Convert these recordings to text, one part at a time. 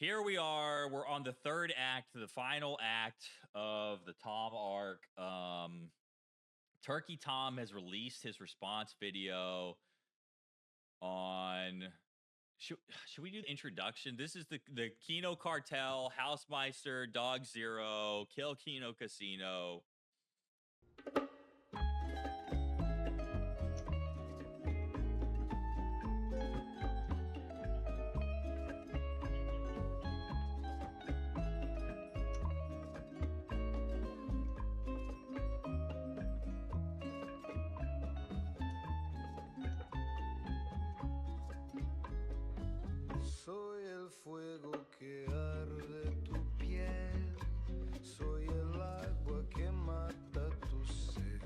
Here we are. We're on the third act, the final act of the Tom arc. Turkey Tom has released his response video on. Should we do the introduction? This is the Kino Cartel, Hausmeister, Dog Zero, KillKinoKasino. Soy el fuego que arde tu piel, soy el agua que mata tu sed,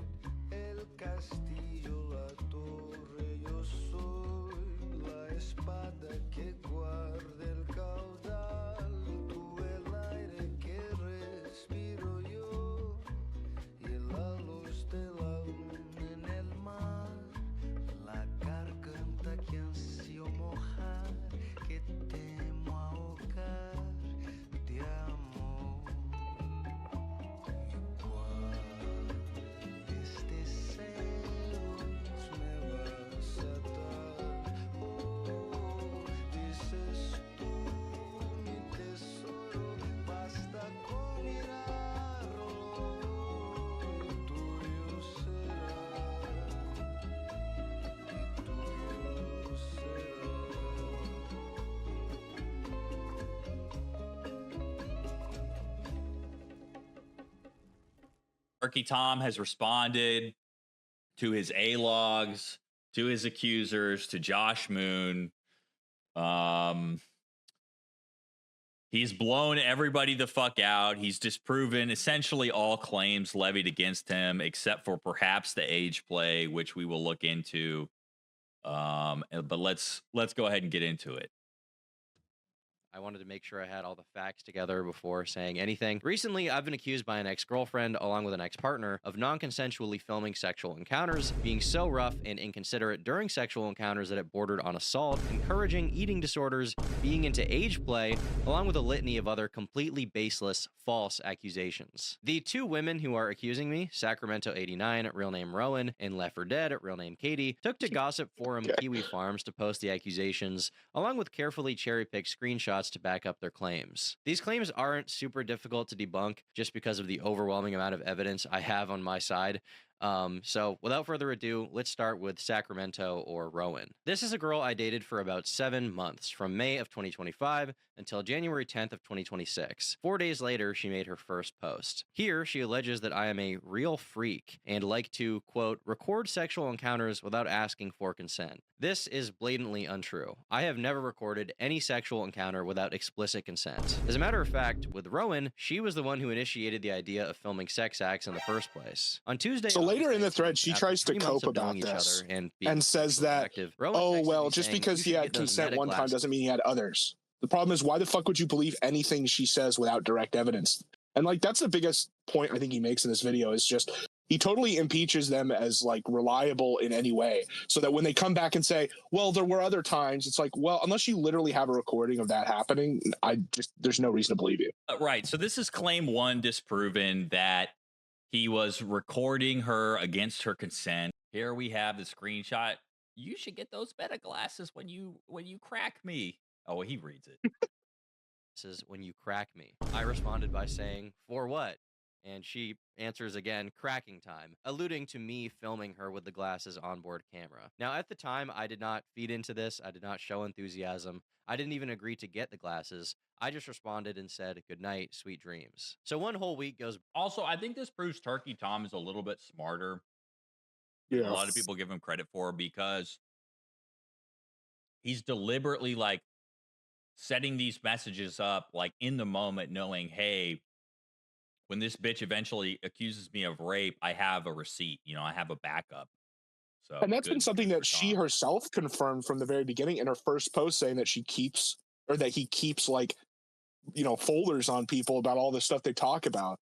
el castillo, la torre, yo soy la espada que guarda el caudal, tú el aire que respiro yo y la luz de la luna en el mar, la garganta que ansio mojar, que temo ahogar de amor. Y este celos me vas a dar. Oh, dices tú, mi tesoro, basta con mirarlo y tuyo será. Y tuyo será. Turkey Tom has responded to his A-logs, to his accusers, to Josh Moon. He's blown everybody the fuck out. He's disproven essentially all claims levied against him, except for perhaps the age play, which we will look into. But let's go ahead and get into it. I wanted to make sure I had all the facts together before saying anything. Recently, I've been accused by an ex-girlfriend, along with an ex-partner, of non-consensually filming sexual encounters, being so rough and inconsiderate during sexual encounters that it bordered on assault, encouraging eating disorders, being into age play, along with a litany of other completely baseless, false accusations. The two women who are accusing me, Sacramento89, real name Rowan, and Left 4 Dead, real name Katie, took to gossip forum Kiwifarms to post the accusations, along with carefully cherry-picked screenshots to back up their claims. These claims aren't super difficult to debunk just because of the overwhelming amount of evidence I have on my side. So without further ado, let's start with Sacramento or Rowan. This is a girl I dated for about 7 months, from May of 2025 until January 10th of 2026. 4 days later, she made her first post. Here, she alleges that I am a real freak and like to, quote, record sexual encounters without asking for consent. This is blatantly untrue. I have never recorded any sexual encounter without explicit consent. As a matter of fact, with Rowan, she was the one who initiated the idea of filming sex acts in the first place. On Tuesday, So later in the thread, she tries to cope about this and says that, oh, well, just because he had consent one time doesn't mean he had others. The problem is, why the fuck would you believe anything she says without direct evidence? And like, that's the biggest point I think he makes in this video, is just he totally impeaches them as like reliable in any way, so that when they come back and say, well, there were other times, it's like, well, unless you literally have a recording of that happening, there's no reason to believe you. Right. So this is claim one disproven, that he was recording her against her consent. Here we have the screenshot. You should get those meta glasses when you crack me. Oh, well, he reads it. This is when you crack me. I responded by saying, for what? And she answers again, cracking time, alluding to me filming her with the glasses onboard camera. Now, at the time, I did not feed into this. I did not show enthusiasm. I didn't even agree to get the glasses. I just responded and said, good night, sweet dreams. So one whole week goes. Also, I think this proves Turkey Tom is a little bit smarter. Yeah. A lot of people give him credit for, because he's deliberately like setting these messages up like in the moment, knowing, hey, when this bitch eventually accuses me of rape, I have a receipt, I have a backup. So, and that's been something that she herself confirmed from the very beginning in her first post, saying that he keeps like, folders on people about all the stuff they talk about.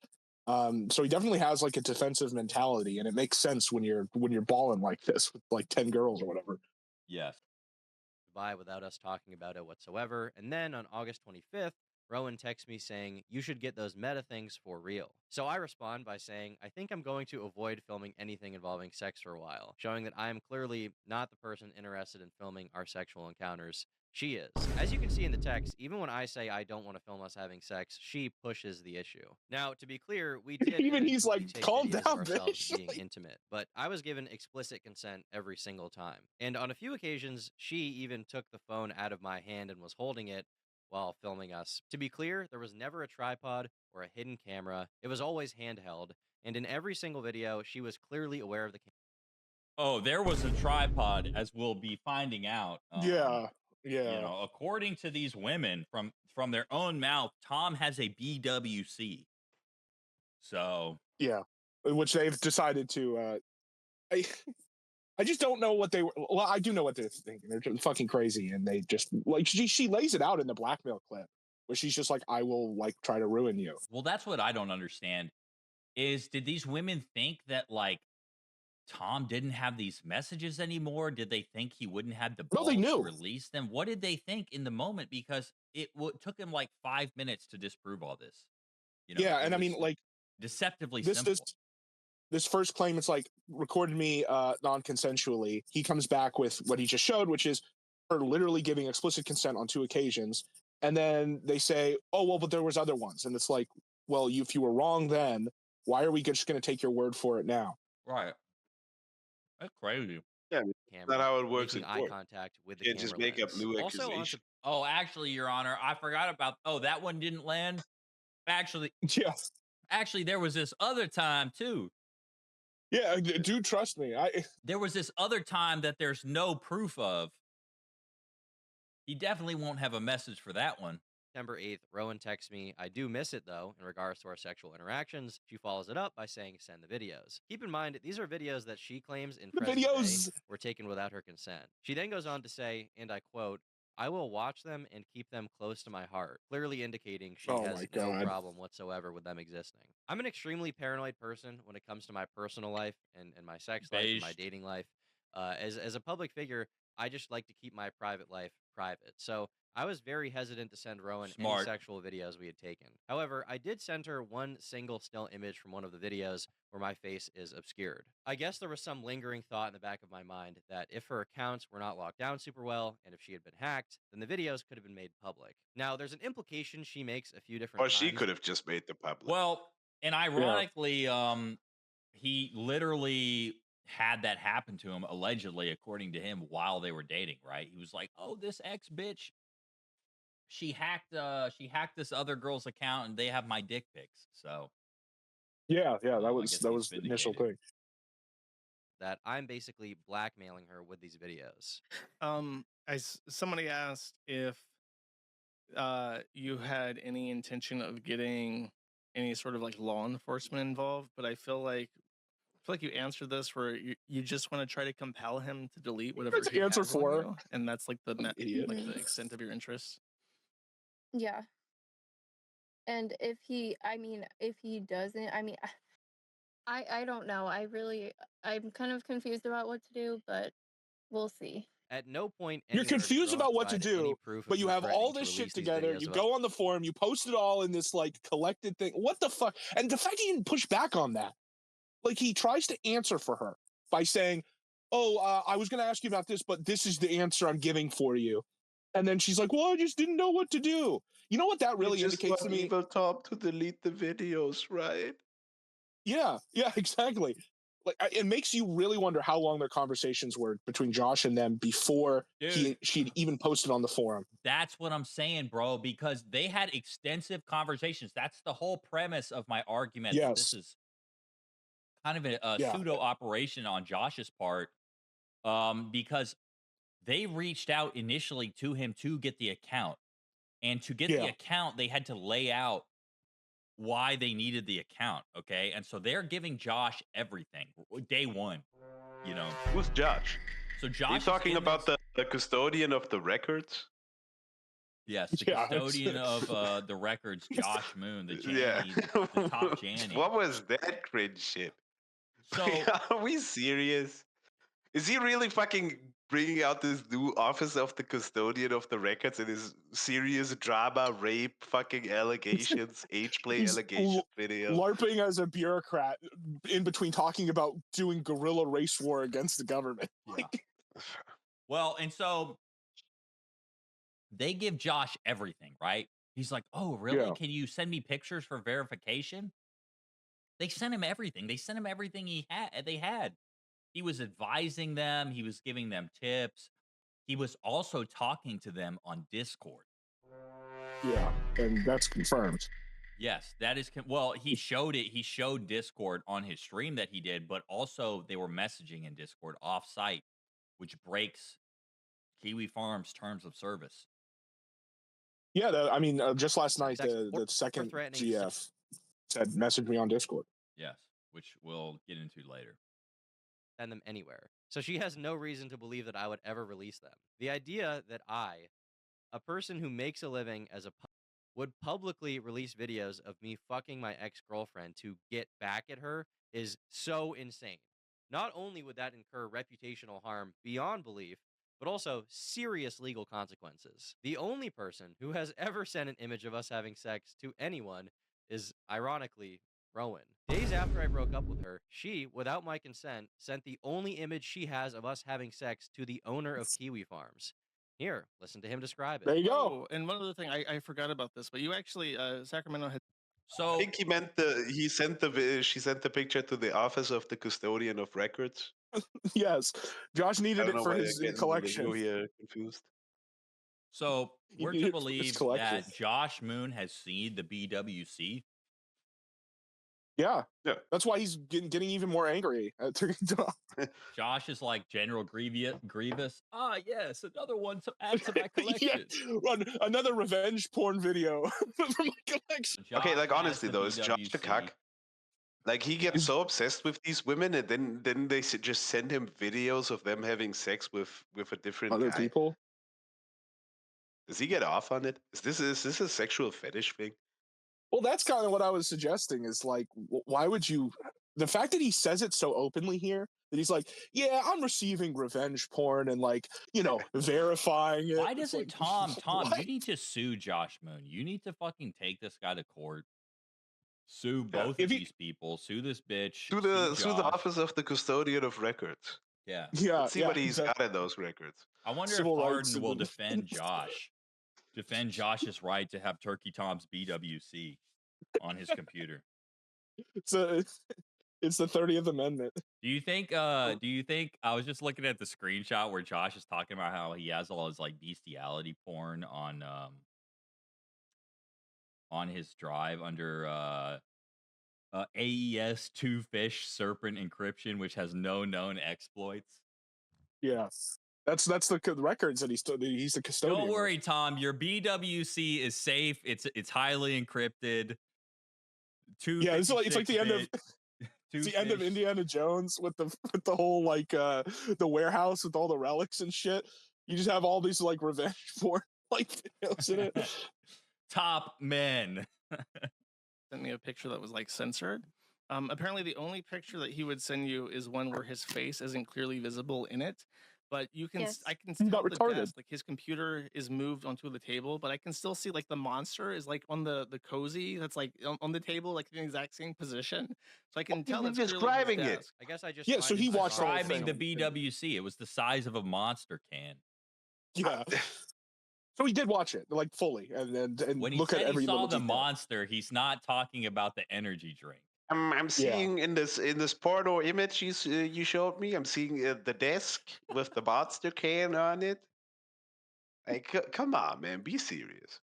So he definitely has like a defensive mentality, and it makes sense when you're balling like this with like 10 girls or whatever. Yes. by without us talking about it whatsoever. And then on August 25th, Rowan texts me saying, "You should get those meta things for real." So I respond by saying, "I think I'm going to avoid filming anything involving sex for a while," showing that I am clearly not the person interested in filming our sexual encounters. She is. As you can see in the text, even when I say I don't want to film us having sex, she pushes the issue. Now, to be clear, we did Even he's eventually like, take calm videos of down, ourselves bitch. being intimate, but I was given explicit consent every single time. And on a few occasions, she even took the phone out of my hand and was holding it while filming us. To be clear, there was never a tripod or a hidden camera. It was always handheld. And in every single video, she was clearly aware of the camera. Oh, there was a tripod, as we'll be finding out. Yeah. You Yeah. know, according to these women from their own mouth, Tom has a BWC. So Yeah. Which they've decided to I just don't know what they were. Well, I do know what they're thinking. They're just fucking crazy, and they just like she lays it out in the blackmail clip where she's just like, "I will like try to ruin you." well, that's what I don't understand. Is did these women think that like Tom didn't have these messages anymore? Did they think he wouldn't have the No, they balls to knew. release them? What did they think in the moment? Because it took him like 5 minutes to disprove all this. You know, Yeah, it and I was mean, like deceptively this simple. this first claim, it's like recorded me non-consensually. He comes back with what he just showed, which is her literally giving explicit consent on 2 occasions, and then they say, "Oh well, but there was other ones," and it's like, "Well, if you were wrong then, why are we just going to take your word for it now?" Right. That's crazy. Yeah, I mean, that's not Camera, how it works in making eye court. contact with the You can't camera just make up lens. new Also, on accusations. Oh, actually, Your Honor, I forgot about. Oh, that one didn't land. Actually, Yeah, there was this other time too. yeah, do trust me. There was this other time that there's no proof of. He definitely won't have a message for that one. September 8th, Rowan texts me, "I do miss it though, in regards to our sexual interactions." She follows it up by saying, "Send the videos." Keep in mind, these are videos that she claims in The present day videos. were taken without her consent. She then goes on to say, and I quote, "I will watch them and keep them close to my heart," clearly indicating she Oh has my no god. problem whatsoever with them existing. I'm an extremely paranoid person when it comes to my personal life and my sex life and my Beige. dating life. As a public figure, I just like to keep my private life private. So I was very hesitant to send Rowan any Smart. sexual videos we had taken. However, I did send her one single still image from one of the videos where my face is obscured. I guess there was some lingering thought in the back of my mind that if her accounts were not locked down super well and if she had been hacked, then the videos could have been made public. Now, there's an implication she makes a few different Or she times. could have just made the public. Well, and ironically, he literally had that happen to him allegedly, according to him, while they were dating. Right? He was like, "Oh, this ex bitch, she hacked this other girl's account, and they have my dick pics." So, Yeah, that I was guess he's the initial vindicated. thing. That I'm basically blackmailing her with these videos. Somebody asked if you had any intention of getting any sort of like law enforcement involved, but I feel like you answered this where you just want to try to compel him to delete whatever That's he answer has on 4. you, and that's like the Idiot. like the extent of your interest. Yeah. And if he doesn't, I don't know. I'm kind of confused about what to do, but we'll see. At no point You're anywhere did confused Rowan about what to provide any do, proof of but you me have all threatening to this shit release these together. videos You of go on the forum, you post it all in this like collected thing. What the fuck? And the fact he didn't push back on that, like he tries to answer for her by saying, "Oh, I was going to ask you about this, but this is the answer I'm giving for you." And then she's like, "Well, I just didn't know what to do." You know what that really you just indicates to want me? Evil Tom to delete the videos, right? Yeah, exactly. Like it makes you really wonder how long their conversations were between Josh and them before Dude. she'd even posted on the forum. That's what I'm saying, bro, because they had extensive conversations. That's the whole premise of my argument. That this Yes. is kind of a Yeah. pseudo operation on Josh's part, because they reached out initially to him to get the account, and to get the Yeah. account, they had to lay out why they needed the account. Okay, and so they're giving Josh everything day one. You know, Who's Josh? so Are Josh you is talking giving about the custodian of the records? Yes, the Yeah, custodian of the records, Josh Moon, the Yeah. Janny, the top Janny. What was that cringe shit? So Are we serious? Is he really fucking bringing out this new office of the custodian of the records and his serious drama, rape, fucking allegations, age play allegation video. LARPing as a bureaucrat in between talking about doing guerrilla race war against the government. Yeah. Well, and so they give Josh everything, right? He's like, oh, really? Yeah. Can you send me pictures for verification? They sent him everything. They sent him everything they had. He was advising them. He was giving them tips. He was also talking to them on Discord. Yeah, and that's confirmed. Yes, that is. Well, he showed it. He showed Discord on his stream that he did, but also they were messaging in Discord off-site, which breaks Kiwifarms' terms of service. Yeah, I mean, just last night, the second GF said, message me on Discord. Yes, which we'll get into later. Send them anywhere. So she has no reason to believe that I would ever release them. The idea that I, a person who makes a living as a would publicly release videos of me fucking my ex-girlfriend to get back at her is so insane. Not only would that incur reputational harm beyond belief, but also serious legal consequences. The only person who has ever sent an image of us having sex to anyone is, ironically, Rowan. Days after I broke up with her, she, without my consent, sent the only image she has of us having sex to the owner of Kiwifarms. Here, listen to him describe it. There you go. Oh, and one other thing, I forgot about this, but you actually, Sacramento had. So I think he meant she sent the picture to the office of the custodian of records. Yes, Josh needed it for his collection. Here confused. So we're to believe that Josh Moon has seen the BWC. Yeah. That's why he's getting even more angry at Josh is like General Grievous. Ah, yes, another one to add to my collection. Another revenge porn video from my collection. Josh, okay, like honestly though, is Josh the cuck? Like he gets so obsessed with these women, and then they just send him videos of them having sex with a different other people. Does he get off on it? Is this a sexual fetish thing? Well, that's kind of what I was suggesting. Is like, why would you? The fact that he says it so openly here, that he's like, yeah, I'm receiving revenge porn and like, verifying it. Why doesn't Tom, you need to sue Josh Moon. You need to fucking take this guy to court. Sue both of these people. Sue this bitch. Sue the office of the custodian of records. Yeah. Let's see what he's got in those records. I wonder if Harden will defend Josh. Defend Josh's right to have Turkey Tom's BWC on his computer. It's the 30th Amendment. Do you think I was just looking at the screenshot where Josh is talking about how he has all his like bestiality porn on his drive under AES 2 fish serpent encryption, which has no known exploits. Yes. That's the records that he's the custodian. Don't worry, Tom. Your BWC is safe. It's highly encrypted. It's like the end of the end of Indiana Jones with the whole like the warehouse with all the relics and shit. You just have all these like revenge porn like videos in it. Top men. Sent me a picture that was like censored. Apparently, the only picture that he would send you is one where his face isn't clearly visible in it. But you can, I can tell the desk, like his computer is moved onto the table, but I can still see like the monster is like on the cozy that's like on the table, like in the exact same position. So I can tell that's describing it. I guess I just so he watched describing the BWC. It was the size of a monster can. Yeah. So he did watch it like fully, and when he look at every saw little the detail. monster, he's not talking about the energy drink. I'm seeing in this porno image you showed me. I'm seeing the desk with the monster can on it. Like, come on, man, be serious.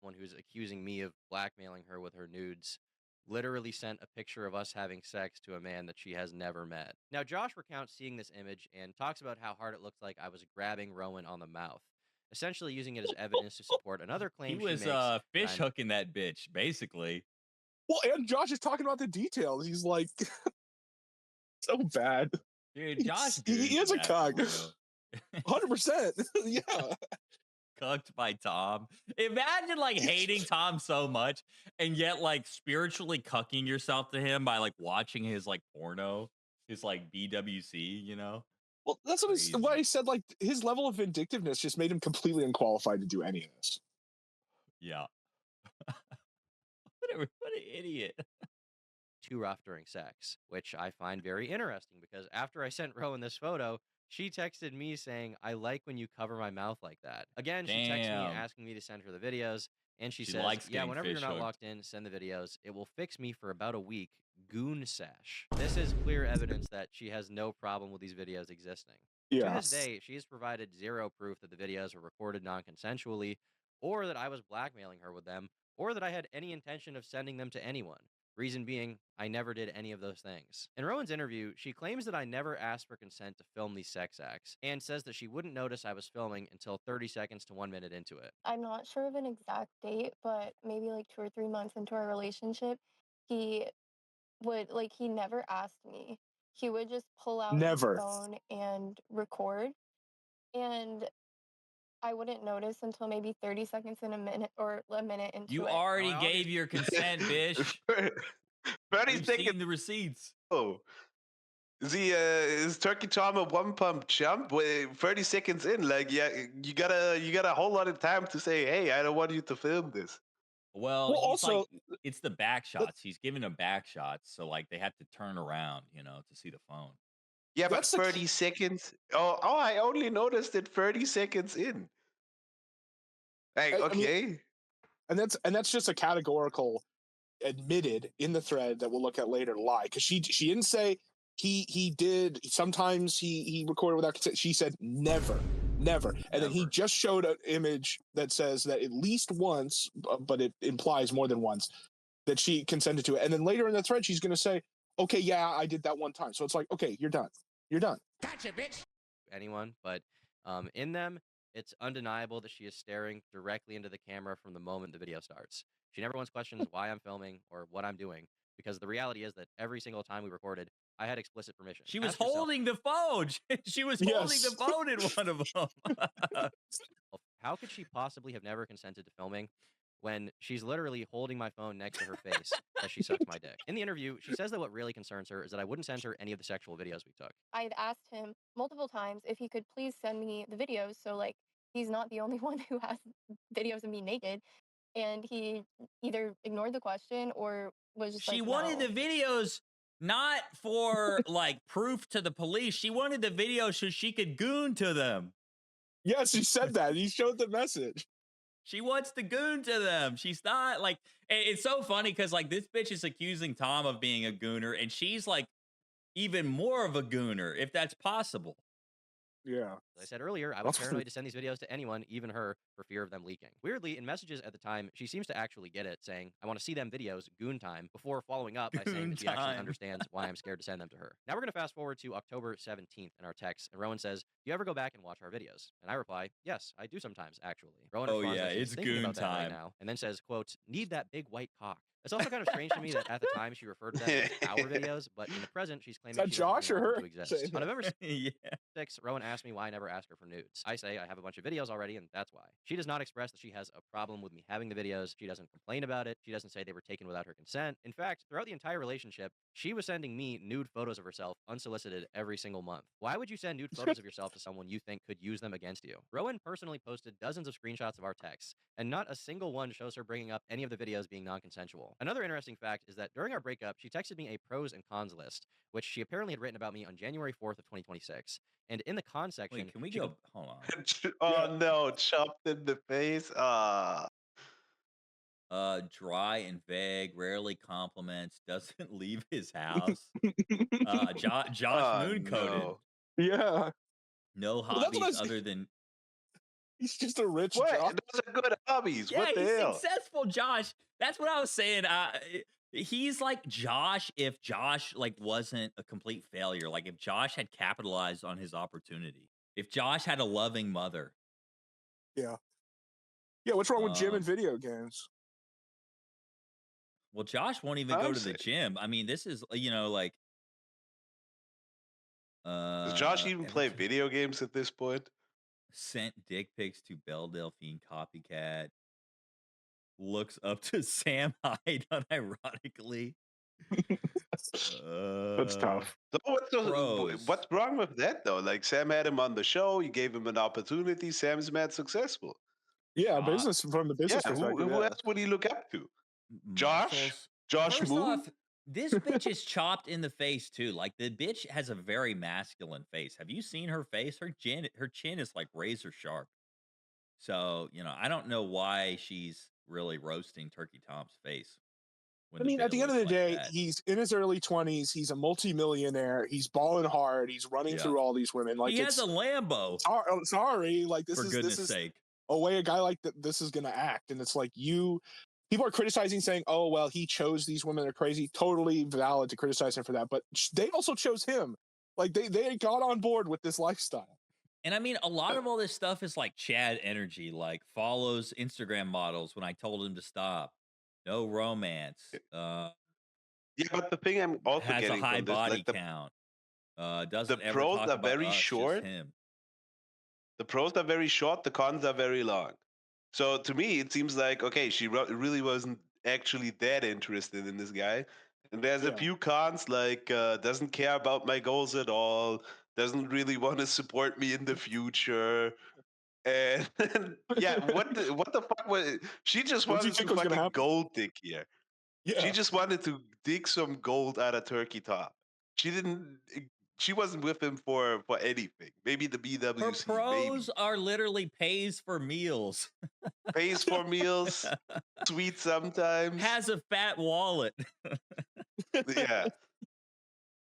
One who's accusing me of blackmailing her with her nudes literally sent a picture of us having sex to a man that she has never met. Now, Josh recounts seeing this image and talks about how hard it looked like I was grabbing Rowan on the mouth, essentially using it as evidence to support another claim he was fish hooking that bitch, basically. Well, and Josh is talking about the details. He's like, so bad. Dude, Josh, he is a cock. 100%. Yeah. Cooked by Tom. Imagine like hating Tom so much and yet like spiritually cucking yourself to him by like watching his like porno. It's like BWC, you know? Well, that's what I said. Like, his level of vindictiveness just made him completely unqualified to do any of this. Yeah. What an idiot. Too rough during sex, which I find very interesting because after I sent Rowan this photo, she texted me saying, "I like when you cover my mouth like that." Again, she texted me asking me to send her the videos, and she says, "Yeah, whenever you're not locked in, send the videos. It will fix me for about a week. Goon sesh." This is clear evidence that she has no problem with these videos existing. To this day, she has provided zero proof that the videos were recorded non-consensually, or that I was blackmailing her with them, or that I had any intention of sending them to anyone. Reason being, I never did any of those things. In Rowan's interview, she claims that I never asked for consent to film these sex acts, and says that she wouldn't notice I was filming until 30 seconds to 1 minute into it. I'm not sure of an exact date, but maybe like 2 or 3 months into our relationship, he he never asked me. He would just pull out his phone and record, and I wouldn't notice until maybe 30 seconds in a minute or a minute into You it. already gave your consent, bitch. 30 We've seconds. seen the receipts. Oh. Is Turkey Tom a one pump jump? 30 seconds in, like, yeah, you got a whole lot of time to say, "Hey, I don't want you to film this." Well, also, it's the back shots. He's giving them back shots, so like they have to turn around, you know, to see the phone. Yeah, but 30 seconds. Oh, I only noticed it 30 seconds in. Like, okay. I mean, and that's just a categorical admitted in the thread that we'll look at later lie, because she didn't say he did. Sometimes he recorded without consent. She said never. And then he just showed an image that says that at least once, but it implies more than once, that she consented to it. And then later in the thread, she's going to say, "Okay, yeah, I did that one time." So it's like, okay, you're done. Gotcha, bitch. Anyone, but in them, it's undeniable that she is staring directly into the camera from the moment the video starts. She never once questions why I'm filming or what I'm doing, because the reality is that every single time we recorded, I had explicit permission. She was holding the phone. She was holding the phone in one of them. How could she possibly have never consented to filming when she's literally holding my phone next to her face as she sucks my dick? In the interview, she says that what really concerns her is that I wouldn't send her any of the sexual videos we took. I'd asked him multiple times if he could please send me the videos, so like he's not the only one who has videos of me naked, and he either ignored the question or was just she like, wanted the videos not for like proof to the police. She wanted the videos so she could goon to them. Yes, he said that. He showed the message. She wants to goon to them. She's not like, it's so funny because like this bitch is accusing Tom of being a gooner, and she's like even more of a gooner, if that's possible. Yeah. As I said earlier, I was paranoid to send these videos to anyone, even her, for fear of them leaking. Weirdly, in messages at the time, she seems to actually get it, saying, "I want to see them videos, goon time," before following up by saying that she actually understands why I'm scared to send them to her. Now we're going to fast forward to October 17th in our text, and Rowan says, "Do you ever go back and watch our videos?" And I reply, "Yes, I do sometimes, actually." Rowan responds that she's thinking about that right now, and then says, quote, "Need that big white cock." It's also kind of strange to me that at the time she referred to them as our videos, but in the present she's claiming she Josh or her to exist. On November 6th, Rowan asked me why I never asked her for nudes. I say I have a bunch of videos already, and that's why. She does not express that she has a problem with me having the videos. She doesn't complain about it. She doesn't say they were taken without her consent. In fact, throughout the entire relationship, she was sending me nude photos of herself unsolicited every single month. Why would you send nude photos of yourself to someone you think could use them against you? Rowan personally posted dozens of screenshots of our texts, and not a single one shows her bringing up any of the videos being non-consensual. Another interesting fact is that during our breakup, she texted me a pros and cons list, which she apparently had written about me on January 4th of 2026. And in the con section... Wait, can we go... Hold on. Oh, no. Chopped in the face. Dry and vague, rarely compliments, doesn't leave his house. Josh Moon coded. No. Yeah. No hobbies other than... He's just a rich Josh. Those are good hobbies. Yeah, what the he's hell? Successful Josh. That's what I was saying. He's like Josh if Josh like wasn't a complete failure. Like if Josh had capitalized on his opportunity. If Josh had a loving mother. Yeah. Yeah, what's wrong with gym and video games? Well, Josh won't even go to the gym. I mean, this is, you know, like... Does Josh even play video games at this point? Sent dick pics to Belle Delphine copycat. Looks up to Sam Hyde unironically. That's tough. So what's wrong with that though? Like Sam had him on the show, you gave him an opportunity. Sam's mad successful. Yeah, business from the business perspective. Who else would he look up to? Muscles. Josh First Moon? off, this bitch is chopped in the face too. Like the bitch has a very masculine face. Have you seen her face? Her chin is like razor sharp. So, I don't know why she's really roasting Turkey Tom's face. I mean, at the end of the day, he's in his early 20s. He's a multimillionaire. He's balling hard. He's running through all these women. Like he has a Lambo. Sorry, like for goodness sake. A way a guy like this is going to act. And it's like people are criticizing, saying, oh, well, he chose these women. They're crazy. Totally valid to criticize him for that. But they also chose him. Like they got on board with this lifestyle. And I mean, a lot of all this stuff is like Chad energy, like follows Instagram models when I told him to stop. No romance. Yeah, but the thing I'm also has getting a high from this, body like count. Doesn't the ever pros talk are about very us, short. just him. The pros are very short. The cons are very long. So to me, it seems like okay, she really wasn't actually that interested in this guy. And there's a few cons, like doesn't care about my goals at all. Doesn't really want to support me in the future. And yeah, what the fuck was she just wanted to fucking gold dig here. Yeah. She just wanted to dig some gold out of Turkey Top. She wasn't with him for anything. Maybe the BWC. Her pros are literally pays for meals. Pays for meals, sweet sometimes. Has a fat wallet. Yeah.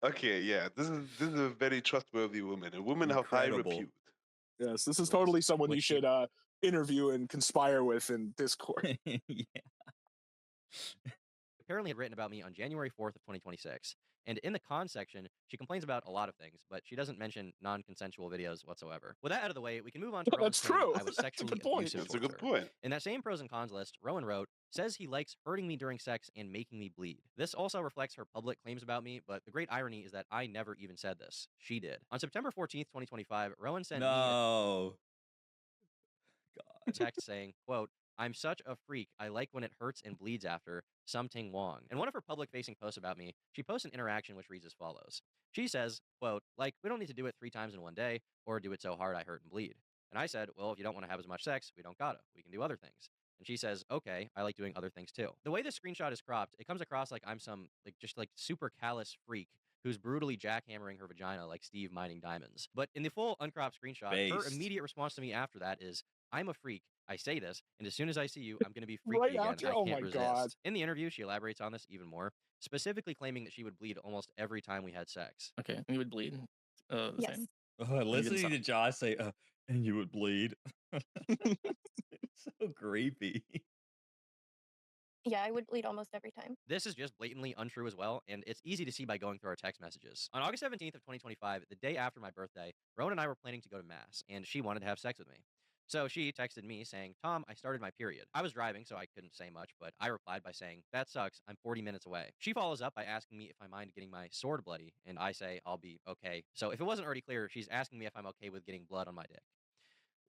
Okay, yeah. This is a very trustworthy woman. A woman of high repute. Yes, this is totally someone you should interview and conspire with in Discord. Yeah. Apparently had written about me on January 4th of 2026. And in the con section, she complains about a lot of things, but she doesn't mention non-consensual videos whatsoever. With that out of the way, we can move on to Rowan's claim I was sexually abusive. That's a good point. In that same pros and cons list, Rowan wrote, says he likes hurting me during sex and making me bleed. This also reflects her public claims about me, but the great irony is that I never even said this. She did. On September 14th, 2025, Rowan sent me a text saying, quote, I'm such a freak. I like when it hurts and bleeds after. Something Wong. In one of her public-facing posts about me, she posts an interaction which reads as follows. She says, quote, like, we don't need to do it 3 times in one day or do it so hard I hurt and bleed. And I said, well, if you don't want to have as much sex, we don't gotta. We can do other things. And she says, okay, I like doing other things too. The way this screenshot is cropped, it comes across like I'm some, just super callous freak who's brutally jackhammering her vagina like Steve mining diamonds. But in the full uncropped screenshot, her immediate response to me after that is, I'm a freak. I say this, and as soon as I see you, I'm going to be freaky again. I can't resist. God. In the interview, she elaborates on this even more, specifically claiming that she would bleed almost every time we had sex. Okay, and you would bleed? Yes. Same? Listening to Josh say, and you would bleed. It's so creepy. Yeah, I would bleed almost every time. This is just blatantly untrue as well, and it's easy to see by going through our text messages. On August 17th of 2025, the day after my birthday, Rowan and I were planning to go to Mass, and she wanted to have sex with me. So she texted me saying, Tom, I started my period. I was driving, so I couldn't say much, but I replied by saying, that sucks. I'm 40 minutes away. She follows up by asking me if I mind getting my sword bloody, and I say, I'll be okay. So if it wasn't already clear, she's asking me if I'm okay with getting blood on my dick.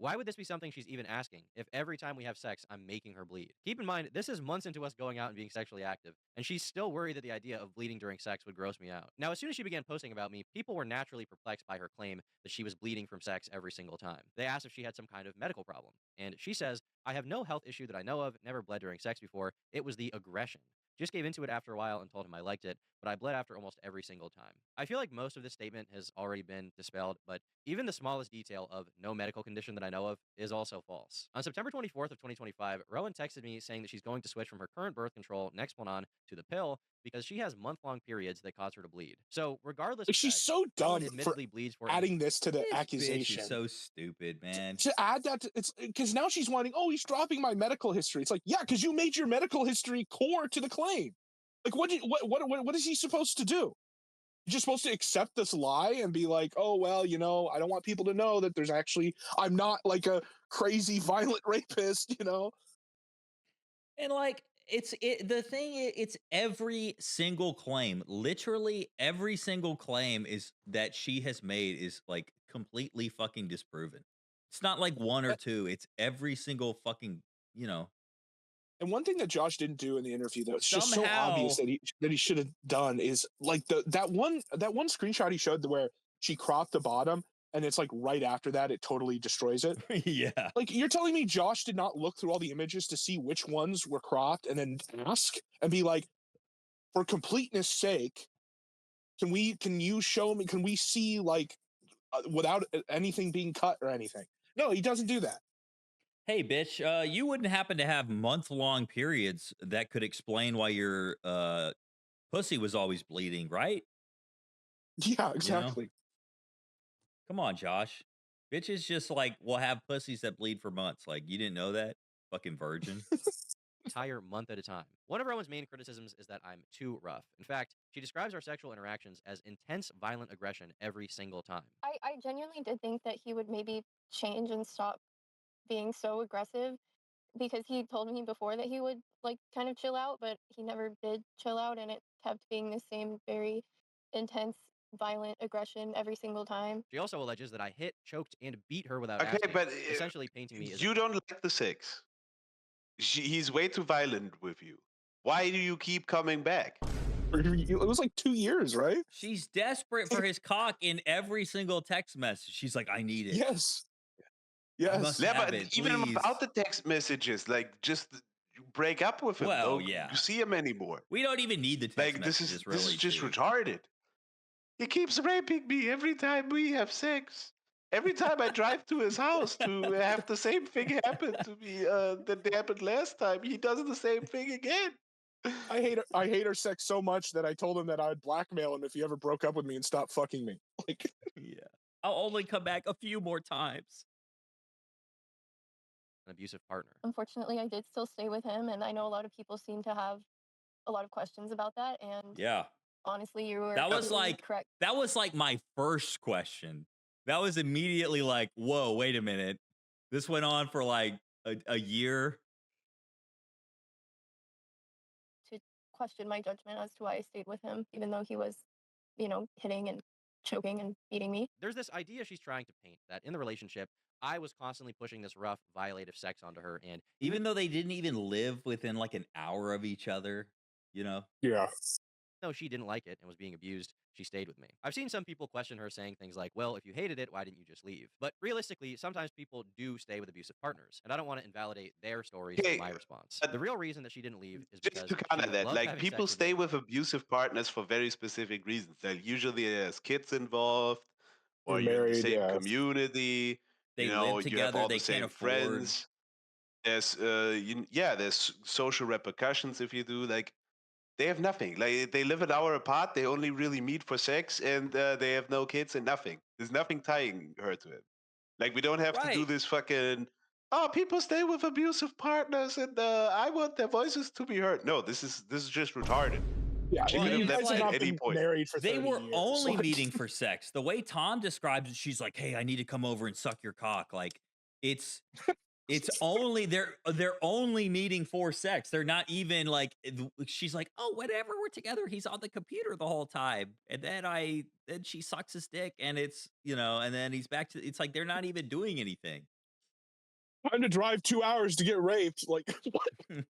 Why would this be something she's even asking if every time we have sex, I'm making her bleed? Keep in mind, this is months into us going out and being sexually active, and she's still worried that the idea of bleeding during sex would gross me out. Now, as soon as she began posting about me, people were naturally perplexed by her claim that she was bleeding from sex every single time. They asked if she had some kind of medical problem, and she says, I have no health issue that I know of, never bled during sex before. It was the aggression. Just gave into it after a while and told him I liked it, but I bled after almost every single time. I feel like most of this statement has already been dispelled, but even the smallest detail of no medical condition that I know of is also false. On September 24th of 2025, Rowan texted me saying that she's going to switch from her current birth control, Nexplanon, to the pill because she has month-long periods that cause her to bleed. So regardless of she's sex, so dumb for bleeds for adding this to the accusation. Bitch is so stupid, man. To add that, it's because now she's wanting, oh, he's dropping my medical history. It's like, yeah, because you made your medical history core to the claim. Like, what is he supposed to do? You're just supposed to accept this lie and be like, oh, well, I don't want people to know that I'm not like a crazy violent rapist, And like, it's every single claim, literally every single claim is that she has made is like completely fucking disproven. It's not like one or two, it's every single fucking, And one thing that Josh didn't do in the interview that was just so Somehow- obvious that he should have done is like that one screenshot he showed where she cropped the bottom and it's like right after that it totally destroys it. Yeah. Like you're telling me Josh did not look through all the images to see which ones were cropped and then ask and be like, for completeness sake, can you show me? Can we see like without anything being cut or anything? No, he doesn't do that. Hey, bitch, you wouldn't happen to have month-long periods that could explain why your pussy was always bleeding, right? Yeah, exactly. You know? Come on, Josh. Bitches just like will have pussies that bleed for months. Like, you didn't know that? Fucking virgin. Entire month at a time. One of Rowan's main criticisms is that I'm too rough. In fact, she describes our sexual interactions as intense, violent aggression every single time. I genuinely did think that he would maybe change and stop being so aggressive, because he told me before that he would like kind of chill out, but he never did chill out, and it kept being the same very intense, violent aggression every single time. She also alleges that I hit, choked, and beat her without Okay, asking, but essentially painting me as you don't like the sex. He's way too violent with you. Why do you keep coming back? It was like 2 years, right? She's desperate for his cock in every single text message. She's like, I need it. Yes. I Yes. must Yeah, have but it, even please. without the text messages, like just break up with him. Well, Don't yeah. you see him anymore. We don't even need the text Like messages, this is just dude. retarded. He keeps raping me every time we have sex. Every time I drive to his house to have the same thing happen to me that happened last time, he does the same thing again. I hate her sex so much that I told him that I would blackmail him if he ever broke up with me and stopped fucking me. Like, Yeah. I'll only come back a few more times. an abusive partner. Unfortunately, I did still stay with him, and I know a lot of people seem to have a lot of questions about that. And Yeah. honestly, you were That was completely like correct. that was like my first question. That was immediately like, whoa, wait a minute. This went on for like a year. To question my judgment as to why I stayed with him, even though he was, hitting and choking and beating me. There's this idea she's trying to paint that in the relationship, I was constantly pushing this rough, violative sex onto her, and Even though they didn't even live within like an hour of each other, you know? yeah. though she didn't like it and was being abused, she stayed with me. I've seen some people question her saying things like, well, if you hated it, why didn't you just leave? But realistically, sometimes people do stay with abusive partners, and I don't want to invalidate their stories Okay, with my response. The real reason that she didn't leave is Just because to she counter that, loved like having people sex stay me. with abusive partners for very specific reasons. Like usually there's kids involved, or You're you're in the married, same yeah. community. They you live have together, all they the can't same afford. friends. There's there's social repercussions if you do. Like they have nothing. Like they live an hour apart. They only really meet for sex, and they have no kids and nothing. There's nothing tying her to him. Like we don't have to do Right. this fucking. Oh, people stay with abusive partners, and I want their voices to be heard. No, this is just retarded. Yeah, She Well, could have you you left guys like- have at not any been point. married for 30 They were years. only Like, meeting for sex. The way Tom describes it, she's like, "Hey, I need to come over and suck your cock." Like it's only they're only meeting for sex. They're not even like she's like, "Oh, whatever, we're together." He's on the computer the whole time. And then she sucks his dick and it's, and then he's back to it's like they're not even doing anything. time to drive 2 hours to get raped. Like, what?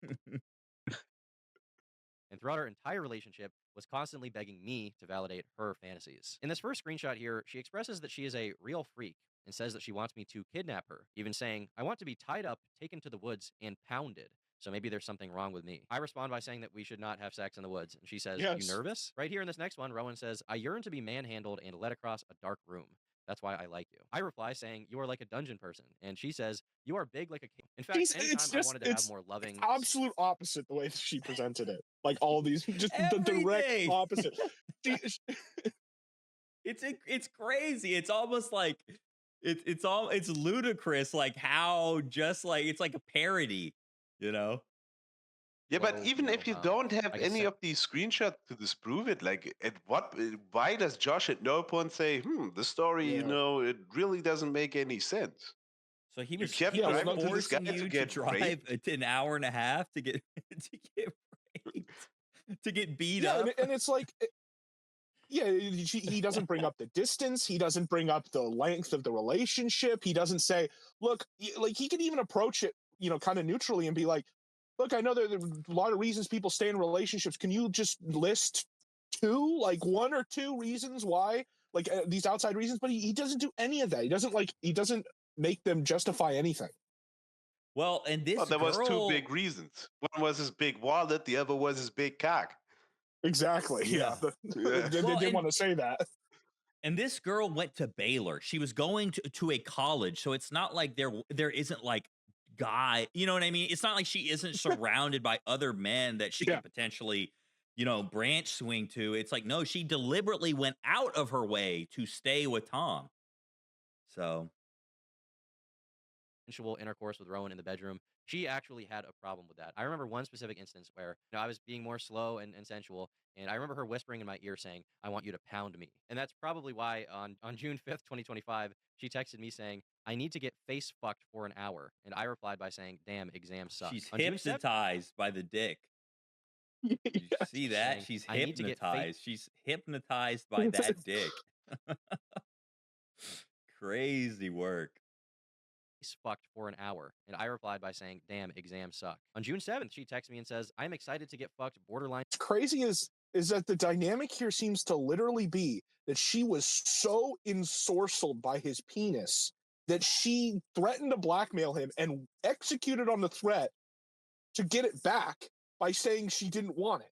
And throughout our entire relationship was constantly begging me to validate her fantasies. In this first screenshot here, she expresses that she is a real freak and says that she wants me to kidnap her, even saying, I want to be tied up, taken to the woods, and pounded. So maybe there's something wrong with me. I respond by saying that we should not have sex in the woods. And she says, Yes. You nervous? Right here in this next one, Rowan says, I yearn to be manhandled and led across a dark room. That's why I like you. I reply saying, you are like a dungeon person. And she says, you are big like a king. In fact, anytime I wanted to have more loving... absolute opposite the way she presented it. Like all these, just the direct Everything. opposite. It's crazy. It's almost like it's ludicrous. Like how just like it's like a parody, Yeah, Well, but even if you don't have I guess any so. of these screenshots to disprove it, like why does Josh at no point say, the story, Yeah. it really doesn't make any sense? So he You was kept driving to this guy forcing to you to get drive raped? an hour and a half to get raped, to get beat Yeah, up. and it's like, he doesn't bring up the distance. He doesn't bring up the length of the relationship. He doesn't say, look, like he can even approach it, kind of neutrally and be like, look, I know there are a lot of reasons people stay in relationships. Can you just list two, like one or two reasons why, like these outside reasons? But he doesn't do any of that. He doesn't make them justify anything. Well, and this there was two girl- big reasons. One was his big wallet. The other was his big cock. Exactly. Yeah. They didn't want to say that. And this girl went to Baylor. She was going to a college, so it's not like there isn't like guy. You know what I mean? It's not like she isn't surrounded by other men that she could potentially, branch swing to. It's like, no, she deliberately went out of her way to stay with Tom. So, sensual intercourse with Rowan in the bedroom. She actually had a problem with that. I remember one specific instance where I was being more slow and sensual, and I remember her whispering in my ear saying, "I want you to pound me." And that's probably why on June 5th, 2025, she texted me saying, "I need to get face fucked for an hour." And I replied by saying, "Damn, exam sucks." she's hypnotized by the dick. You see that? She's hypnotized. She's hypnotized by that dick. Crazy work. Fucked for an hour. And I replied by saying, "Damn, exams suck." On June 7th, she texts me and says, "I'm excited to get fucked borderline." What's crazy is that the dynamic here seems to literally be that she was so ensorcelled by his penis that she threatened to blackmail him and executed on the threat to get it back by saying she didn't want it.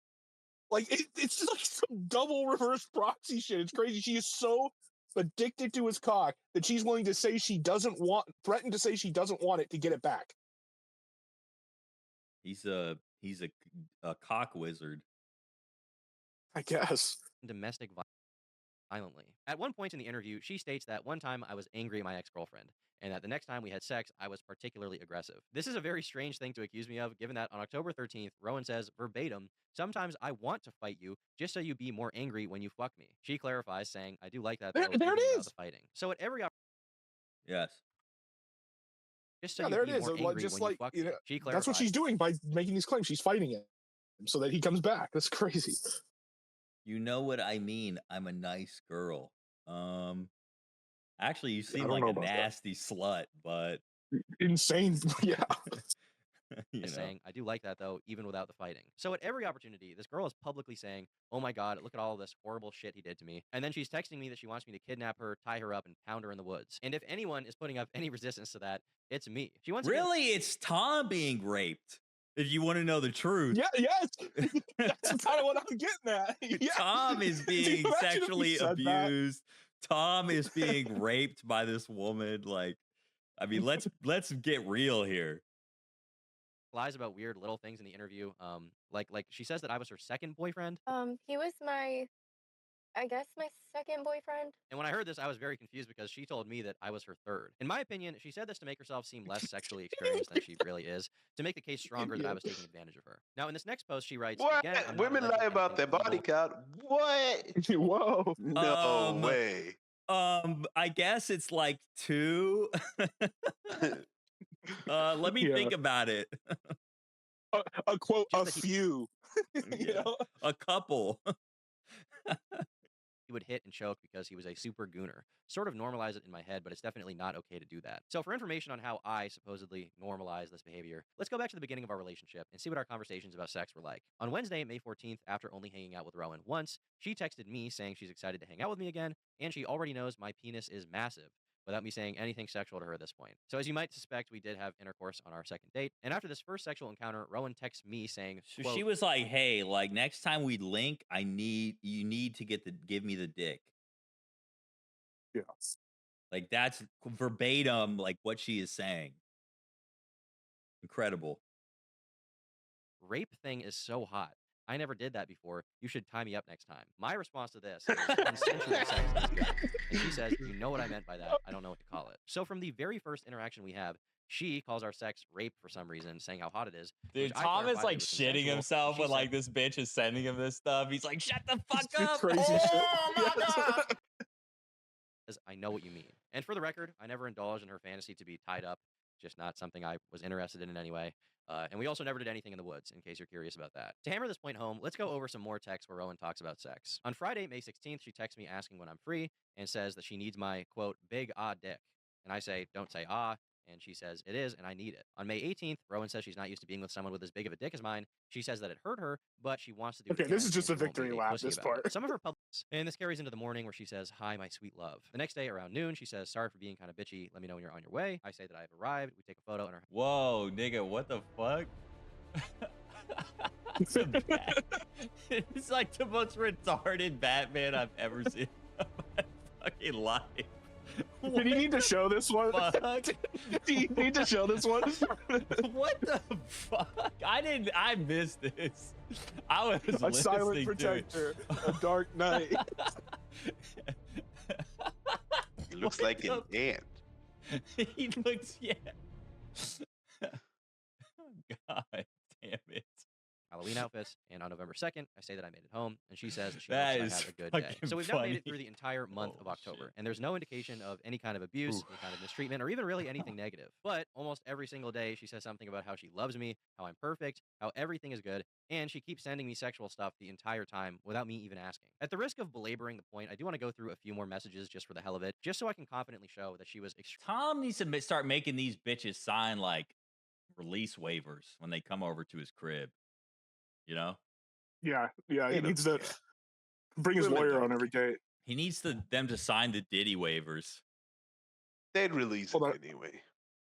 Like, it's like some double reverse proxy shit. It's crazy. She is so addicted to his cock that she's willing to say threaten to say she doesn't want it to get it back. He's a cock wizard, I guess. Domestic violently. At one point in the interview, she states that one time I was angry at my ex-girlfriend, and that the next time we had sex, I was particularly aggressive. This is a very strange thing to accuse me of, given that on October 13th, Rowan says, verbatim, "Sometimes I want to fight you, just so you be more angry when you fuck me." She clarifies, saying, "I do like that, though, there it is. the fighting." So at every yes. Just so there it is. Just like, she clarifies. That's what she's doing by making these claims. She's fighting it so that he comes back. That's crazy. You know what I mean? I'm a nice girl. Actually, you seem like a nasty slut, but insane. Yeah. Saying, "I do like that, though, even without the fighting." So at every opportunity, this girl is publicly saying, "Oh my God, look at all this horrible shit he did to me." And then she's texting me that she wants me to kidnap her, tie her up, and pound her in the woods. And if anyone is putting up any resistance to that, it's me. She wants it's Tom being raped. If you want to know the truth. Yeah, yes. That's kind of what I'm getting at. Yeah. Tom is being sexually abused. Tom is being raped by this woman. Like, I mean, let's get real here. Lies about weird little things in the interview. Like she says that I was her second boyfriend. He was my second boyfriend. And when I heard this, I was very confused because she told me that I was her third. In my opinion, she said this to make herself seem less sexually experienced than she really is, to make the case stronger that I was taking advantage of her. Now, in this next post, she writes, "What? Again, Women lie about their body count? What? Whoa. No way. I guess it's like 2. Let me think about it. A quote, a few. You know? A couple. He would hit and choke because he was a super gooner. Sort of normalize it in my head, but it's definitely not okay to do that. So for information on how I supposedly normalize this behavior, let's go back to the beginning of our relationship and see what our conversations about sex were like. On Wednesday, May 14th, after only hanging out with Rowan once, she texted me saying she's excited to hang out with me again, and she already knows my penis is massive, without me saying anything sexual to her at this point. So as you might suspect, we did have intercourse on our second date. And after this first sexual encounter, Rowan texts me saying, So she was like, "Hey, like next time we link, you need to give me the dick." Yeah. Like that's verbatim like what she is saying. Incredible. "Rape thing is so hot. I never did that before. You should tie me up next time." My response to this is, "Consensual sex is good." And she says, "You know what I meant by that. I don't know what to call it." So from the very first interaction we have, she calls our sex rape for some reason, saying how hot it is. Dude, Tom is like shitting himself when like this bitch is sending him this stuff. He's like, "Shut the fuck up." Crazy shit. My God. "I know what you mean." And for the record, I never indulged in her fantasy to be tied up. Just not something I was interested in any way. And we also never did anything in the woods, in case you're curious about that. To hammer this point home, let's go over some more texts where Rowan talks about sex. On Friday, May 16th, she texts me asking when I'm free and says that she needs my, quote, big dick. And I say, "Don't say ah," And she says, it is, and I need it. On May 18th, Rowan says she's not used to being with someone with as big of a dick as mine. She says that it hurt her, but she wants to do it again. Okay, this is just and a she won't be victory lap, pussy this about it. part. Some of her publics, and this carries into the morning where she says, hi, my sweet love. The next day around noon, she says, sorry for being kind of bitchy. Let me know when you're on your way. I say that I have arrived. We take a photo in her. Whoa, nigga, what the fuck? It's like the most retarded Batman I've ever seen in my fucking life. Did you need to show this one? Do you need to show this one? What the fuck? I missed this. I was a silent protector, a dark knight. He looks like an ant. He looks, yeah. God damn it. Halloween outfits, and on November 2nd, I say that I made it home, and she says that she That hopes I is have a good day. So we've now made it funny. through the entire month of October, shit. and there's no indication of any kind of abuse, any kind of mistreatment, or even really anything negative. But almost every single day, she says something about how she loves me, how I'm perfect, how everything is good, and she keeps sending me sexual stuff the entire time without me even asking. At the risk of belaboring the point, I do want to go through a few more messages just for the hell of it, just so I can confidently show that she was Tom needs to start making these bitches sign like release waivers when they come over to his crib. You know? Yeah, he needs to bring his lawyer on every date. He needs them to sign the Diddy waivers. They'd release it anyway.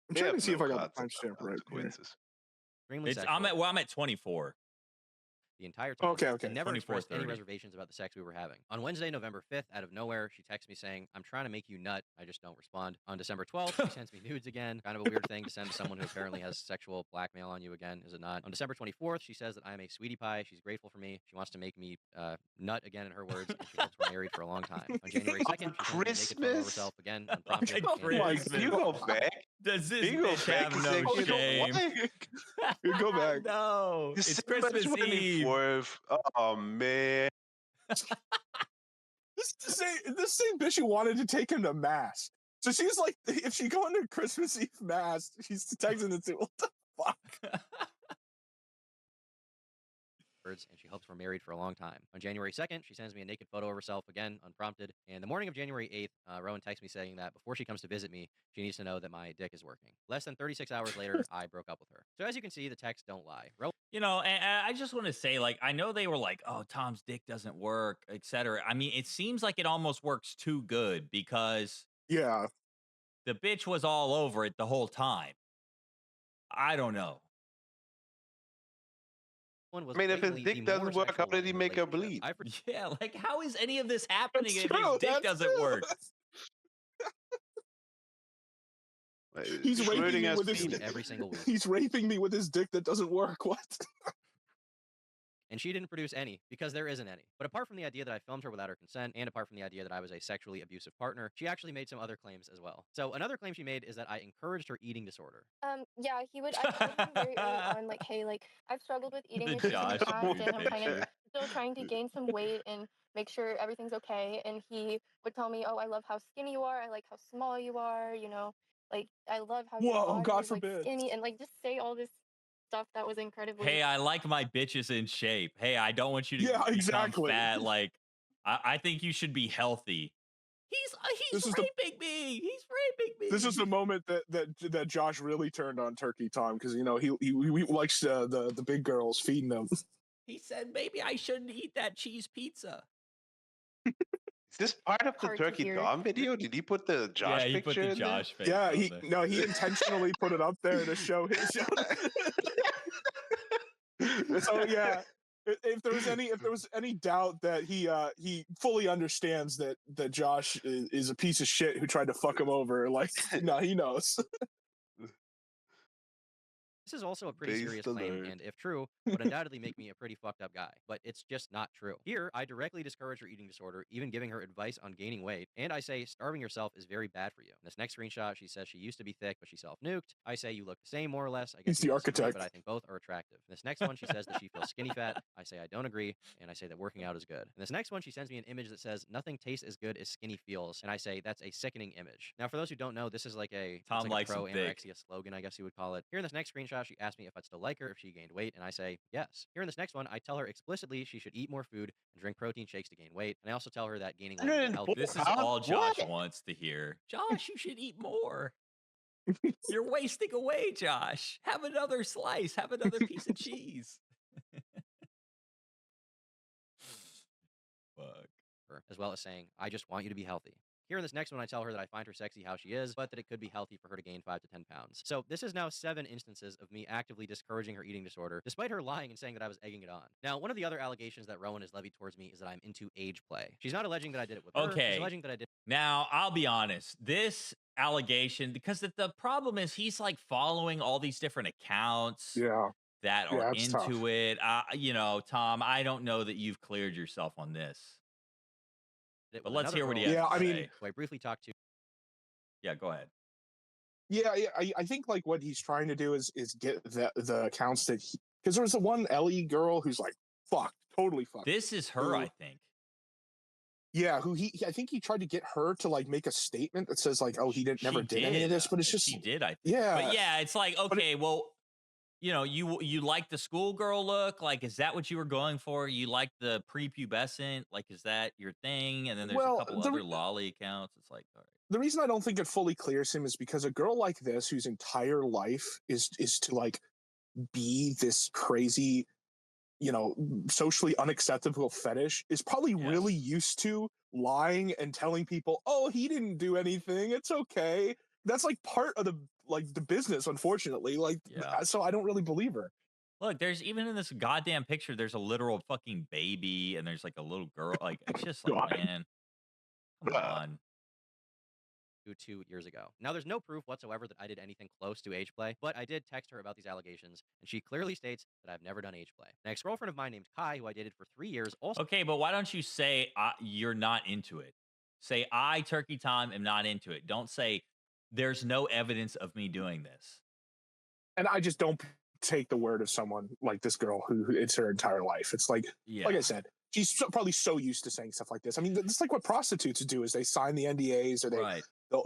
I'm trying to see if I got the timestamp right. I'm at 24. The entire time. Okay. I never 24, expressed any 30. reservations about the sex we were having. On Wednesday, November 5th, out of nowhere, she texts me saying, I'm trying to make you nut. I just don't respond. On December 12th, she sends me nudes again. Kind of a weird thing to send to someone who apparently has sexual blackmail on you again, is it not? On December 24th, she says that I am a sweetie pie. She's grateful for me. She wants to make me nut again, in her words, and she hopes we're married for a long time. On January 2nd, she sends me a naked photo of herself again, unprompted. You go back. Does this you go bitch back have no shame? You go back. No, it's December Christmas Eve. 24th. Oh man. This is the same bitch who wanted to take him to mass. So she's like, if she going to Christmas Eve mass, she's texting it to, what the fuck? And she hopes we're married for a long time. On January 2nd, she sends me a naked photo of herself again, unprompted. And the morning of January 8th, Rowan texts me saying that before she comes to visit me, she needs to know that my dick is working. Less than 36 hours later, I broke up with her. So as you can see, the texts don't lie. You know, and I just want to say, like, I know they were like, oh, Tom's dick doesn't work, etc. I mean, it seems like it almost works too good because the bitch was all over it the whole time. I don't know. I mean, if his dick doesn't work, how did he make her bleed? Yeah, like, how is any of this happening if his dick doesn't work? He's raping me with his dick every single week. He's raping me with his dick that doesn't work. What? And she didn't produce any, because there isn't any. But apart from the idea that I filmed her without her consent, and apart from the idea that I was a sexually abusive partner, she actually made some other claims as well. So another claim she made is that I encouraged her eating disorder. Yeah, I told him very early on, like, hey, like, I've struggled with eating issues in the past, and I'm kind of still trying to gain some weight and make sure everything's okay. And he would tell me, oh, I love how skinny you are, I like how small you are, you know, like, I love how your body God is, like, forbid. skinny, and like just say all this stuff that was incredibly. Hey, I like my bitches in shape. Hey, I don't want you to exactly. become fat. Like, I think you should be healthy. He's raping me. He's raping me. This is the moment that Josh really turned on Turkey Tom, because you know he likes the big girls feeding them. He said maybe I shouldn't eat that cheese pizza. Is this part of the Turkey Tom video? Did he put the Josh picture put the in Josh face. Yeah, he intentionally put it up there to show his show. So yeah, if there was any doubt that he fully understands that Josh is a piece of shit who tried to fuck him over, like, no, he knows. This is also a pretty serious claim, and if true, would undoubtedly make me a pretty fucked up guy, but it's just not true. Here, I directly discourage her eating disorder, even giving her advice on gaining weight, and I say starving yourself is very bad for you. In this next screenshot, she says she used to be thick, but she self-nuked. I say you look the same, more or less. I guess he's the architect. But I think both are attractive. In this next one, she says that she feels skinny fat. I say I don't agree, and I say that working out is good. In this next one, she sends me an image that says nothing tastes as good as skinny feels, and I say that's a sickening image. Now, for those who don't know, this is like a Tom likes pro anorexia slogan, I guess you would call it. Here in this next screenshot, she asked me if I'd still like her if she gained weight, and I say yes. Here in this next one, I tell her explicitly she should eat more food and drink protein shakes to gain weight, and I also tell her that gaining weight is healthy. This is all Josh wants to hear. Josh, you should eat more. You're wasting away, Josh. Have another slice. Have another piece of cheese. Fuck. As well as saying, I just want you to be healthy. Here in this next one, I tell her that I find her sexy how she is, but that it could be healthy for her to gain 5 to 10 pounds. So this is now 7 instances of me actively discouraging her eating disorder, despite her lying and saying that I was egging it on. Now, one of the other allegations that Rowan has levied towards me is that I'm into age play. She's not alleging that I did it with her. She's alleging that I did. Now, I'll be honest. This allegation, because the problem is he's like following all these different accounts that are into it. You know, Tom, I don't know that you've cleared yourself on this. But let's hear what he has to say. Who I briefly talked to. Yeah, go ahead. Yeah, I think like what he's trying to do is get the accounts that because there was the one Ellie girl who's like totally fucked. This is her, I think. Yeah, I think he tried to get her to like make a statement that says like, oh, he never did any of this, but it's just she did. I think. Yeah, but yeah, it's like okay, well. You know, you like the schoolgirl look? Like, is that what you were going for? You like the prepubescent? Like, is that your thing? And then there's a couple other lolly accounts. It's like, all right. The reason I don't think it fully clears him is because a girl like this, whose entire life is to like be this crazy, you know, socially unacceptable fetish, is probably really used to lying and telling people, oh, he didn't do anything. It's okay. That's like part of the business, unfortunately. Like, so I don't really believe her. Look, there's even in this goddamn picture, there's a literal fucking baby, and there's like a little girl. Like, it's just like, man, come on. 2 years ago. Now, there's no proof whatsoever that I did anything close to age play, but I did text her about these allegations, and she clearly states that I've never done age play. An ex-girlfriend of mine named Kai, who I dated for 3 years, also. Okay, but why don't you say you're not into it? Say I, Turkey Tom, am not into it. Don't say there's no evidence of me doing this. And I just don't take the word of someone like this girl who it's her entire life. It's like, like I said, she's probably so used to saying stuff like this. I mean, it's like what prostitutes do is they sign the NDAs or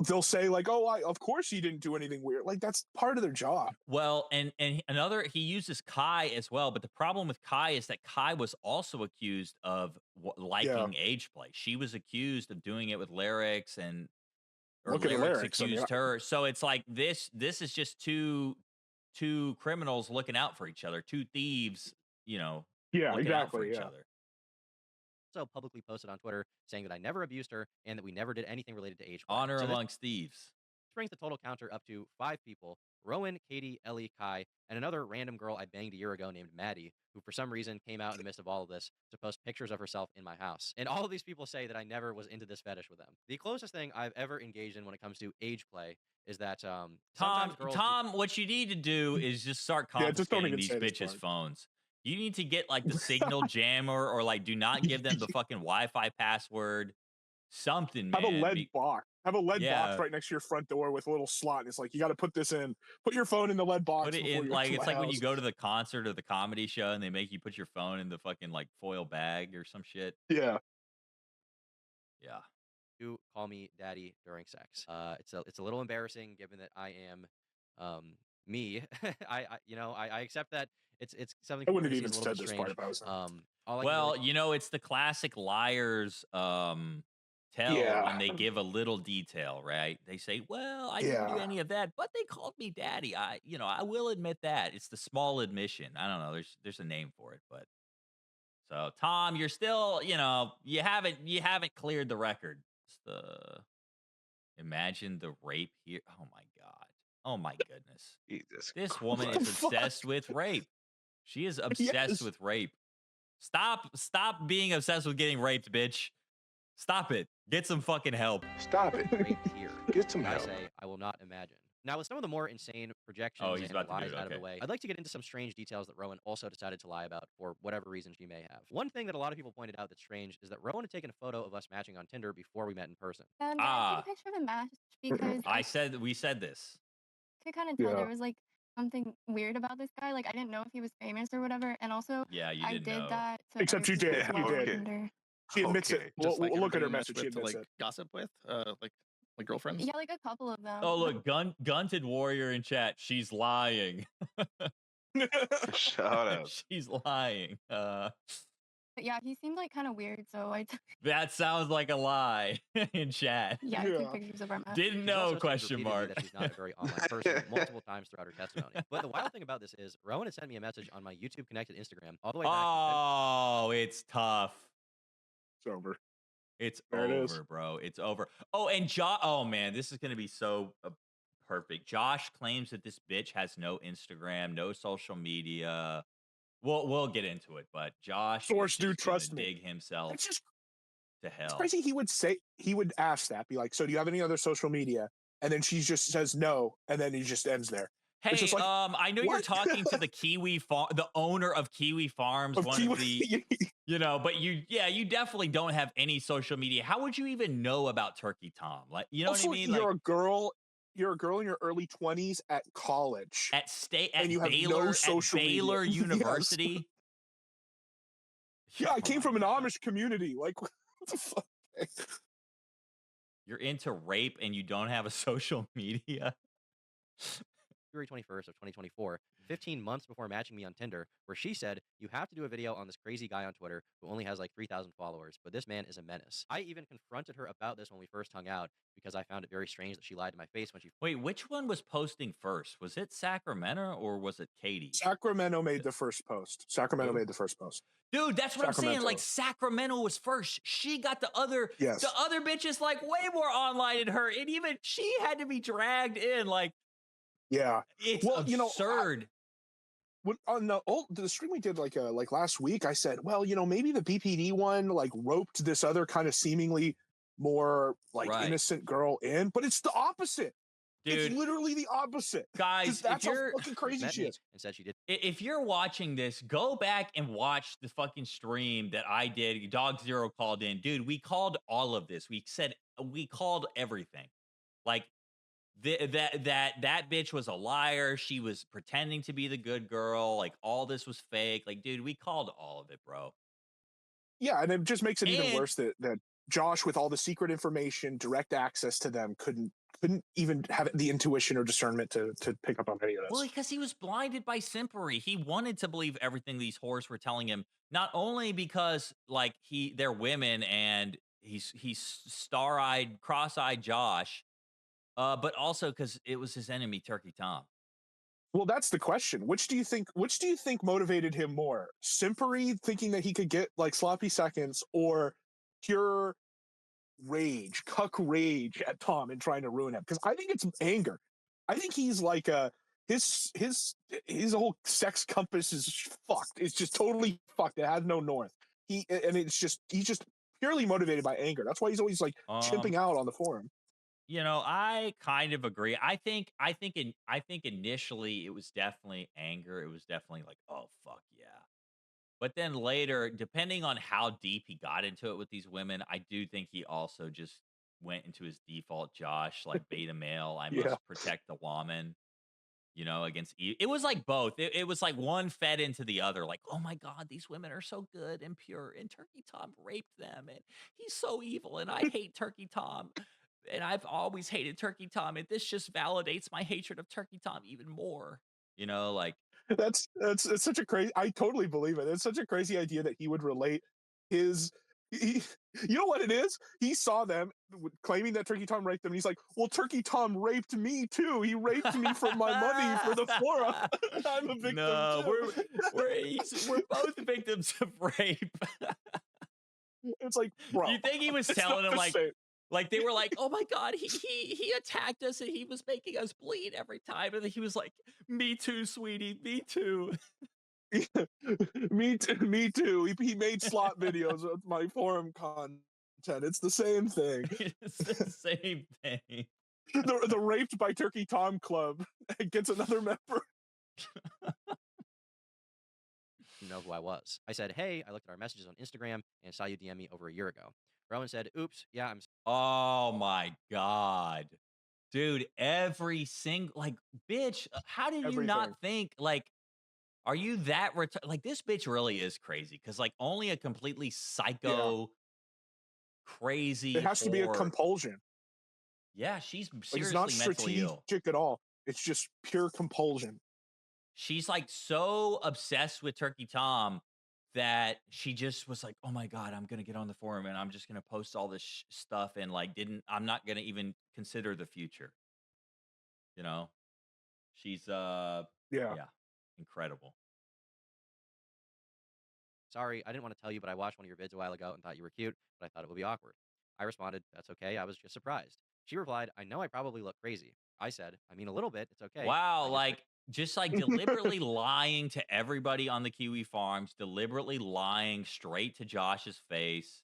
they'll say like, oh, of course you didn't do anything weird. Like that's part of their job. Well, and another, he uses Kai as well. But the problem with Kai is that Kai was also accused of liking age play. She was accused of doing it with lyrics and lyrics accused her. So it's like this is just two criminals looking out for each other, two thieves, you know, looking out for each other. Also publicly posted on Twitter saying that I never abused her and that we never did anything related to age play. Honor amongst thieves. This brings the total counter up to 5 people: Rowan, Katie, Ellie, Kai, and another random girl I banged a year ago named Maddie, who for some reason came out in the midst of all of this to post pictures of herself in my house. And all of these people say that I never was into this fetish with them. The closest thing I've ever engaged in when it comes to age play is that Tom, what you need to do is just start confiscating these bitches' phones. You need to get like the signal jammer or like do not give them the fucking Wi-Fi password. Something, man. Have a lead box. Have a lead box right next to your front door with a little slot. And it's like you got to put this in. Put your phone in the lead box. Put it in like it's like when you go to the concert or the comedy show and they make you put your phone in the fucking like foil bag or some shit. Yeah. Yeah. You call me daddy during sex. It's a little embarrassing given that I am me. I accept that. It's something I wouldn't have even said this part if I was well, you know, it's the classic liars tell when they give a little detail, right? They say, well, I didn't do any of that, but they called me daddy. I will admit that. It's the small admission. I don't know. There's a name for it, but so Tom, you're still, you haven't cleared the record. Imagine the rape here. Oh my God. Oh my goodness. Jesus this woman is obsessed with rape. She is obsessed with rape. Stop being obsessed with getting raped, bitch. Stop it. Get some fucking help. Stop it. Here. Get some help. I say I will not imagine. Now, with some of the more insane projections and lies out of the way, I'd like to get into some strange details that Rowan also decided to lie about for whatever reason she may have. One thing that a lot of people pointed out that's strange is that Rowan had taken a photo of us matching on Tinder before we met in person. I took a picture of the match because we said this. I could kind of tell there was like something weird about this guy. Like I didn't know if he was famous or whatever. And also, I did that. Except you did. You did. She admits it. We'll look at her message. She admits it. Gossip with, like girlfriends. Yeah, like a couple of them. Oh look, Gunted Warrior in chat. She's lying. Shut up. She's lying. But yeah, he seemed like kind of weird, so That sounds like a lie in chat. Yeah, I took pictures of our match. Didn't know, question mark. That she's not a very online person multiple times throughout her testimony. But the wild thing about this is Rowan had sent me a message on my YouTube connected Instagram all the way back. Oh, it's tough. It's over. It's over, bro. It's over. Oh, and oh man, this is gonna be so perfect. Josh claims that this bitch has no Instagram, no social media. We'll get into it, but Josh source, dude, trust me, dig himself to hell. It's crazy. He would ask that, be like, so do you have any other social media? And then she just says no, and then he just ends there. Hey, like, I know you're talking to the the owner of Kiwifarms, of the, you know, but you definitely don't have any social media. How would you even know about Turkey Tom? Like, you know also, what I mean? You're a girl in your early 20s at college, at and you Baylor, have no social Baylor media. University. Yes. Yeah, I came from an Amish community. Like, what the fuck? You're into rape and you don't have a social media. February 21st of 2024, 15 months before matching me on Tinder, where she said, you have to do a video on this crazy guy on Twitter who only has like 3,000 followers, but this man is a menace. I even confronted her about this when we first hung out because I found it very strange that she lied to my face when she... Wait, which one was posting first? Was it Sacramento or was it Katie? Sacramento made the first post. Made the first post. Dude, that's what I'm saying. Like, Sacramento was first. She got the other bitches like way more online than her. And even she had to be dragged in. Like, yeah, it's absurd. On the stream we did like last week, I said, well, maybe the BPD one like roped this other kind of seemingly more like innocent girl in, but it's the opposite. Dude, it's literally the opposite, guys. That's how fucking crazy she is. And said she did. If you're watching this, go back and watch the fucking stream that I did. Dog Zero called in, dude. We called all of this. We called everything. Like that bitch was a liar. She was pretending to be the good girl. Like all this was fake. Like, dude, we called all of it, bro. Yeah, and it just makes it even worse that Josh, with all the secret information, direct access to them, couldn't even have the intuition or discernment to pick up on any of this. Well, because he was blinded by simpery. He wanted to believe everything these whores were telling him, not only because like they're women and he's star-eyed, cross-eyed Josh, but also because it was his enemy, Turkey Tom. Well, that's the question. Which do you think motivated him more? Simpery, thinking that he could get like sloppy seconds, or pure rage, cuck rage at Tom and trying to ruin him? Because I think it's anger. I think he's like his whole sex compass is fucked. It's just totally fucked. It has no north. He's just purely motivated by anger. That's why he's always like chimping out on the forum. You know, I kind of agree. I think initially it was definitely anger. It was definitely like, oh fuck yeah. But then later, depending on how deep he got into it with these women, I do think he also just went into his default Josh, like beta male. I must protect the woman, against it was like both. It was like one fed into the other. Like, oh my God, these women are so good and pure. And Turkey Tom raped them. And he's so evil. And I hate Turkey Tom. And I've always hated Turkey Tom. And this just validates my hatred of Turkey Tom even more. Like. That's such a crazy. I totally believe it. It's such a crazy idea that he would relate you know what it is? He saw them claiming that Turkey Tom raped them. And he's like, well, Turkey Tom raped me too. He raped me for my money for the forum. I'm a victim. No, too. we're both victims of rape. It's like, bro, you think he was telling him like they were like, oh my God, he attacked us and he was making us bleed every time. And he was like, me too, sweetie, me too. me too. He made slot videos with my forum content. It's the same thing. It's the same thing. The Raped by Turkey Tom Club gets another member. You know who I was. I said, hey, I looked at our messages on Instagram and saw you DM me over a year ago. Rowan said, oops, yeah, I'm... Oh my God. Dude, every single, like, bitch, how did you not think, like, are you that, like, this bitch really is crazy, because, like, only a completely psycho, crazy... It has to be a compulsion. Yeah, she's seriously it's not mentally ill. Strategic at all. It's just pure compulsion. She's, like, so obsessed with Turkey Tom that she just was like, "Oh my god, I'm gonna get on the forum and I'm just gonna post all this stuff," and like I'm not gonna even consider the future. You know, she's Yeah. yeah, incredible. Sorry, I didn't want to tell you, but I watched one of your vids a while ago and thought you were cute, but I thought it would be awkward. I responded, "That's okay. I was just surprised." She replied, "I know I probably look crazy." I said, "I mean, a little bit. It's okay. Wow, I like just like deliberately lying to everybody on the Kiwifarms, deliberately lying straight to Josh's face.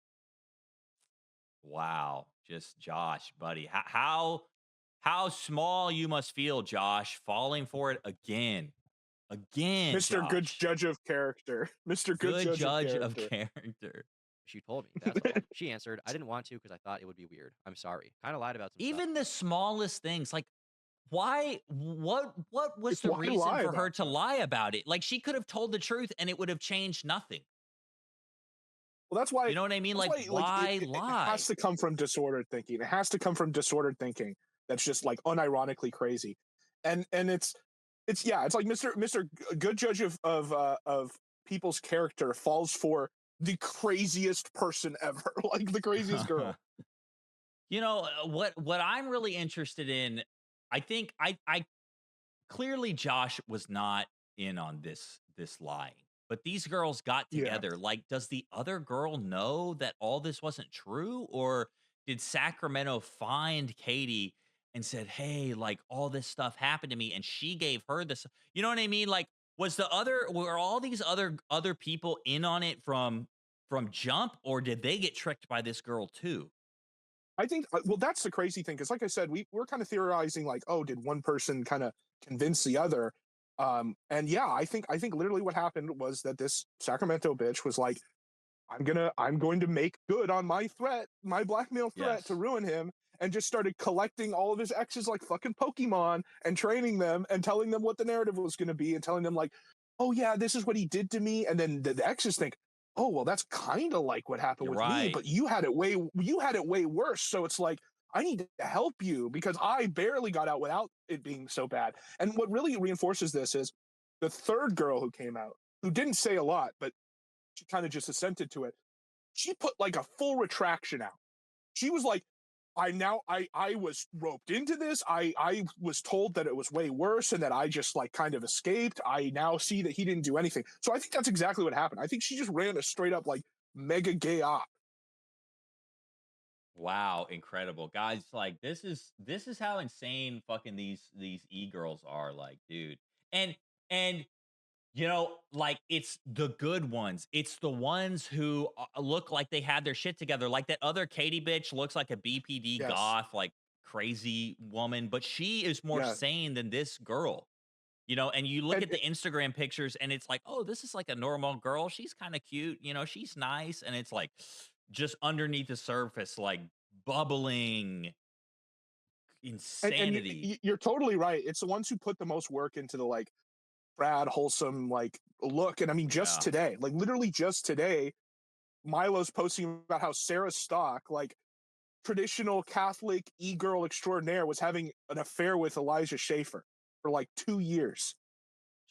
Wow, just Josh, buddy. How small you must feel, Josh, falling for it again. Again, Mr. Good Josh. Judge of Character. Mr. Good Judge of Character. character. She told me, that's all. She answered, "I didn't want to because I thought it would be weird. I'm sorry." Kind of lied about some stuff. Even the smallest things, like why what was the Why reason lie for her about to lie about it? Like she could have told the truth and it would have changed nothing. Well, that's why You know what I mean? that's Like why, why lie? It has to come from disordered thinking. It has to come from disordered thinking that's just like unironically crazy. And it's like Mr. Good Judge of people's character falls for the craziest person ever, like the craziest girl. You know, what I'm really interested in, I think I clearly Josh was not in on this lying. But these girls got together. Yeah. Like, does the other girl know that all this wasn't true? Or did Sacramento find Katie and said, "Hey, like all this stuff happened to me," and she gave her this? You know what I mean? Like, were all these other people in on it from jump, or did they get tricked by this girl too? I think well, that's the crazy thing because, like I said, we're kind of theorizing like, oh, did one person kind of convince the other? And yeah, I think literally what happened was that this Sacramento bitch was like, I'm going to make good on my threat, my blackmail threat to Yes. ruin him, and just started collecting all of his exes like fucking Pokemon and training them and telling them what the narrative was going to be and telling them like, oh yeah, this is what he did to me, and then the exes think, oh well, that's kind of like what happened You're with me, right. but you had it way worse, so it's like I need to help you because I barely got out without it being so bad. And what really reinforces this is the third girl who came out, who didn't say a lot, but she kind of just assented to it. She put like a full retraction out. She was like, I was roped into this. I was told that it was way worse and that I just like kind of escaped. I now see that he didn't do anything. So I think that's exactly what happened. I think she just ran a straight up like mega gay op. Wow, incredible. Guys, like this is how insane fucking these e-girls are, like, dude. And you know, like it's the good ones. It's the ones who look like they had their shit together. Like that other Katie bitch looks like a BPD Yes. goth, like crazy woman, but she is more Yeah. sane than this girl. You know, and you look at the Instagram pictures and it's like, oh, this is like a normal girl. She's kind of cute. You know, she's nice. And it's like just underneath the surface, like bubbling insanity. And you're totally right. It's the ones who put the most work into the like Brad wholesome like look. And I mean, just today, like literally just today, Milo's posting about how Sarah Stock, like traditional Catholic e-girl extraordinaire, was having an affair with Elijah Schaefer for like 2 years.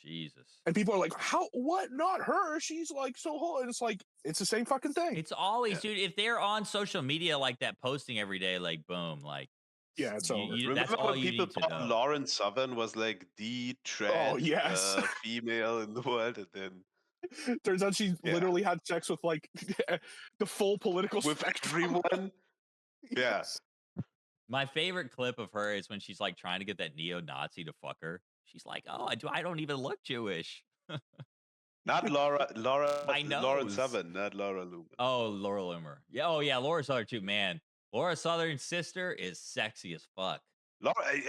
Jesus. And people are like, how, what? Not her. She's like so whole. And it's like, it's the same fucking thing. It's always, dude, if they're on social media like that, posting every day, like boom, like, yeah, it's over. That's all when you people need to thought know. Lauren Southern was like the trans female in the world, and then turns out she literally had sex with like the full political spectrum. Everyone. Yes. My favorite clip of her is when she's like trying to get that neo-Nazi to fuck her. She's like, "Oh, I don't even look Jewish." Not Lauren Southern, not Laura Loomer. Oh, Laura Loomer. Yeah, oh yeah, Laura Southern too, man. Laura Southern's sister is sexy as fuck.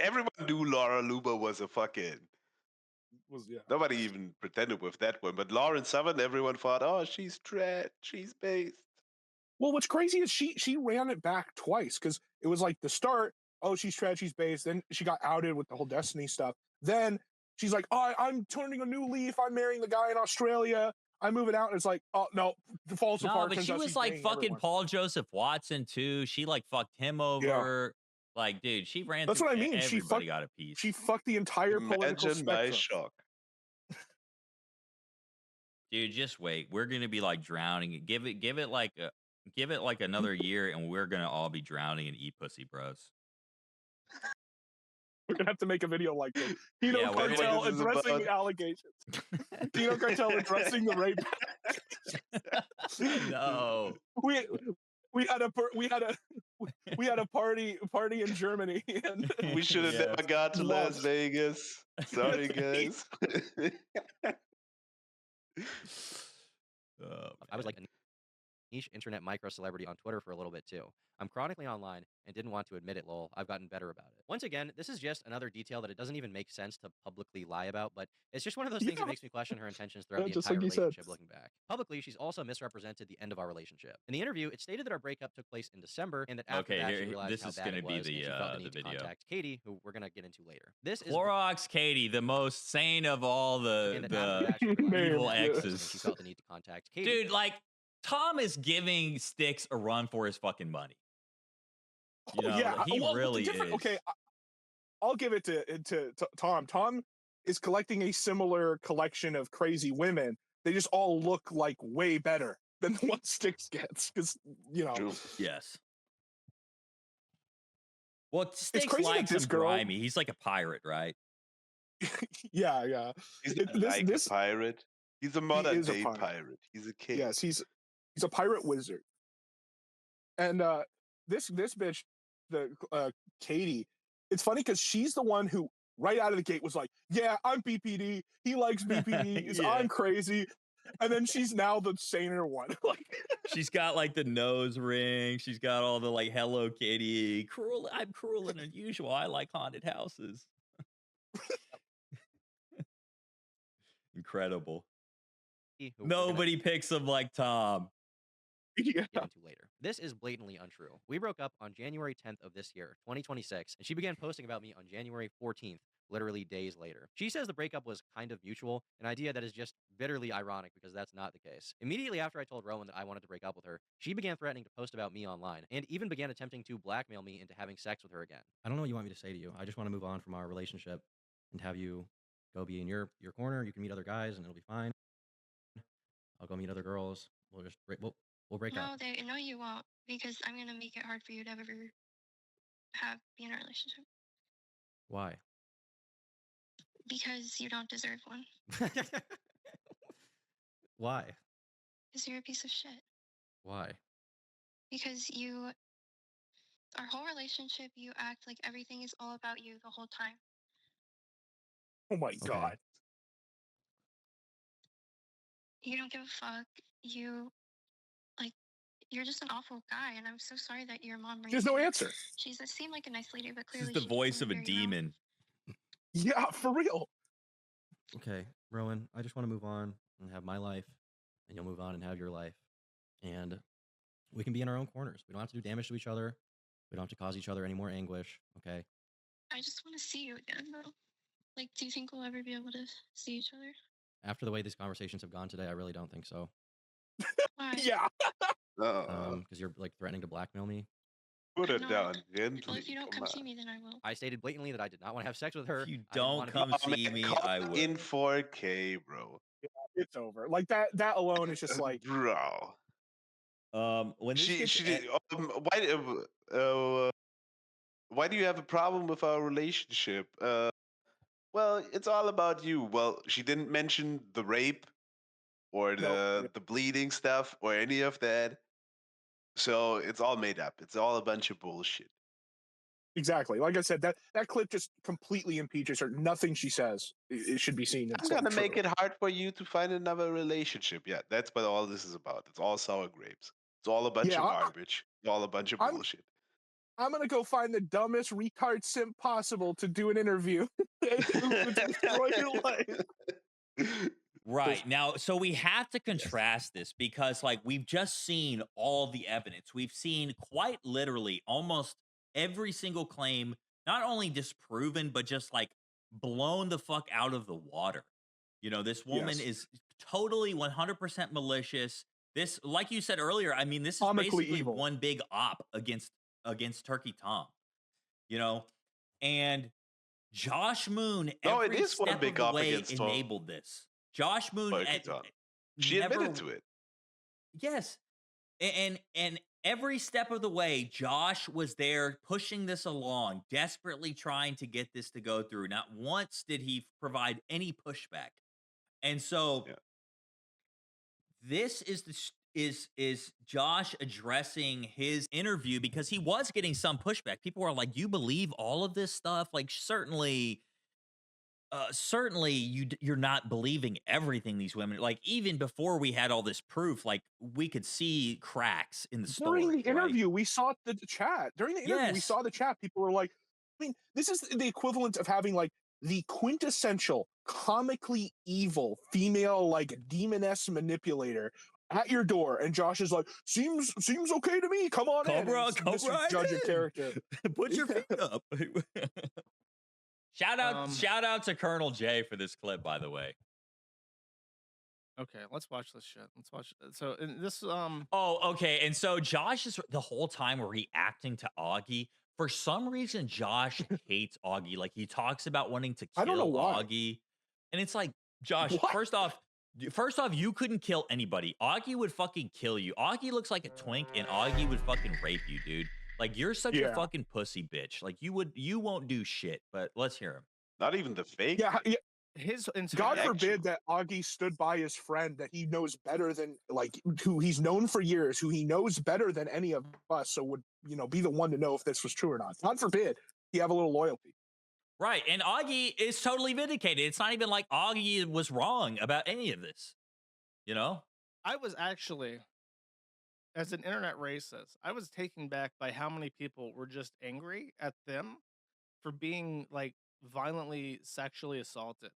Everyone knew Laura Loomer was a fucking nobody even pretended with that one. But Lauren Southern, everyone thought, oh, she's trans, she's based. Well, what's crazy is she ran it back twice because it was like the start, oh, she's trans, she's based. Then she got outed with the whole Destiny stuff. Then she's like, oh, I'm turning a new leaf. I'm marrying the guy in Australia. I'm moving out. And it's like, oh, no, it falls apart. But she was like fucking everyone. Paul Joseph Watson too. She like fucked him over. Yeah. Like, dude, she ran. That's what I mean. Everybody got a piece. She fucked the entire political spectrum. My shock. Dude, just wait. We're gonna be like drowning. Give it like another year, and we're gonna all be drowning in pussy, bros. We're gonna have to make a video like this. Kino we're Cartel this is addressing about- the allegations. Kino Cartel addressing the rape. No. We had a party in Germany, and We should have never got to Las Vegas. Sorry, guys. I was like a niche internet micro celebrity on Twitter for a little bit too. I'm chronically online and didn't want to admit it, lol. I've gotten better about it. Once again, this is just another detail that it doesn't even make sense to publicly lie about, but it's just one of those things that makes me question her intentions throughout the entire relationship looking back. Publicly, she's also misrepresented the end of our relationship. In the interview, it stated that our breakup took place in December and that after that she realized how bad it was and she felt the need to contact Katie, who we're going to get into later. This is Clorox Katie, the most sane of all the evil exes. She felt the need to contact Katie. Dude, like, Tom is giving Styx a run for his fucking money. You know, he really is. Okay, I'll give it to Tom. Tom is collecting a similar collection of crazy women. They just all look like way better than what Styx gets, because Yes. Well, Styx likes him grimy. He's like a pirate, right? Yeah. He's a pirate. He's a modern day pirate. He's a king. Yes, he's a pirate wizard. And this bitch, the Katie, it's funny because she's the one who right out of the gate was like, yeah, I'm BPD. He likes BPD. I'm crazy. And then she's now the saner one. Like, she's got like the nose ring. She's got all the like Hello Kitty. I'm cruel and unusual. I like haunted houses. Incredible. Nobody picks him like Tom. Get into later. This is blatantly untrue. We broke up on January 10th of this year, 2026, and she began posting about me on January 14th, literally days later. She says the breakup was kind of mutual, an idea that is just bitterly ironic because that's not the case. Immediately after I told Rowan that I wanted to break up with her, she began threatening to post about me online and even began attempting to blackmail me into having sex with her again. I don't know what you want me to say to you. I just want to move on from our relationship and have you go be in your corner. You can meet other guys and it'll be fine. I'll go meet other girls. We'll break up. No, you won't, because I'm gonna make it hard for you to ever be in a relationship. Why? Because you don't deserve one. Why? Because you're a piece of shit. Why? Because our whole relationship, you act like everything is all about you the whole time. Oh my God. You don't give a fuck. You're just an awful guy, and I'm so sorry that your mom. There's no answer. She seemed like a nice lady, but clearly she's the voice of a demon. Yeah, for real. Okay, Rowan, I just want to move on and have my life, and you'll move on and have your life, and we can be in our own corners. We don't have to do damage to each other. We don't have to cause each other any more anguish. Okay. I just want to see you again, though. Like, do you think we'll ever be able to see each other? After the way these conversations have gone today, I really don't think so. Why? Yeah. Because you're like threatening to blackmail me. Put it down gently. Well, if you don't come see me, then I will. I stated blatantly that I did not want to have sex with her. If you don't come see me, I will. In 4K, bro. Yeah, it's over. Like that alone is just like, bro. When why do you have a problem with our relationship? Well, it's all about you. Well, she didn't mention the rape or the bleeding stuff or any of that. So it's all made up. It's all a bunch of bullshit. Exactly. Like I said, that clip just completely impeaches her. Nothing she says it should be seen. I'm gonna make it hard for you to find another relationship. Yeah, that's what all this is about. It's all sour grapes. It's all a bunch of garbage. It's all a bunch of bullshit. I'm gonna go find the dumbest retard simp possible to do an interview. Destroy your life. Right. Now, so we have to contrast this because, like, we've just seen all the evidence. We've seen quite literally almost every single claim, not only disproven, but just like blown the fuck out of the water. You know, this woman is totally 100% malicious. This, like you said earlier, I mean, this is basically evil. One big op against Turkey Tom. You know, and Josh Moon every step of the way enabled this. Josh Moon She admitted to it. Yes. And every step of the way, Josh was there pushing this along, desperately trying to get this to go through. Not once did he provide any pushback. And so this is is Josh addressing his interview because he was getting some pushback. People were like, "You believe all of this stuff?" Like certainly you're not believing everything these women, like, even before we had all this proof, like, we could see cracks in the story. During the right? interview, we saw the chat. During the interview, we Yes. saw the chat. People were like, I mean, this is the equivalent of having like the quintessential comically evil female like demoness manipulator at your door, and Josh is like, seems okay to me. Come on in. Come right judge in. your character. Put your feet up. Shout out to Colonel J for this clip, by the way. Okay, let's watch this shit. Let's watch it. So this Oh, okay. And so Josh is the whole time reacting to Augie. For some reason, Josh hates Augie. Like, he talks about wanting to I don't know kill why. Augie. And it's like, Josh, What? first off, you couldn't kill anybody. Augie would fucking kill you. Augie looks like a twink, and Augie would fucking rape you, dude. Like, you're such a fucking pussy bitch. Like, you won't do shit. But let's hear him. Not even the fake. Yeah. His God forbid that Augie stood by his friend that he knows better than, like, who he's known for years, who he knows better than any of us, so would, be the one to know if this was true or not. God forbid he have a little loyalty. Right. And Augie is totally vindicated. It's not even like Augie was wrong about any of this. I was actually, as an internet racist, I was taken back by how many people were just angry at them for being like violently sexually assaulted.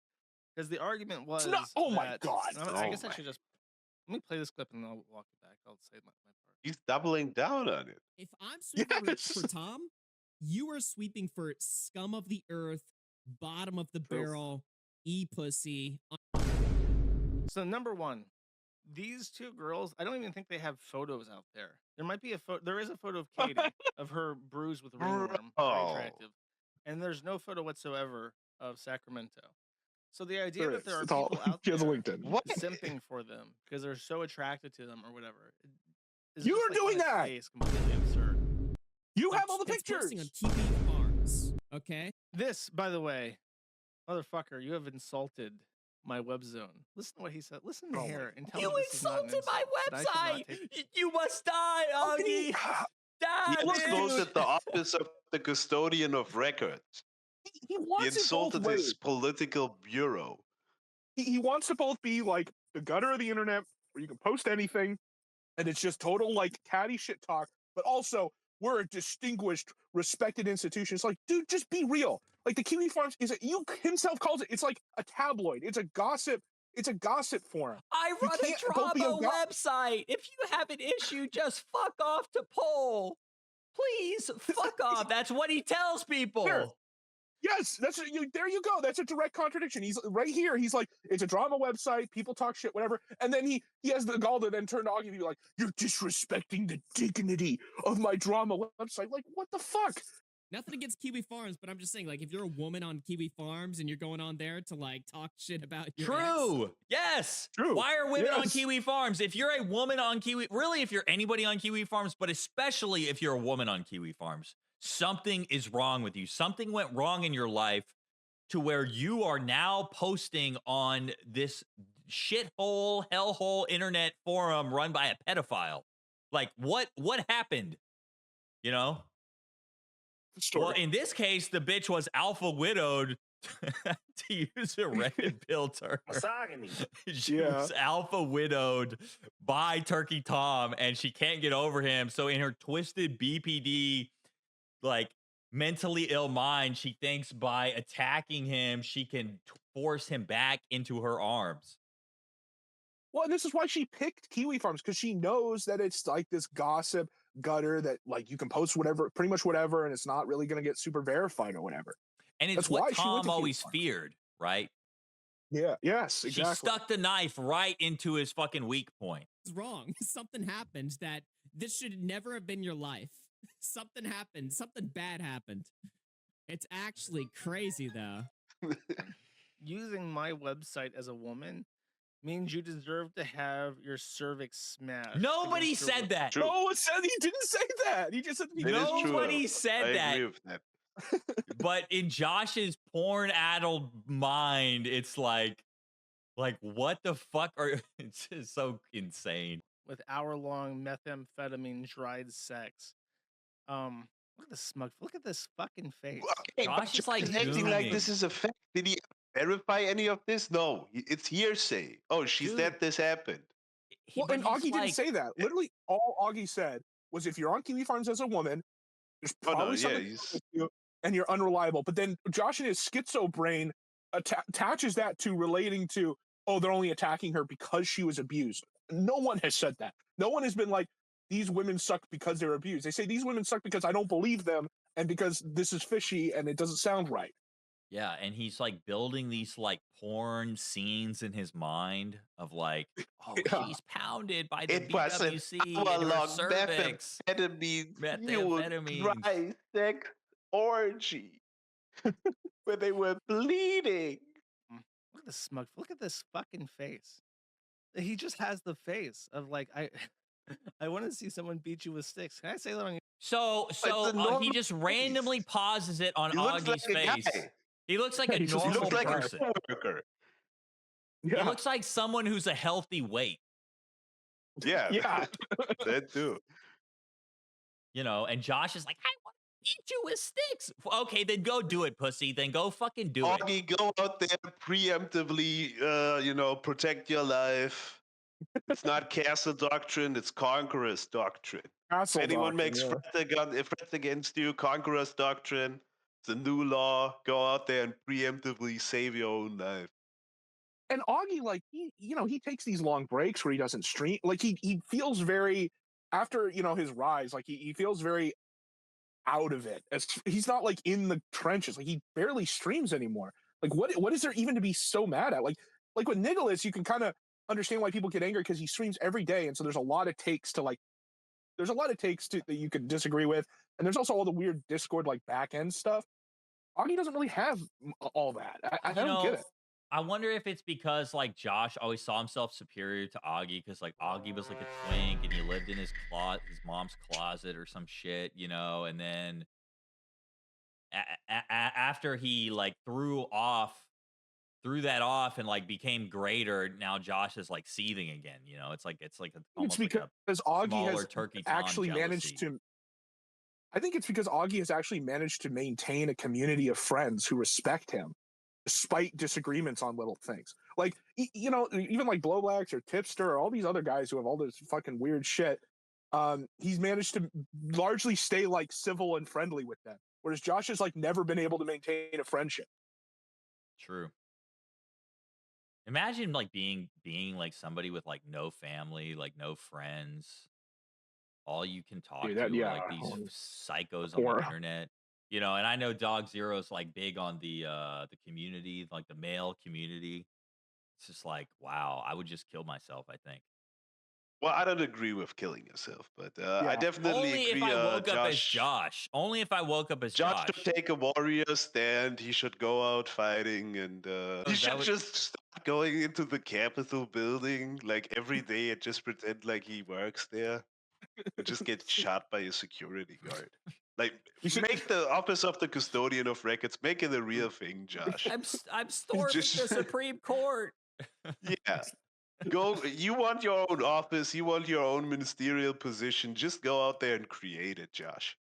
Because the argument was my God. I guess I should just let me play this clip and then I'll walk it back. I'll say my part. He's doubling down on it. If I'm sweeping for Tom, you are sweeping for scum of the earth, bottom of the barrel, pussy. So number one, these two girls, I don't even think they have photos out there. There might be a photo. There is a photo of Katie of her bruised with ringworm, very attractive, and there's no photo whatsoever of Sacramento. So the idea that there are people out there simping for them because they're so attracted to them or whatever. You are doing that. Completely absurd. You have all the pictures. On Kiwifarms, okay? This, by the way, motherfucker, you have insulted my web zone. Listen to what he said. Listen to here and tell me You insulted my website. You must die, Augie. Die. He insulted the office of the custodian of records. He insulted his political bureau. He wants to both be like the gutter of the internet, where you can post anything, and it's just total like catty shit talk, but also we're a distinguished, respected institution. It's like, dude, just be real. Like, the Kiwifarms you himself calls it. It's like a tabloid. It's a gossip. It's a gossip forum. I run a drama website. If you have an issue, just fuck off to poll. Please, fuck off. That's what he tells people. Sure. Yes, there you go. That's a direct contradiction. He's right here. He's like, it's a drama website. People talk shit, whatever. And then he has the gall to then turn to Augie and be like, you're disrespecting the dignity of my drama website. Like, what the fuck? Nothing against Kiwifarms, but I'm just saying, like, if you're a woman on Kiwifarms and you're going on there to like talk shit about your ex, yes. True. Why are women on Kiwifarms? If you're a woman on really, if you're anybody on Kiwifarms, but especially if you're a woman on Kiwifarms, something is wrong with you. Something went wrong in your life to where you are now posting on this shithole, hellhole internet forum run by a pedophile. Like, what happened? Well, in this case, the bitch was alpha widowed, to use a Reddit filter. She was alpha widowed by Turkey Tom, and she can't get over him. So in her twisted BPD, like, mentally ill mind, she thinks by attacking him, she can force him back into her arms. Well, and this is why she picked Kiwifarms, because she knows that it's like this gossip gutter that like you can post whatever, pretty much whatever, and it's not really going to get super verified or whatever. And it's what Tom always feared, right? Yeah. Yes. Exactly. She stuck the knife right into his fucking weak point. It's wrong. Something happened that this should never have been your life. Something happened. Something bad happened. It's actually crazy, though. Using my website as a woman means you deserve to have your cervix smashed. Nobody said that. True. No, he didn't say that. He just said Nobody said I that. agree with that. But in Josh's porn-addled mind, it's like what the fuck are? It's just so insane. With hour-long methamphetamine dried sex. Look at this smug. Look at this fucking face. Okay, Josh is like acting like zooming. this is a fact. Did he verify any of this? No, it's hearsay. Oh, she said this happened. And Augie didn't say that. Literally, all Augie said was, if you're on Kiwifarms as a woman, there's probably something with you, and you're unreliable. But then Josh in his schizo brain attaches that to relating to, oh, they're only attacking her because she was abused. No one has said that. No one has been like, these women suck because they're abused. They say these women suck because I don't believe them and because this is fishy and it doesn't sound right. Yeah, and he's like building these like porn scenes in his mind of like, oh, she's pounded by the BWC in her cervix. Methamphetamine. Dry sex orgy where they were bleeding. Look at this smug. Look at this fucking face. He just has the face of like, I want to see someone beat you with sticks. Can I say that on you? So he just randomly pauses it on Augie's face. He looks like a normal person. He looks like someone who's a healthy weight. Yeah. That too. You know, and Josh is like, I want to beat you with sticks. Okay, then go do it, pussy. Then go fucking do it. Augie, go out there preemptively, protect your life. It's not castle doctrine, it's conqueror's doctrine. If anyone makes threats against you, conqueror's doctrine. It's a new law. Go out there and preemptively save your own life. And Augie, like, he takes these long breaks where he doesn't stream. Like, he feels very, after, his rise, like, he feels very out of it. He's not, like, in the trenches. Like, he barely streams anymore. Like, what is there even to be so mad at? Like with Nicholas, you can kind of understand why people get angry because he streams every day. And so there's a lot of takes that you could disagree with. And there's also all the weird Discord, like, back end stuff. Augie doesn't really have all that. I don't get it. I wonder if it's because like Josh always saw himself superior to Augie because like Augie was like a twink and he lived in his mom's closet or some shit, and then after he like threw that off and like became greater, now Josh is like seething again. It's almost because like Augie has turkey actually managed to. I think it's because Augie has actually managed to maintain a community of friends who respect him, despite disagreements on little things. Like, even like Blowblacks or Tipster or all these other guys who have all this fucking weird shit, he's managed to largely stay like civil and friendly with them. Whereas Josh has like never been able to maintain a friendship. True. Imagine like being like somebody with like no family, like no friends. All you can talk to are like these psychos on the internet. And I know Dog Zero's like big on the community, like the male community. It's just like, wow, I would just kill myself, I think. Well, I don't agree with killing yourself, but I definitely agree. If I woke up as Josh. Only if I woke up as Josh should take a warrior stand. He should go out fighting, and he should just start going into the Capitol building like every day and just pretend like he works there. And just get shot by a security guard. Like, make the office of the custodian of records, make it a real thing, Josh. I'm storming the Supreme Court. Yeah. You want your own office, you want your own ministerial position, just go out there and create it, Josh.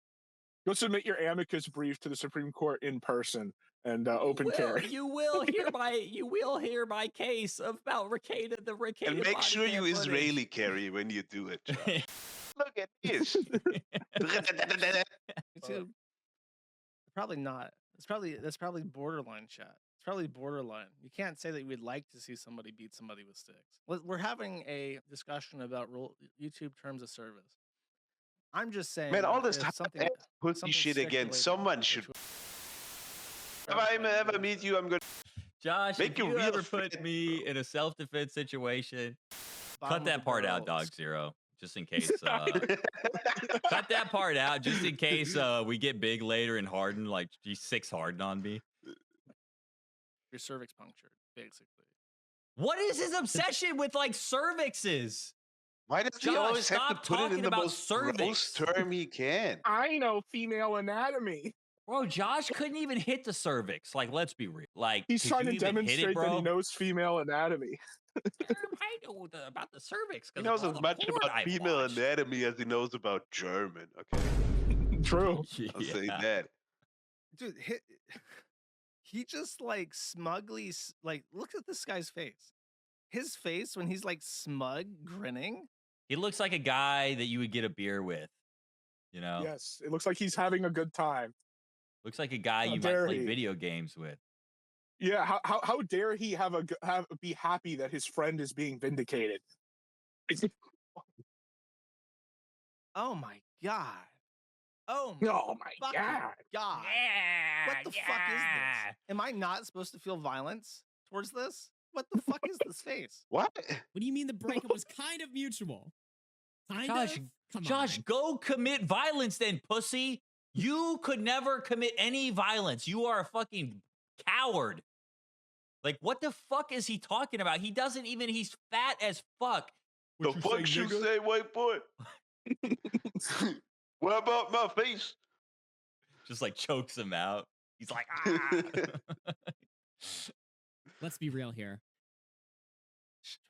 Go submit your amicus brief to the Supreme Court in person and open carry. You will hear my case about the Ricada. And make sure you Israeli carry when you do it, Josh. Look at this. Probably not. That's probably borderline chat. It's probably borderline. You can't say that we'd like to see somebody beat somebody with sticks. We're having a discussion about YouTube terms of service. I'm just saying. Man, all this pussy shit again. Someone should. If I ever meet you, I'm going to. Josh, if you ever put me in a self-defense situation, cut that part out, Dog Zero. Just in case. Cut that part out, just in case we get big later and Harden, like G6 Harden on me. Your cervix punctured, basically. What is his obsession with like cervixes? Why does he Josh, always have to stop put it in talking the about most cervix. gross term he can? I know female anatomy. Bro, Josh couldn't even hit the cervix. Like, let's be real. Like, He's could trying you to even hit it, demonstrate that he bro? knows female anatomy. I know about the cervix. He 'cause knows of all as the much porn about I've female watched. anatomy as he knows about German. Okay, True. I'll say that. Dude, he just like smugly like look at this guy's face. His face when he's like smug grinning. He looks like a guy that you would get a beer with. You know? Yes, it looks like he's having a good time. Looks like a guy How you might dare play he? video games with. Yeah, how dare he be happy that his friend is being vindicated? Oh my god. Oh my god. god. Yeah, What the fuck is this? Am I not supposed to feel violence towards this? What the fuck is this face? What? What do you mean the breakup was kind of mutual? Kind Josh, of? Come Josh, on. go commit violence then, pussy. You could never commit any violence. You are a fucking coward. Like, what the fuck is he talking about? He doesn't even, he's fat as fuck. The fuck you say, white boy? What about my face? Just like chokes him out. He's like, ah. Let's be real here.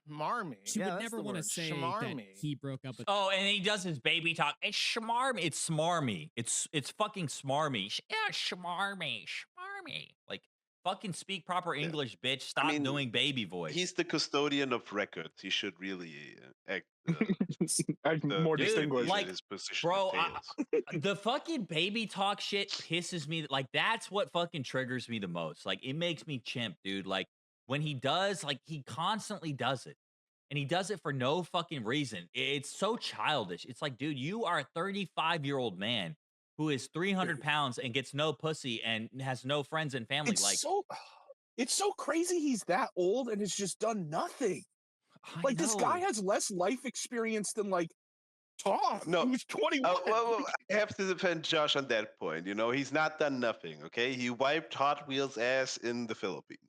Schmarmy. She Yeah, would that's never the want to word. say that Schmarmy. he broke up with. Oh, and he does his baby talk. It's schmarmy. It's smarmy. It's fucking smarmy. Yeah, schmarmy. Schmarmy. Like, fucking speak proper English, bitch. Stop doing baby voice. He's the custodian of records. He should really act more distinguished. Like, his position bro, entails. the fucking baby talk shit pisses me. Like, that's what fucking triggers me the most. Like, it makes me chimp, dude. Like, when he does, like, he constantly does it. And he does it for no fucking reason. It's so childish. It's like, dude, you are a 35-year-old man who is 300 pounds and gets no pussy and has no friends and family. It's so crazy he's that old and has just done nothing. Like, this guy has less life experience than, like, Tom, who's 21. Well, I have to defend Josh on that point. You know, he's not done nothing, okay? He wiped Hot Wheels' ass in the Philippines.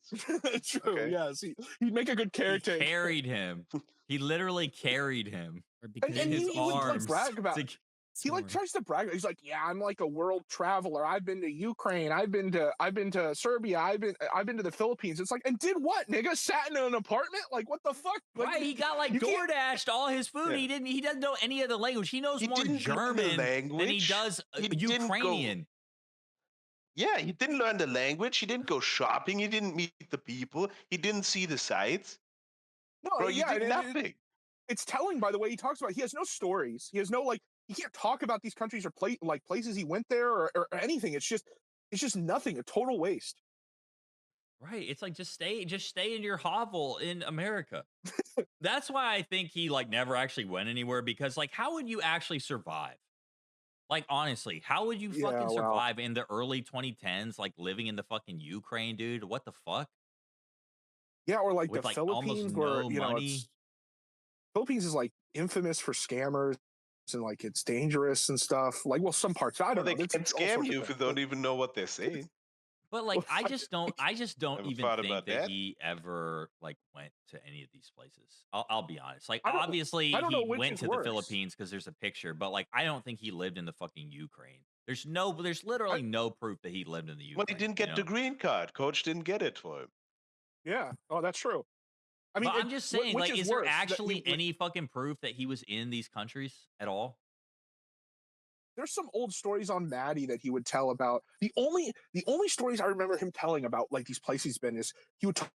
True, okay? yes. He'd make a good caretaker. He carried him. He literally carried him. And his he arms. would brag about it. He like tries to brag. He's like, "Yeah, I'm like a world traveler. I've been to Ukraine. I've been to Serbia. I've been to the Philippines." It's like, and did what, nigga? Sat in an apartment? Like, what the fuck? Like, Right, he got like DoorDashed all his food. Yeah. He doesn't know any other language. He knows more didn't learn the German than he language. does He didn't go- Ukrainian. Yeah, he didn't learn the language. He didn't go shopping. He didn't meet the people. He didn't see the sights. No, Bro, you did nothing. It's telling by the way he talks about it. He has no stories. He has no, like, he can't talk about these countries or places he went there or anything. It's just nothing. A total waste. Right. It's like just stay in your hovel in America. That's why I think he like never actually went anywhere, because like how would you actually survive? Like honestly, how would you fucking survive in the early 2010s, like living in the fucking Ukraine, dude? What the fuck? Yeah, or like With, the like, Philippines, almost where no you know, money. Philippines is like infamous for scammers and like it's dangerous and stuff. Like, well, some parts I don't know. They can scam you if you don't even know what they're saying. But like, I just don't Never even thought think about that that. he ever like went to any of these places. I'll be honest. Like, I don't obviously know he which went is to worse. the Philippines because there's a picture, but like, I don't think he lived in the fucking Ukraine. There's literally no proof that he lived in the Ukraine. When he didn't get the green card, coach didn't get it for him. Yeah. Oh, that's true. I mean, But I'm just saying, which like, is worse, there that actually any fucking proof that he was in these countries at all? There's some old stories on Maddie that he would tell about. The only stories I remember him telling about like these places he's been is he would talk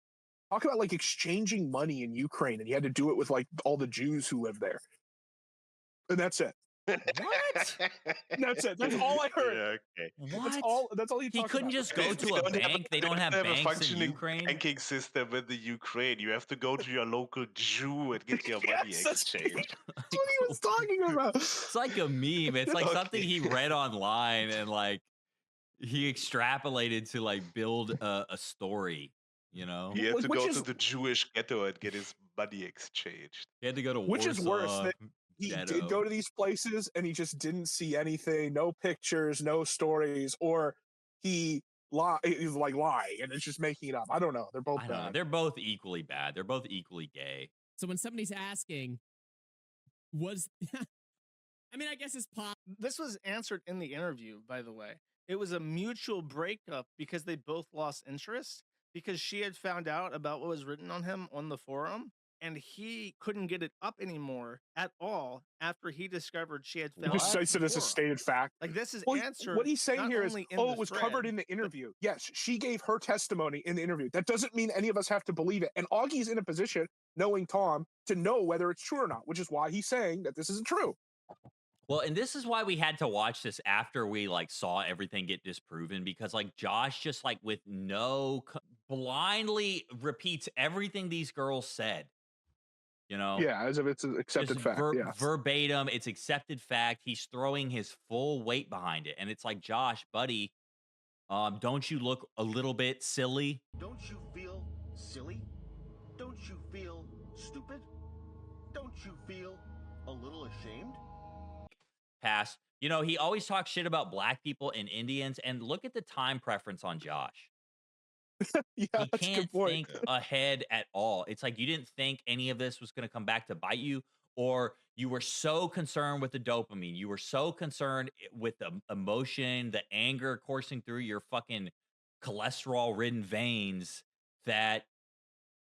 about like exchanging money in Ukraine, and he had to do it with like all the Jews who live there. And that's it. What? That's it. That's all I heard. Yeah, okay. What? That's all he He couldn't about. just go to a bank. They don't have a banks in functioning Ukraine. banking system in the Ukraine. You have to go to your local Jew and get your money Yes, that's exchanged. what he was talking about. It's like a meme. It's like something he read online and like he extrapolated to like build a story, you know? He had to Which go is- to the Jewish ghetto and get his money exchanged. He had to go to Which is worse, Warsaw that he ghetto. did go to these places and he just didn't see anything, no pictures, no stories, or he lie is like lying, and it's just making it up. I don't know. They're both I don't know. bad. They're both equally bad. They're both equally gay. So when somebody's asking, was I mean, I guess it's pop. This was answered in the interview, by the way. It was a mutual breakup because they both lost interest because she had found out about what was written on him on the forum, and he couldn't get it up anymore at all after he discovered she had found Just cites it as a stated fact. Like, this is Well, answered. what he's saying here is, it was covered in the interview. Yes, she gave her testimony in the interview. That doesn't mean any of us have to believe it. And Augie's in a position, knowing Tom, to know whether it's true or not, which is why he's saying that this isn't true. Well, and this is why we had to watch this after we like saw everything get disproven, because like Josh just like with blindly repeats everything these girls said. You know? Yeah, as if it's an accepted fact. Verbatim, it's accepted fact. He's throwing his full weight behind it. And it's like, Josh, buddy, don't you look a little bit silly? Don't you feel silly? Don't you feel stupid? Don't you feel a little ashamed? Past, you know, he always talks shit about black people and Indians, and look at the time preference on Josh. Yeah, he can't think ahead at all. It's like you didn't think any of this was going to come back to bite you, or you were so concerned with the dopamine. You were so concerned with the emotion, the anger coursing through your fucking cholesterol-ridden veins that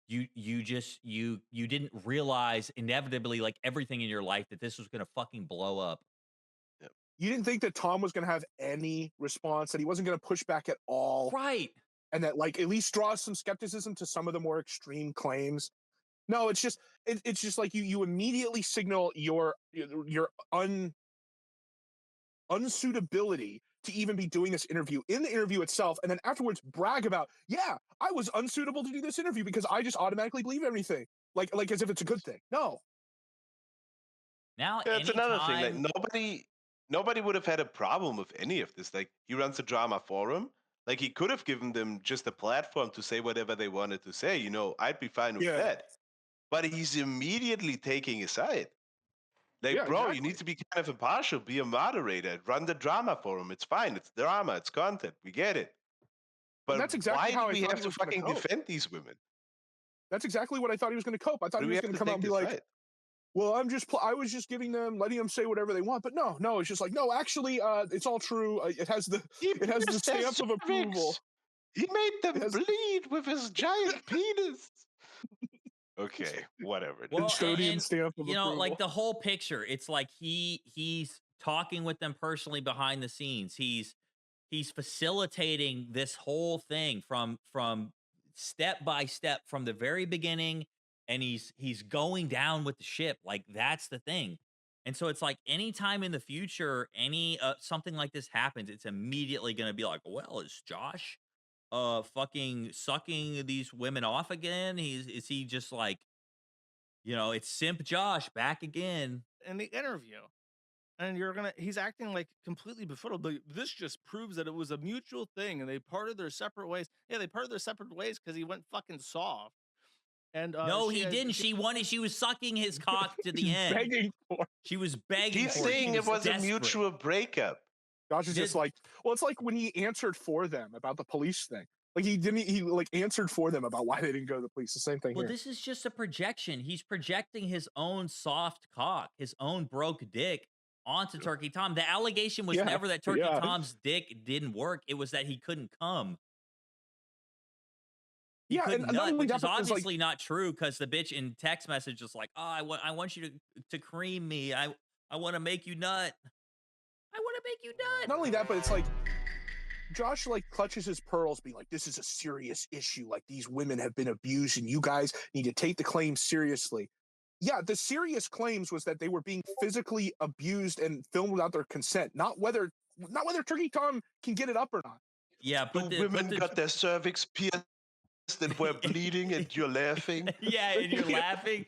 you didn't realize inevitably, like everything in your life, that this was going to fucking blow up. You didn't think that Tom was going to have any response, that he wasn't going to push back at all. Right. And that like at least draws some skepticism to some of the more extreme claims. No, it's just like you immediately signal your unsuitability to even be doing this interview in the interview itself, and then afterwards brag about, yeah, I was unsuitable to do this interview because I just automatically believe everything, like as if it's a good thing. No. Now that's another thing. Like nobody would have had a problem with any of this. Like, he runs a drama forum. Like, he could have given them just a platform to say whatever they wanted to say. You know, I'd be fine with that. But he's immediately taking a side. Like, bro, exactly. You need to be kind of impartial. Be a moderator. Run the drama forum. It's fine. It's drama. It's content. We get it. But that's exactly why do we have to fucking defend these women? That's exactly what I thought he was going to cope. I thought he was going to come out and be like, well, I was just letting them say whatever they want. But no, it's just like, no, actually, it's all true. It has the stamp of approval. He made them bleed with his giant penis. Okay, whatever. Well, and, stamp of approval. Like the whole picture, it's like he's talking with them personally behind the scenes. He's facilitating this whole thing from step by step from the very beginning. And he's going down with the ship. Like, that's the thing. And so it's like anytime in the future, something like this happens, it's immediately going to be like, well, is Josh fucking sucking these women off again? Is he just like, you know, it's Simp Josh back again. In the interview. And he's acting like completely befuddled. But this just proves that it was a mutual thing and they parted their separate ways. Yeah, they parted their separate ways because he went fucking soft. And no, he didn't. She wanted. She was sucking his cock to the end. Begging for. She was begging. He's saying it was desperate. A mutual breakup. Josh is just like, well, it's like when he answered for them about the police thing. Like he like answered for them about why they didn't go to the police. The same thing. Well, here. This is just a projection. He's projecting his own soft cock, his own broke dick onto Turkey Tom. The allegation was never that Turkey Tom's dick didn't work. It was that he couldn't come. Which is obviously not true because the bitch in text message is like, oh, I want you to cream me. I want to make you nut. I want to make you nut. Not only that, but it's like Josh like clutches his pearls, being like, this is a serious issue. Like, these women have been abused and you guys need to take the claims seriously. Yeah, the serious claims was that they were being physically abused and filmed without their consent, not whether Turkey Tom can get it up or not. Yeah, but the women got their cervix pierced and we're bleeding and you're laughing. Yeah, and you're laughing.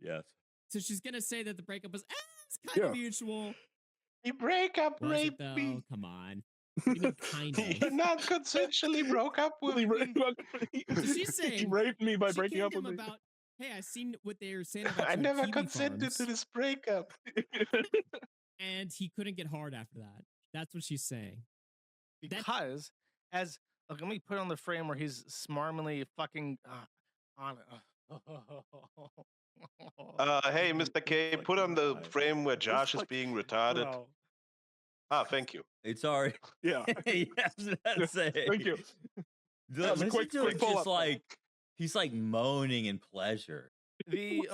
Yes. So she's gonna say that the breakup was it's kind of mutual. You breakup raped me. Come on. Even kind of. You not consensually broke up with me. So she's saying he raped me by breaking up with me. About, hey, I seen what they were saying about I never consented Kiwifarms. to this breakup. And he couldn't get hard after that. That's what she's saying. Because as Look, let me put on the frame where he's smarmily fucking on it. Hey, Mr. K, put on the frame where Josh is being retarded. Bro. Thank you. It's already. Yeah. That's it. Thank you. That was a quick just like he's like moaning in pleasure. The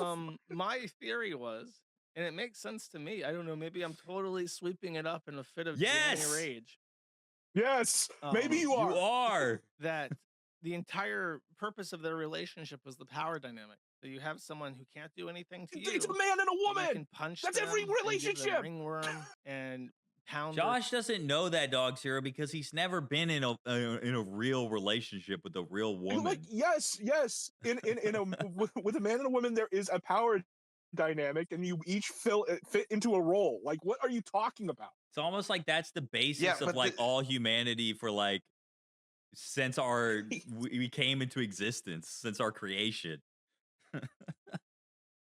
my theory was, and it makes sense to me. I don't know. Maybe I'm totally sweeping it up in a fit of January rage. Yes, maybe you are. You are. That the entire purpose of their relationship was the power dynamic. So you have someone who can't do anything to you. It's a man and a woman. You can punch That's them every and give them relationship. ringworm and pound. Josh doesn't know that, Dog Zero, because he's never been in a real relationship with a real woman. Like yes. In a with a man and a woman, there is a power dynamic, and you each fit into a role. Like, what are you talking about? It's almost like that's the basis of like all humanity for like since we came into existence, since our creation.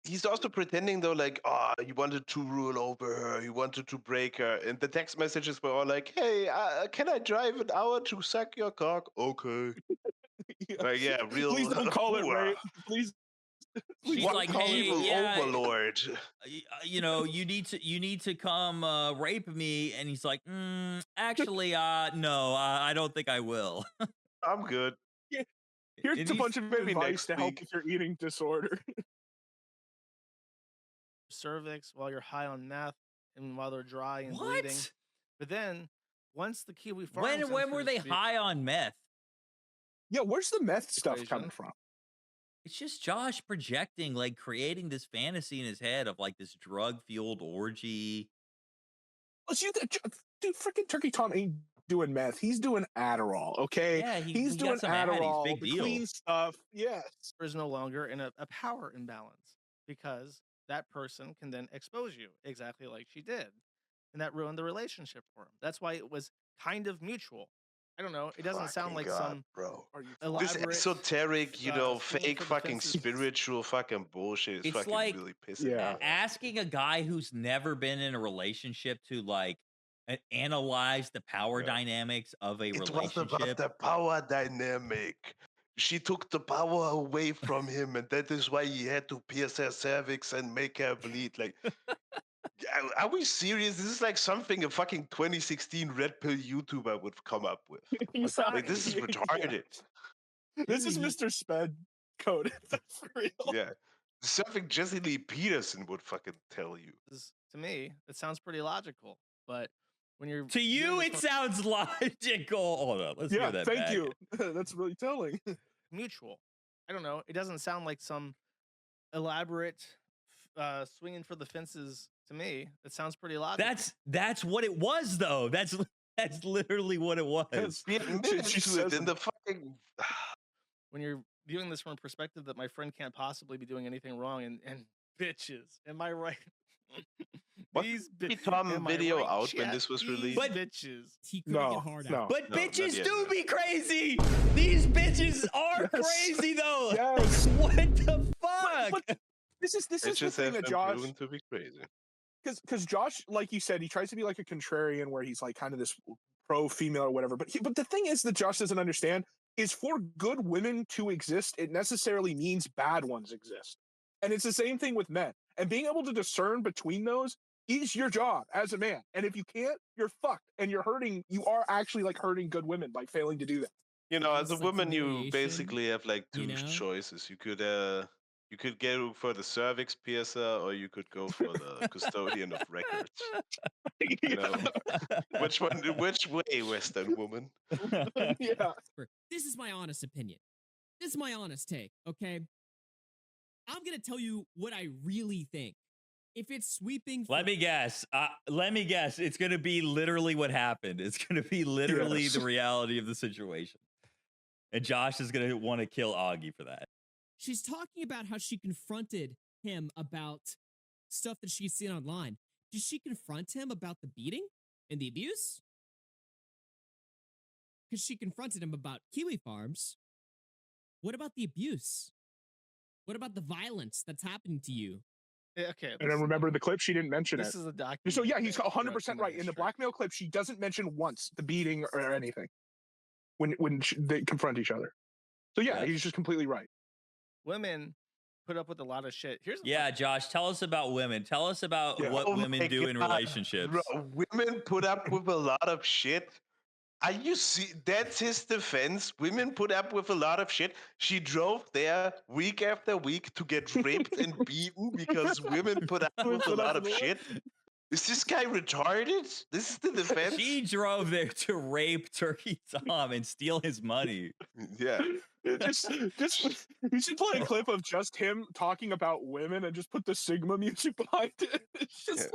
He's also pretending though, like, he wanted to rule over her, he wanted to break her, and the text messages were all like, "Hey, can I drive an hour to suck your cock?" Okay. Like, yeah, real. Please don't call it rape. Please. She's like, "Hey, overlord. You know, you need to come rape me," and he's like, "Actually, no, I don't think I will." I'm good. Yeah. Here's a bunch of advice to help with your eating disorder. Cervix while you're high on meth and while they're dry and bleeding. But then once the Kiwifarms, when were they high on meth? Yeah, where's the meth stuff coming from? It's just Josh projecting, like creating this fantasy in his head of like this drug-fueled orgy. Dude, freaking Turkey Tom ain't doing meth. He's doing Adderall, okay? Yeah, he's doing Adderall, big deal. Clean stuff. Yes. There's no longer in a power imbalance because that person can then expose you exactly like she did. And that ruined the relationship for him. That's why it was kind of mutual. I don't know. It doesn't sound like some this esoteric, fake fucking spiritual fucking bullshit is it's fucking like really pissing me off. Asking a guy who's never been in a relationship to like analyze the power dynamics of a relationship. It was about the power dynamic. She took the power away from him, and that is why he had to pierce her cervix and make her bleed. Like, are we serious? This is like something a fucking 2016 Red Pill YouTuber would come up with. Like, this is retarded. Yeah. This is Mr. Sped coded. For real. Yeah. Something Jesse Lee Peterson would fucking tell you. To me, it sounds pretty logical, but when you're to you, it sounds logical. Hold on, let's hear that. Thank you. That's really telling. Mutual. I don't know. It doesn't sound like some elaborate swinging for the fences to me. It sounds pretty logical. That's what it was, though. That's literally what it was. She said in the fucking. When you're viewing this from a perspective that my friend can't possibly be doing anything wrong, and bitches, am I right? These Tom video out when this was released. But bitches, no. But bitches do be crazy. These bitches are crazy though. Yes. What the fuck? But this is the thing that Josh proven to be crazy. Because Josh, like you said, he tries to be like a contrarian, where he's like kind of this pro female or whatever. But the thing is that Josh doesn't understand is for good women to exist, it necessarily means bad ones exist, and it's the same thing with men. And being able to discern between those is your job as a man. And if you can't, you're fucked. And you're hurting. You are actually like hurting good women by failing to do that. As a woman, you basically have like two choices. You could go for the cervix piercer, or you could go for the custodian of records. Which way, Western woman? Yeah. This is my honest opinion. This is my honest take, okay? I'm going to tell you what I really think. If it's sweeping... Let me guess. It's going to be literally what happened. It's going to be literally the reality of the situation. And Josh is going to want to kill Augie for that. She's talking about how she confronted him about stuff that she's seen online. Did she confront him about the beating and the abuse? Because she confronted him about Kiwifarms. What about the abuse? What about the violence that's happening to you? Okay. And then remember the clip, she didn't mention it. This is a document. So yeah, he's 100% right. In the blackmail clip, she doesn't mention once the beating or anything. when they confront each other. So yeah, he's just completely right. Women put up with a lot of shit. Josh, tell us about women. Tell us about what women do in relationships. Women put up with a lot of shit. Are you see? That's his defense. Women put up with a lot of shit. She drove there week after week to get raped and beaten because women put up with a lot of shit. Is this guy retarded? This is the defense. She drove there to rape Turkey Tom and steal his money. Yeah. just you should play a clip of just him talking about women and just put the Sigma music behind it. It's just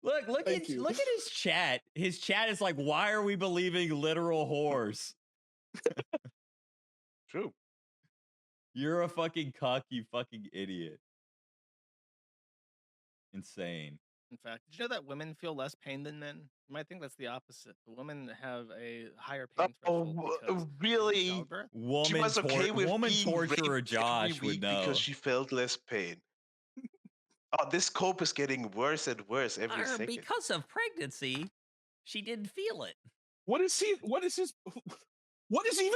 look at his chat. His chat is like, why are we believing literal whores? True. You're a fucking cuck, you fucking idiot. Insane. In fact, did you know that women feel less pain than men? You might think that's the opposite. The women have a higher pain threshold. Really? She was okay with woman being torturer raped Josh every would week know. because she felt less pain. Oh, this cope is getting worse and worse every second. Because of pregnancy, she didn't feel it. What is even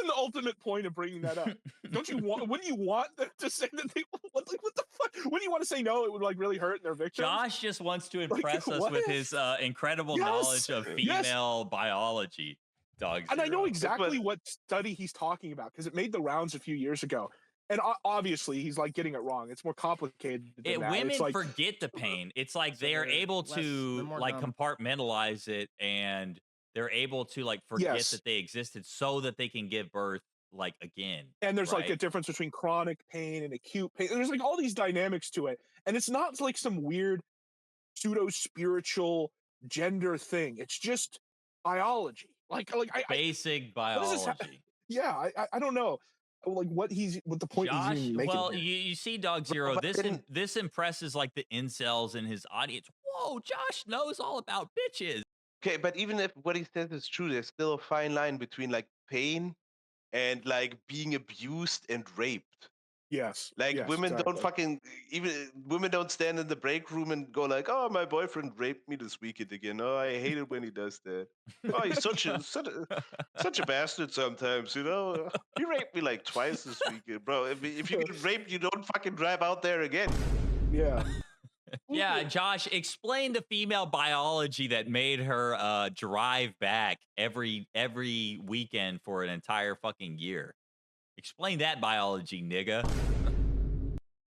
the ultimate point of bringing that up? Don't you want? Wouldn't you want them to say that they? What the fuck? Wouldn't you want to say no? It would like really hurt their victims. Josh just wants to impress us with his incredible knowledge of female biology. And I know exactly what study he's talking about because it made the rounds a few years ago. And obviously, he's like getting it wrong. It's more complicated than that. Women forget the pain. It's like they are able to like compartmentalize it, and they're able to like forget that they existed so that they can give birth like again. And there's like a difference between chronic pain and acute pain. And there's like all these dynamics to it. And it's not like some weird pseudo spiritual gender thing. It's just biology. Basic biology. Yeah, I don't know. Like what the point Josh, he's making. Well, you see, Dog Zero, this impresses like the incels in his audience. Whoa, Josh knows all about bitches. Okay, but even if what he says is true, there's still a fine line between like pain and like being abused and raped. Yes. Like women don't women don't stand in the break room and go like, oh, my boyfriend raped me this weekend again. Oh, I hate it when he does that. Oh, he's such a bastard sometimes, you know. He raped me like twice this weekend, bro. If you get raped, you don't fucking drive out there again. Yeah. Yeah, Josh, explain the female biology that made her drive back every weekend for an entire fucking year. Explain that biology, nigga.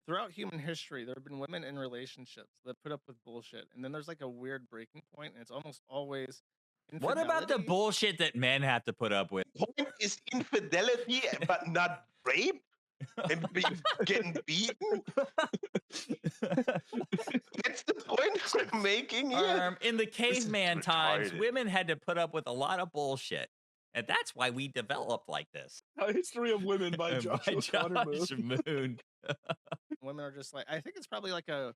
Throughout human history, there have been women in relationships that put up with bullshit, and then there's like a weird breaking point, and it's almost always infidelity. What about the bullshit that men have to put up with? Point is infidelity, but not rape and getting beaten. That's the point we're making here. In the caveman times, women had to put up with a lot of bullshit. And that's why we developed like this. A History of Women by Josh Moon. Women are just like, I think it's probably like a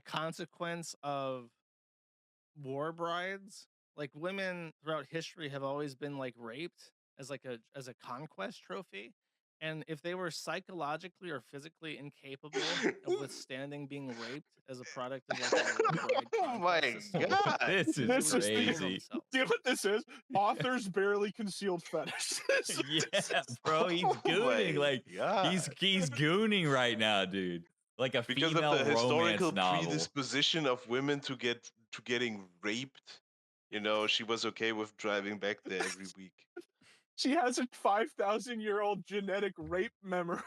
consequence of war brides. Like women throughout history have always been like raped as a conquest trophy. And if they were psychologically or phically incapable of withstanding being raped as a product of like a oh my god, this is crazy. Do you know what this is? Authors barely concealed fetishes. Yeah, bro, he's gooning he's gooning right now, dude. Like a because female of the historical novel. Predisposition of women to getting raped. You know, she was okay with driving back there every week. She has a 5,000-year-old genetic rape memory.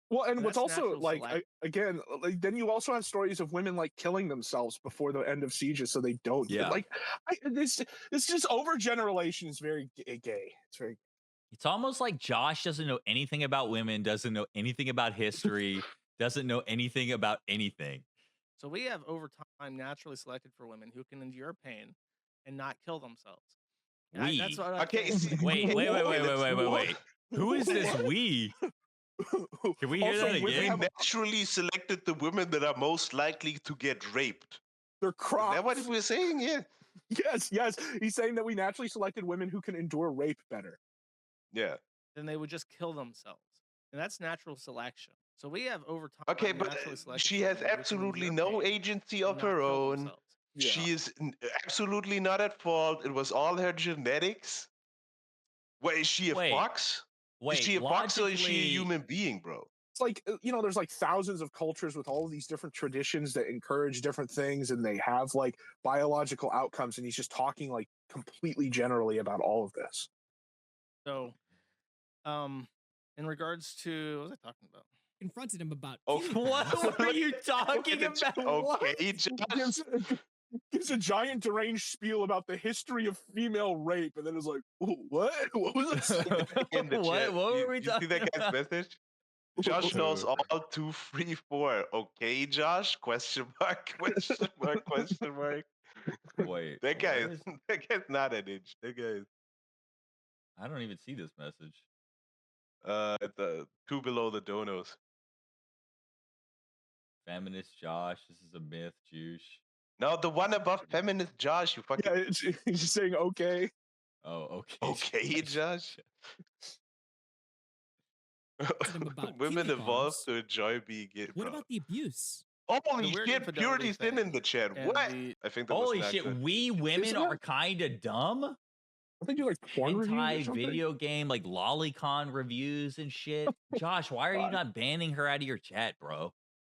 Well, and what's also like, again, like, then you also have stories of women like killing themselves before the end of sieges so they don't. Yeah. Like, this just overgeneralization is very gay. It's almost like Josh doesn't know anything about women, doesn't know anything about history, doesn't know anything about anything. So we have over time naturally selected for women who can endure pain and not kill themselves. We. Okay. Wait. Who is this we? Can we hear that again? We naturally selected the women that are most likely to get raped. They're crops. Is that what we're saying? Yeah. Yes. He's saying that we naturally selected women who can endure rape better. Yeah. Then they would just kill themselves. And that's natural selection. So we have over time. Okay, but she has absolutely no agency of her own. Yeah. She is absolutely not at fault. It was all her genetics. Wait, is she a fox? Wait, is she a fox or is she a human being, bro? It's like, there's like thousands of cultures with all of these different traditions that encourage different things, and they have like biological outcomes, and he's just talking like completely generally about all of this. So, in regards to, what was I talking about? Confronted him about. What were you talking about? Okay, Josh. Gives a giant deranged spiel about the history of female rape, and then it's like, what? What was this? What were we talking see that guy's about? message? Josh knows all 2, 3, 4. Okay, Josh? Question mark? Question mark? Question mark? Wait, that guy's not an inch. That guy's. I don't even see this message. The 2 below the donos. Feminist Josh, this is a myth, Juice. No, the one above feminist Josh, you fucking. Yeah, he's just saying okay. Oh, okay. Okay, Josh. Women evolve to enjoy being gay. What about the abuse? Holy shit, Purity's in the chat. What? I think that holy was shit, good. we women are kind of dumb. I think you like porn reviews or video game, like lolicon reviews and shit. Josh, why are you not banning her out of your chat, bro?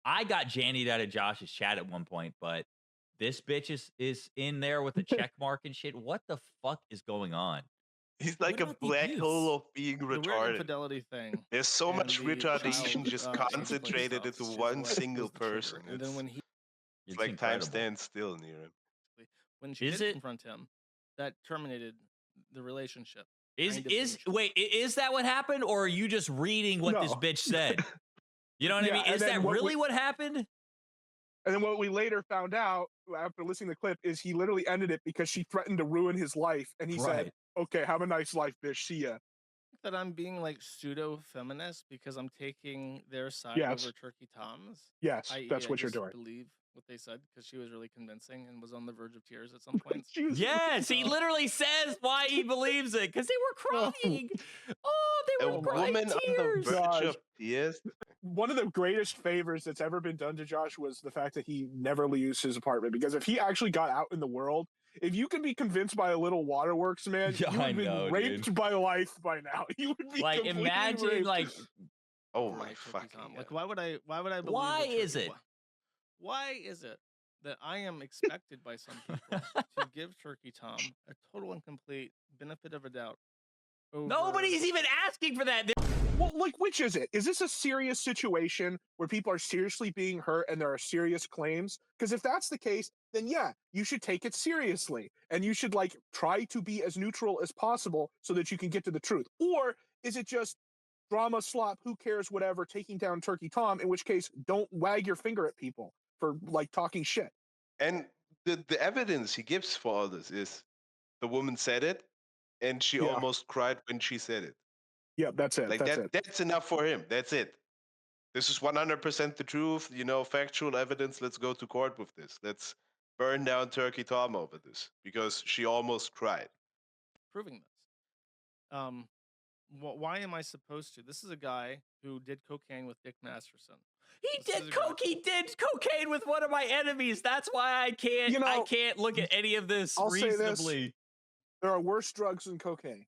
I got Jannied out of Josh's chat at one point, but this bitch is in there with a check mark and shit. What the fuck is going on? He's like a black hole of being The weird retarded. infidelity thing. There's so and much the retardation child, just interplay concentrated stuff into is one what single was the trigger. person. And then when It's like time stands still near him. when she did confront him, that terminated the relationship. Wait, is that what happened, or are you just reading what this bitch said? You know what I mean? Is that really what happened? And then what we later found out after listening to the clip is he literally ended it because she threatened to ruin his life, and he said, "Okay, have a nice life, bitch. See ya." That I'm being like pseudo feminist because I'm taking their side over Turkey Tom's. Yes, that's what you're doing. Believe what they said because she was really convincing and was on the verge of tears at some points. Yes, he literally says why he believes it because they were crying. Oh, they were crying tears. On the verge of tears. One of the greatest favors that's ever been done to Josh was the fact that he never leaves his apartment, because if he actually got out in the world, if you can be convinced by a little waterworks man, you would have been raped by life by now. You would be like, imagine raped. like, oh my fucking God. Like, why would I believe? Why is it? Why is it that I am expected by some people to give Turkey Tom a total and complete benefit of a doubt? Nobody's even asking for that. Well, like, which is it? Is this a serious situation where people are seriously being hurt and there are serious claims? Because if that's the case, then yeah, you should take it seriously. And you should, like, try to be as neutral as possible so that you can get to the truth. Or is it just drama slop, who cares, whatever, taking down Turkey Tom, in which case, don't wag your finger at people for, like, talking shit. And the evidence he gives for all this is the woman said it, and she almost cried when she said it. Yeah, that's it. Like that's enough for him. That's it. This is 100% the truth. You know, factual evidence. Let's go to court with this. Let's burn down Turkey Tom over this because she almost cried. Proving this. Why am I supposed to? This is a guy who did cocaine with Dick Masterson. He did cocaine with one of my enemies. That's why I can't. I can't look at any of this reasonably. Say this, there are worse drugs than cocaine.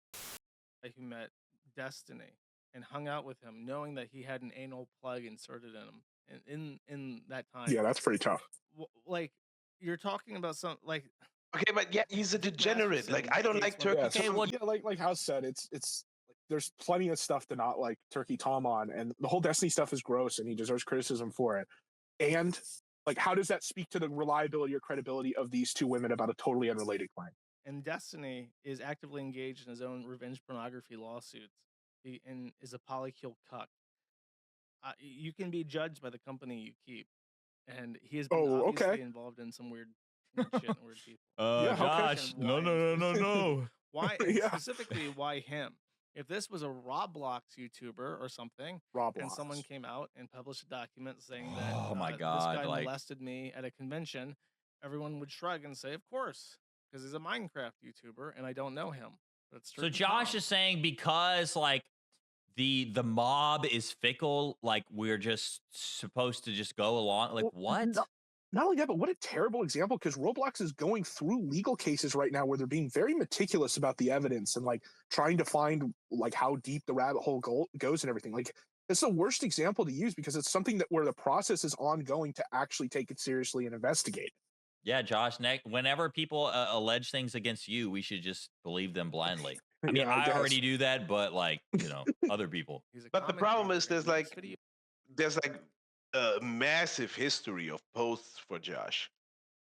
Who met Destiny and hung out with him, knowing that he had an anal plug inserted in him, and in that time. Yeah, that's pretty tough. Like, you're talking about some like. Okay, but yeah, he's a degenerate. Like, I don't like Turkey Tom. Yeah, like House said, it's like, there's plenty of stuff to not like Turkey Tom on, and the whole Destiny stuff is gross, and he deserves criticism for it. And like, how does that speak to the reliability or credibility of these two women about a totally unrelated claim? And Destiny is actively engaged in his own revenge pornography lawsuits. And is a polycule cuck. You can be judged by the company you keep, and he has been obviously involved in some weird shit and weird people. Josh, no. Why specifically? Why him? If this was a Roblox YouTuber or something, and someone came out and published a document saying that this guy molested me at a convention, everyone would shrug and say, "Of course," because he's a Minecraft YouTuber and I don't know him. So Josh is saying because like the mob is fickle, like we're just supposed to just go along. Like what? Not only that, but what a terrible example, because Roblox is going through legal cases right now where they're being very meticulous about the evidence and like trying to find like how deep the rabbit hole goes and everything. Like it's the worst example to use because it's something that where the process is ongoing to actually take it seriously and investigate. Yeah, Josh, whenever people allege things against you, we should just believe them blindly. I mean, I already do that, but like, other people. But the problem is there's like a massive history of posts for Josh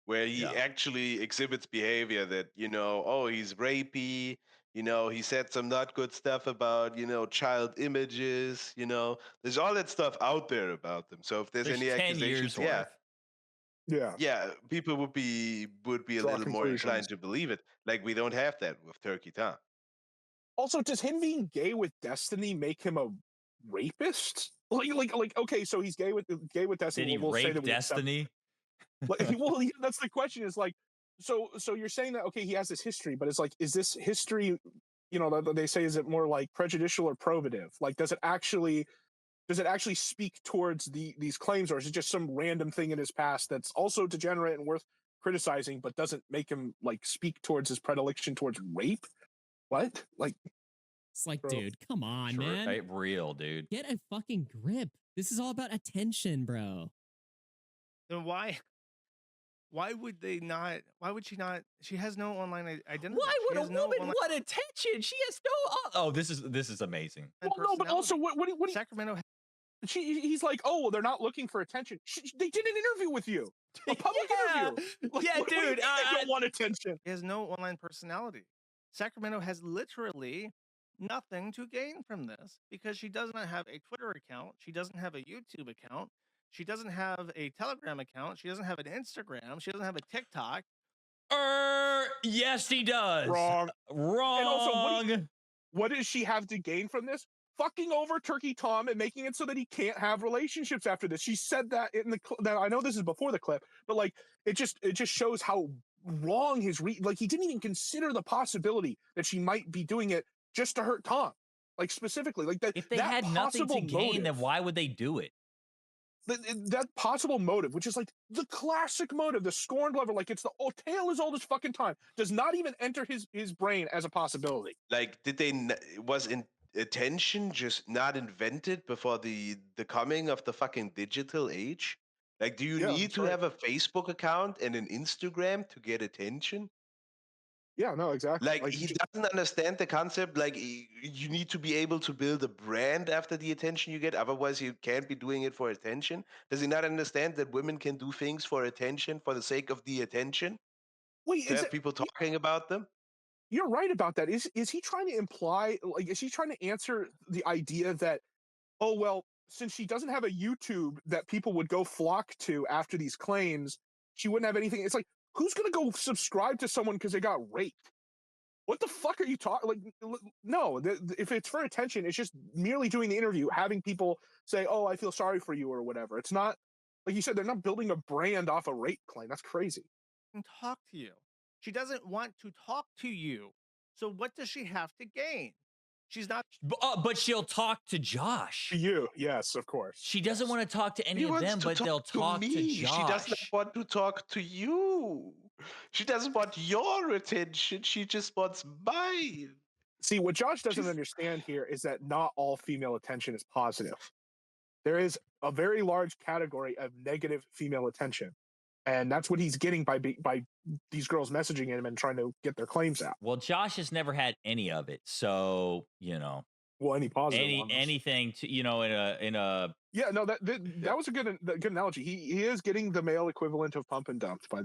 where he actually exhibits behavior that, oh, he's rapey, he said some not good stuff about, child images, there's all that stuff out there about them. So if there's any 10 accusations, years worth. Yeah, people would be a little more inclined to believe it. Like we don't have that with Turkey Tom. Also, does him being gay with Destiny make him a rapist? Like okay, so he's gay with Destiny. Did he rape Destiny? Well, that's the question. Is like, so you're saying that okay, he has this history, but it's like, is this history? They say, is it more like prejudicial or probative? Like, does it actually speak towards these claims, or is it just some random thing in his past that's also degenerate and worth criticizing, but doesn't make him like speak towards his predilection towards rape? What? Like, it's like, bro, dude, come on, man. Real, dude. Get a fucking grip. This is all about attention, bro. Then why would they not? Why would she not? She has no online identity. Why would a woman want attention? She has no. Oh, this is amazing. Well, no, but also what Sacramento. He's like, oh, well, they're not looking for attention. They did an interview with you, a public interview. Like, yeah, dude, I don't want attention. He has no online personality. Sacramento has literally nothing to gain from this because she does not have a Twitter account. She doesn't have a YouTube account. She doesn't have a Telegram account. She doesn't have an Instagram. She doesn't have a TikTok. Yes, he does. Wrong. And also, what does she have to gain from this? Fucking over Turkey Tom and making it so that he can't have relationships after this. She said that in the now I know this is before the clip, but like it just shows how wrong his like he didn't even consider the possibility that she might be doing it just to hurt Tom. Like specifically, like that. If they had nothing to gain, then why would they do it? That possible motive, which is like the classic motive, the scorned lover, like it's the tale is all this fucking time, does not even enter his brain as a possibility. Like, was attention just not invented before the coming of the fucking digital age? Like, do you need to have a Facebook account and an Instagram to get attention? Yeah, no, exactly. Like he doesn't understand the concept. Like you need to be able to build a brand after the attention you get. Otherwise, you can't be doing it for attention. Does he not understand that women can do things for attention, for the sake of the attention? Wait, to have people talking about them? You're right about that. Is he trying to imply, like, is he trying to answer the idea that, oh, well, since she doesn't have a YouTube that people would go flock to after these claims, she wouldn't have anything? It's like, who's going to go subscribe to someone because they got raped? What the fuck are you talking? Like, no, if it's for attention, it's just merely doing the interview, having people say, oh, I feel sorry for you or whatever. It's not, like you said, they're not building a brand off a rape claim. That's crazy. And talk to you. She doesn't want to talk to you. So what does she have to gain? She's not. But she'll talk to Josh. To you, yes, of course. She doesn't want to talk to any of them, but they'll talk to Josh. She doesn't want to talk to you. She doesn't want your attention. She just wants mine. See, what Josh doesn't understand here is that not all female attention is positive. There is a very large category of negative female attention. And that's what he's getting by these girls messaging him and trying to get their claims out. Well, Josh has never had any of it, so Well, any positive anything to in a. Yeah, no, that was a good analogy. He is getting the male equivalent of pump and dump by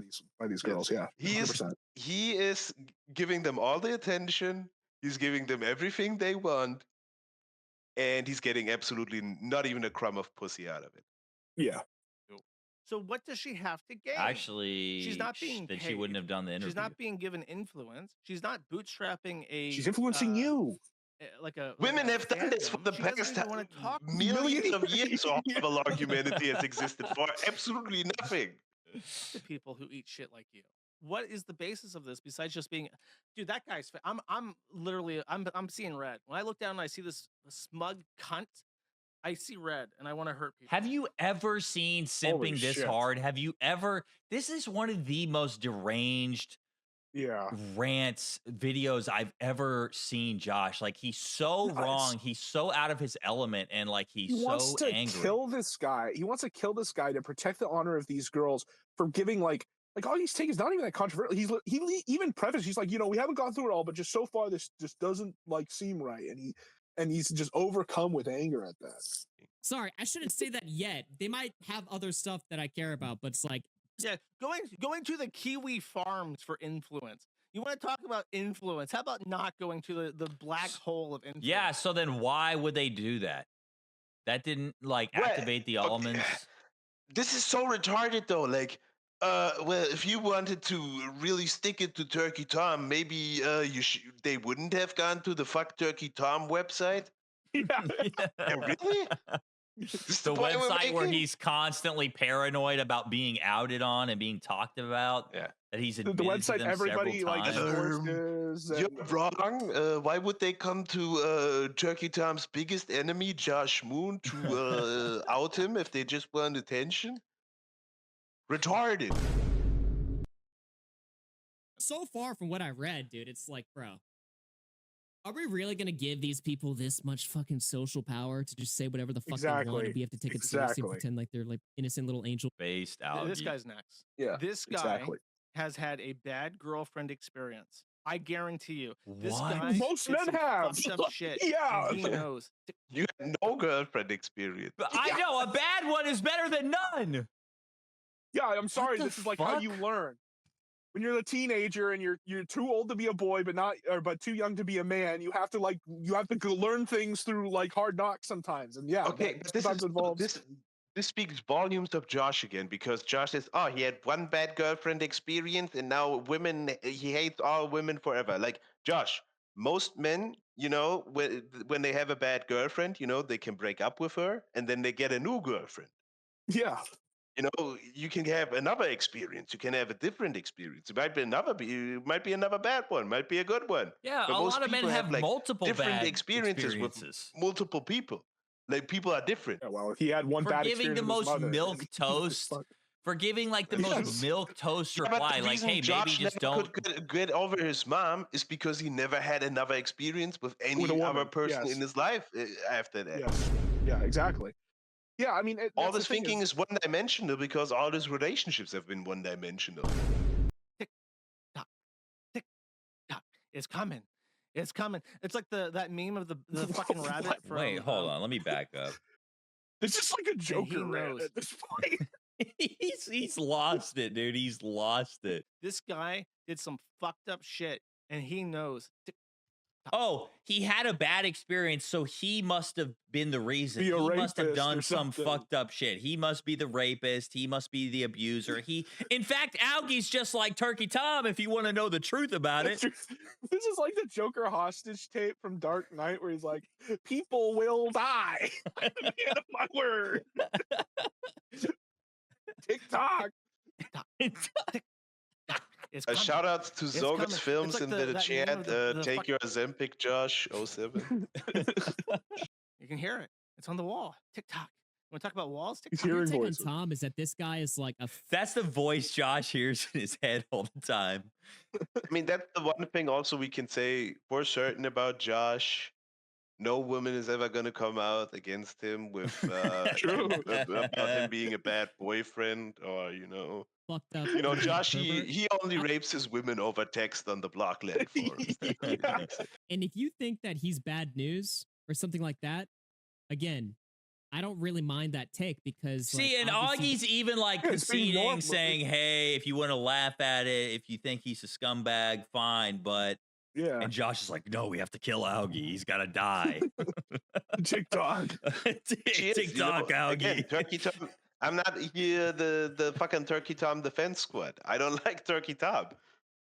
these girls. Yeah, 100%. He is giving them all the attention. He's giving them everything they want, and he's getting absolutely not even a crumb of pussy out of it. Yeah. So what does she have to gain? Actually, she's not being paid. She wouldn't have done the interview. She's not being given influence. She's not bootstrapping a. She's influencing you. Women have done this for the past millions of years. All of humanity has existed for absolutely nothing. The people who eat shit like you. What is the basis of this besides just being, dude? That guy's. I'm literally. I'm seeing red when I look down and I see this smug cunt. I see red and I want to hurt people. Have you ever seen simping this hard? Have you ever? This is one of the most deranged rants videos I've ever seen, Josh. Like, he's so wrong. He's so out of his element, and like he wants so to angry. kill this guy. He wants to kill this guy to protect the honor of these girls for giving like Augie's take is not even that controversial. He even prefaced, he's like, you know, we haven't gone through it all, but just so far this just doesn't like seem right, and he's just overcome with anger at that. Sorry, I shouldn't say that yet. They might have other stuff that I care about, but it's like, yeah, going to the Kiwifarms for influence. You want to talk about influence? How about not going to the black hole of influence? Yeah, so then why would they do that? That didn't like activate the elements. Okay. This is so retarded though. Like, well, if you wanted to really stick it to Turkey Tom, maybe they wouldn't have gone to the Fuck Turkey Tom website. Yeah. Really? The website where he's constantly paranoid about being outed on and being talked about. Yeah. That he's the website everybody like you're wrong. Why would they come to Turkey Tom's biggest enemy, Josh Moon, to out him if they just want attention? Retarded. So far from what I read, dude, it's like, bro, are we really going to give these people this much fucking social power to just say whatever the fuck they want and we have to take it seriously and pretend like they're like innocent little angel? Based out. This guy's next. Yeah. This guy has had a bad girlfriend experience. I guarantee you. This guy most men have up shit. Yeah. He knows. You had no girlfriend experience. But I know a bad one is better than none. Yeah, I'm sorry. This is like how you learn. When you're a teenager and you're too old to be a boy, but too young to be a man, you have to go learn things through like hard knocks sometimes. And yeah, okay, but this speaks volumes of Josh again, because Josh says, oh, he had one bad girlfriend experience and now he hates all women forever. Like, Josh, most men, you know, when they have a bad girlfriend, you know, they can break up with her and then they get a new girlfriend. Yeah. You know, you can have another experience. You can have a different experience. It might be another bad one. Might be a good one. Yeah, but a lot of men have like multiple different bad experiences with multiple people. Like, people are different. Yeah, well, if he had one bad experience, the most milk toast. For giving like the most milk toast reply, like, hey, Josh baby, just never don't could get over his mom is because he never had another experience with any other person in his life after that. Yes. Yeah, exactly. Yeah, I mean, all this thinking is one-dimensional because all his relationships have been one-dimensional. Tick tock, tick tock. It's coming. It's coming. It's like that meme of the fucking rabbit. From, wait, hold on. Let me back up. It's just like a Joker rant at this point. he's lost it, dude. He's lost it. This guy did some fucked up shit, and he knows. Oh, he had a bad experience, so he must have been the reason. He must have done some fucked up shit. He must be the rapist. He must be the abuser. In fact, Augie's just like Turkey Tom, if you want to know the truth about it. This is like the Joker hostage tape from Dark Knight, where he's like, people will die. At the end of my word. TikTok. A shout out to Zogas Films in the chat. Take your Zempic, Josh 07. You can hear it. It's on the wall. TikTok. You want to talk about walls? TikTok. Hearing take on Tom is that this guy is like that's the voice Josh hears in his head all the time. I mean, that's the one thing also we can say for certain about Josh. No woman is ever going to come out against him with about him being a bad boyfriend or, you know. Fucked up. You know, Josh, he only rapes his women over text on the Blockland forums. Yeah. And if you think that he's bad news or something like that, again, I don't really mind that take because see, and Augie's even like conceding, saying, "Hey, if you want to laugh at it, if you think he's a scumbag, fine." But yeah, and Josh is like, "No, we have to kill Augie. He's got to die." TikTok, TikTok, Augie. Again, Turkey Tom. I'm not here the fucking Turkey Tom defense squad. I don't like Turkey Tom.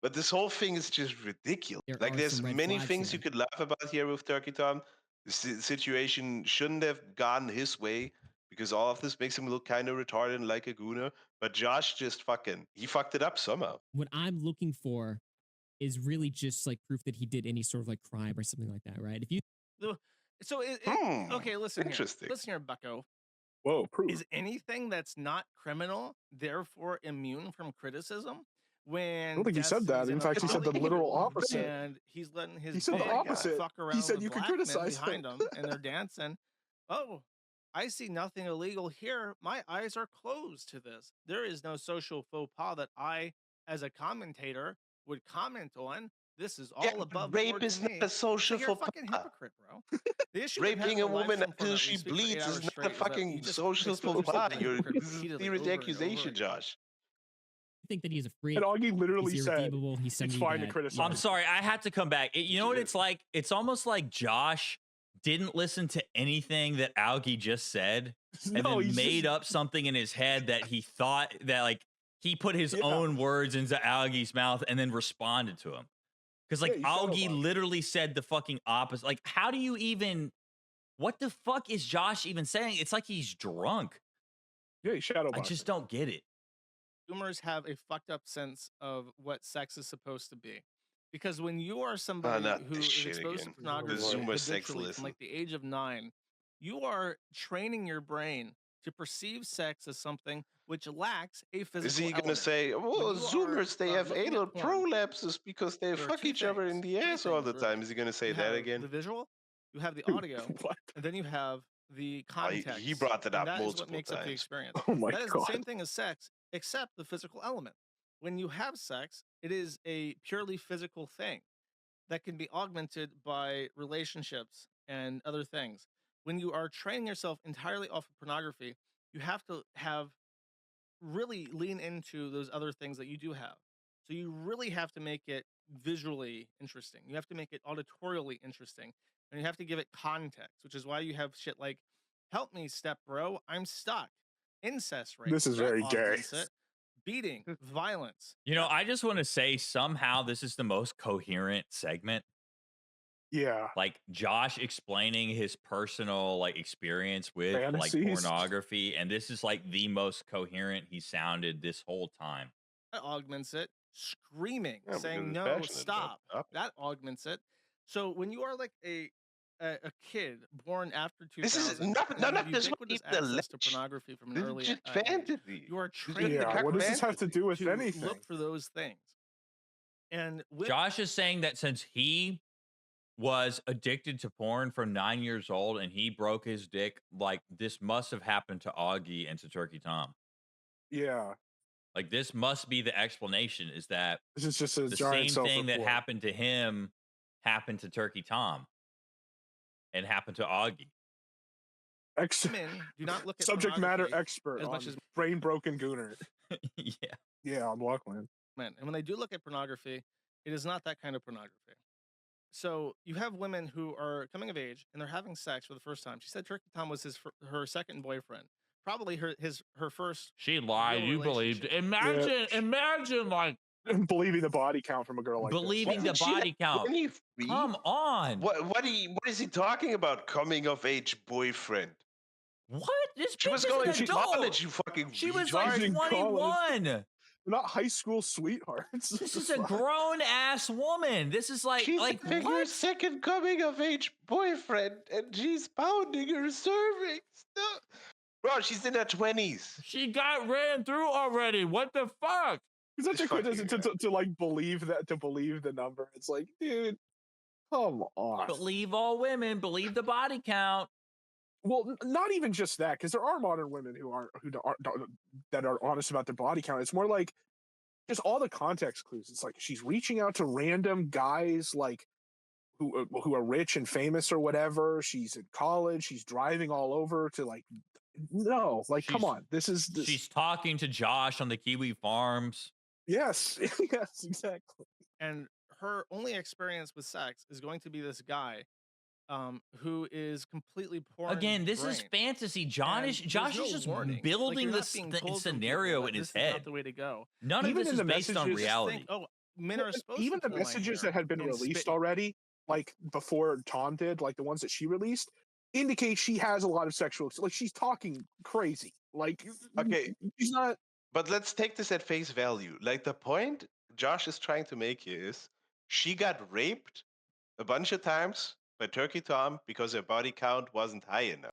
But this whole thing is just ridiculous. There's many things you could laugh about here with Turkey Tom. The situation shouldn't have gone his way because all of this makes him look kind of retarded and like a gooner. But Josh just he fucked it up somehow. What I'm looking for is really just like proof that he did any sort of like crime or something like that, right? If you So okay, listen here. Interesting. Listen here, Bucko. Whoa, proof. Is anything that's not criminal therefore immune from criticism? When I don't think he said that. In fact, he said the literal opposite. And he's letting his he said the opposite. fuck around. He said with you could black men criticize behind him, and they're dancing. Oh, I see nothing illegal here. My eyes are closed to this. There is no social faux pas that I, as a commentator, would comment on. This is all above rape board is to not me. a social So you're a faux fucking pas. hypocrite, bro. The issue Raping a woman until she she bleeds is not a fucking social faux pas. This is a serious accusation, Josh. I think that he's a freak. And Augie literally he's said irredeemable. He's it's fine to criticize. I'm sorry, I had to come back. You know what it's like? It's almost like Josh didn't listen to anything that Augie just said and then made up something in his head that he thought that like he put his own words into Augie's mouth and then responded to him. Because like Augie literally said the fucking opposite. Like, how do you even, what the fuck is Josh even saying? It's like he's drunk. Yeah, he's shadowboxing. I just don't get it. Zoomers have a fucked up sense of what sex is supposed to be. Because when you are somebody who is exposed to pornography habitually from like the age of 9, you are training your brain to perceive sex as something which lacks a physical Is he going to element. say, well, Zoomers, they have anal prolapses because they fuck each other in the ass all the time? Is he going to say that again? The visual, you have the audio, and then you have the context. He brought it up multiple times. That is what makes up the experience. Oh my That is God. the same thing as sex, except the physical element. When you have sex, it is a purely physical thing that can be augmented by relationships and other things. When you are training yourself entirely off of pornography, you have to really lean into those other things that you do have. So you really have to make it visually interesting. You have to make it auditorially interesting. And you have to give it context, which is why you have shit like, help me, step bro, I'm stuck. Incest rate. This is very gay. Beating, violence. You know, I just want to say somehow this is the most coherent segment. Yeah. Like Josh explaining his personal like experience with like pornography, and this is like the most coherent he sounded this whole time. That augments it. Screaming, saying no, stop. That augments it. So when you are like a kid born after 2000, this is none of this would even access to pornography from an early fantasy. You are trained. Yeah, what does this have to do with anything? Look for those things. And Josh is saying that since he was addicted to porn from 9 years old and he broke his dick, like this must have happened to Augie and to Turkey Tom. Yeah. Like this must be the explanation, is that this is just a the same thing that happened to him happened to Turkey Tom and happened to Augie. Men do not look at subject matter expert as much as brain broken gooner. Yeah, I'm Lachlan. Men, and when they do look at pornography, it is not that kind of pornography. So you have women who are coming of age and they're having sex for the first time. She said Turkey Tom was her second boyfriend, probably her first. She lied. You believed. Imagine like believing the body count from a girl like believing the body count. Come on. What is he talking about? Coming of age boyfriend. What? This she was going to college. You fucking. She was like 21. Not high school sweethearts. This is a grown ass woman. This is like she's having her second coming of age boyfriend, and she's pounding her cervix. Bro, she's in her 20s. She got ran through already. What the fuck? It's such a criticism to like believe that, to believe the number. It's like, dude, come on. Believe all women. Believe the body count. Well, not even just that, because there are modern women who that are honest about their body count. It's more like just all the context clues. It's like she's reaching out to random guys like who are rich and famous or whatever. She's in college. She's driving all over to like come on. She's talking to Josh on the Kiwifarms. Yes, yes, exactly. And her only experience with sex is going to be this guy. Who is completely pouring again? This is fantasy. Josh is just building this scenario in his head. Not the way to go. None of this is based on reality. Men are supposed even to the messages that had been released already, like before Tom did, like the ones that she released, indicate she has a lot of sexual. Like she's talking crazy. Like okay, she's not. But let's take this at face value. Like the point Josh is trying to make here is she got raped a bunch of times by Turkey Tom because her body count wasn't high enough.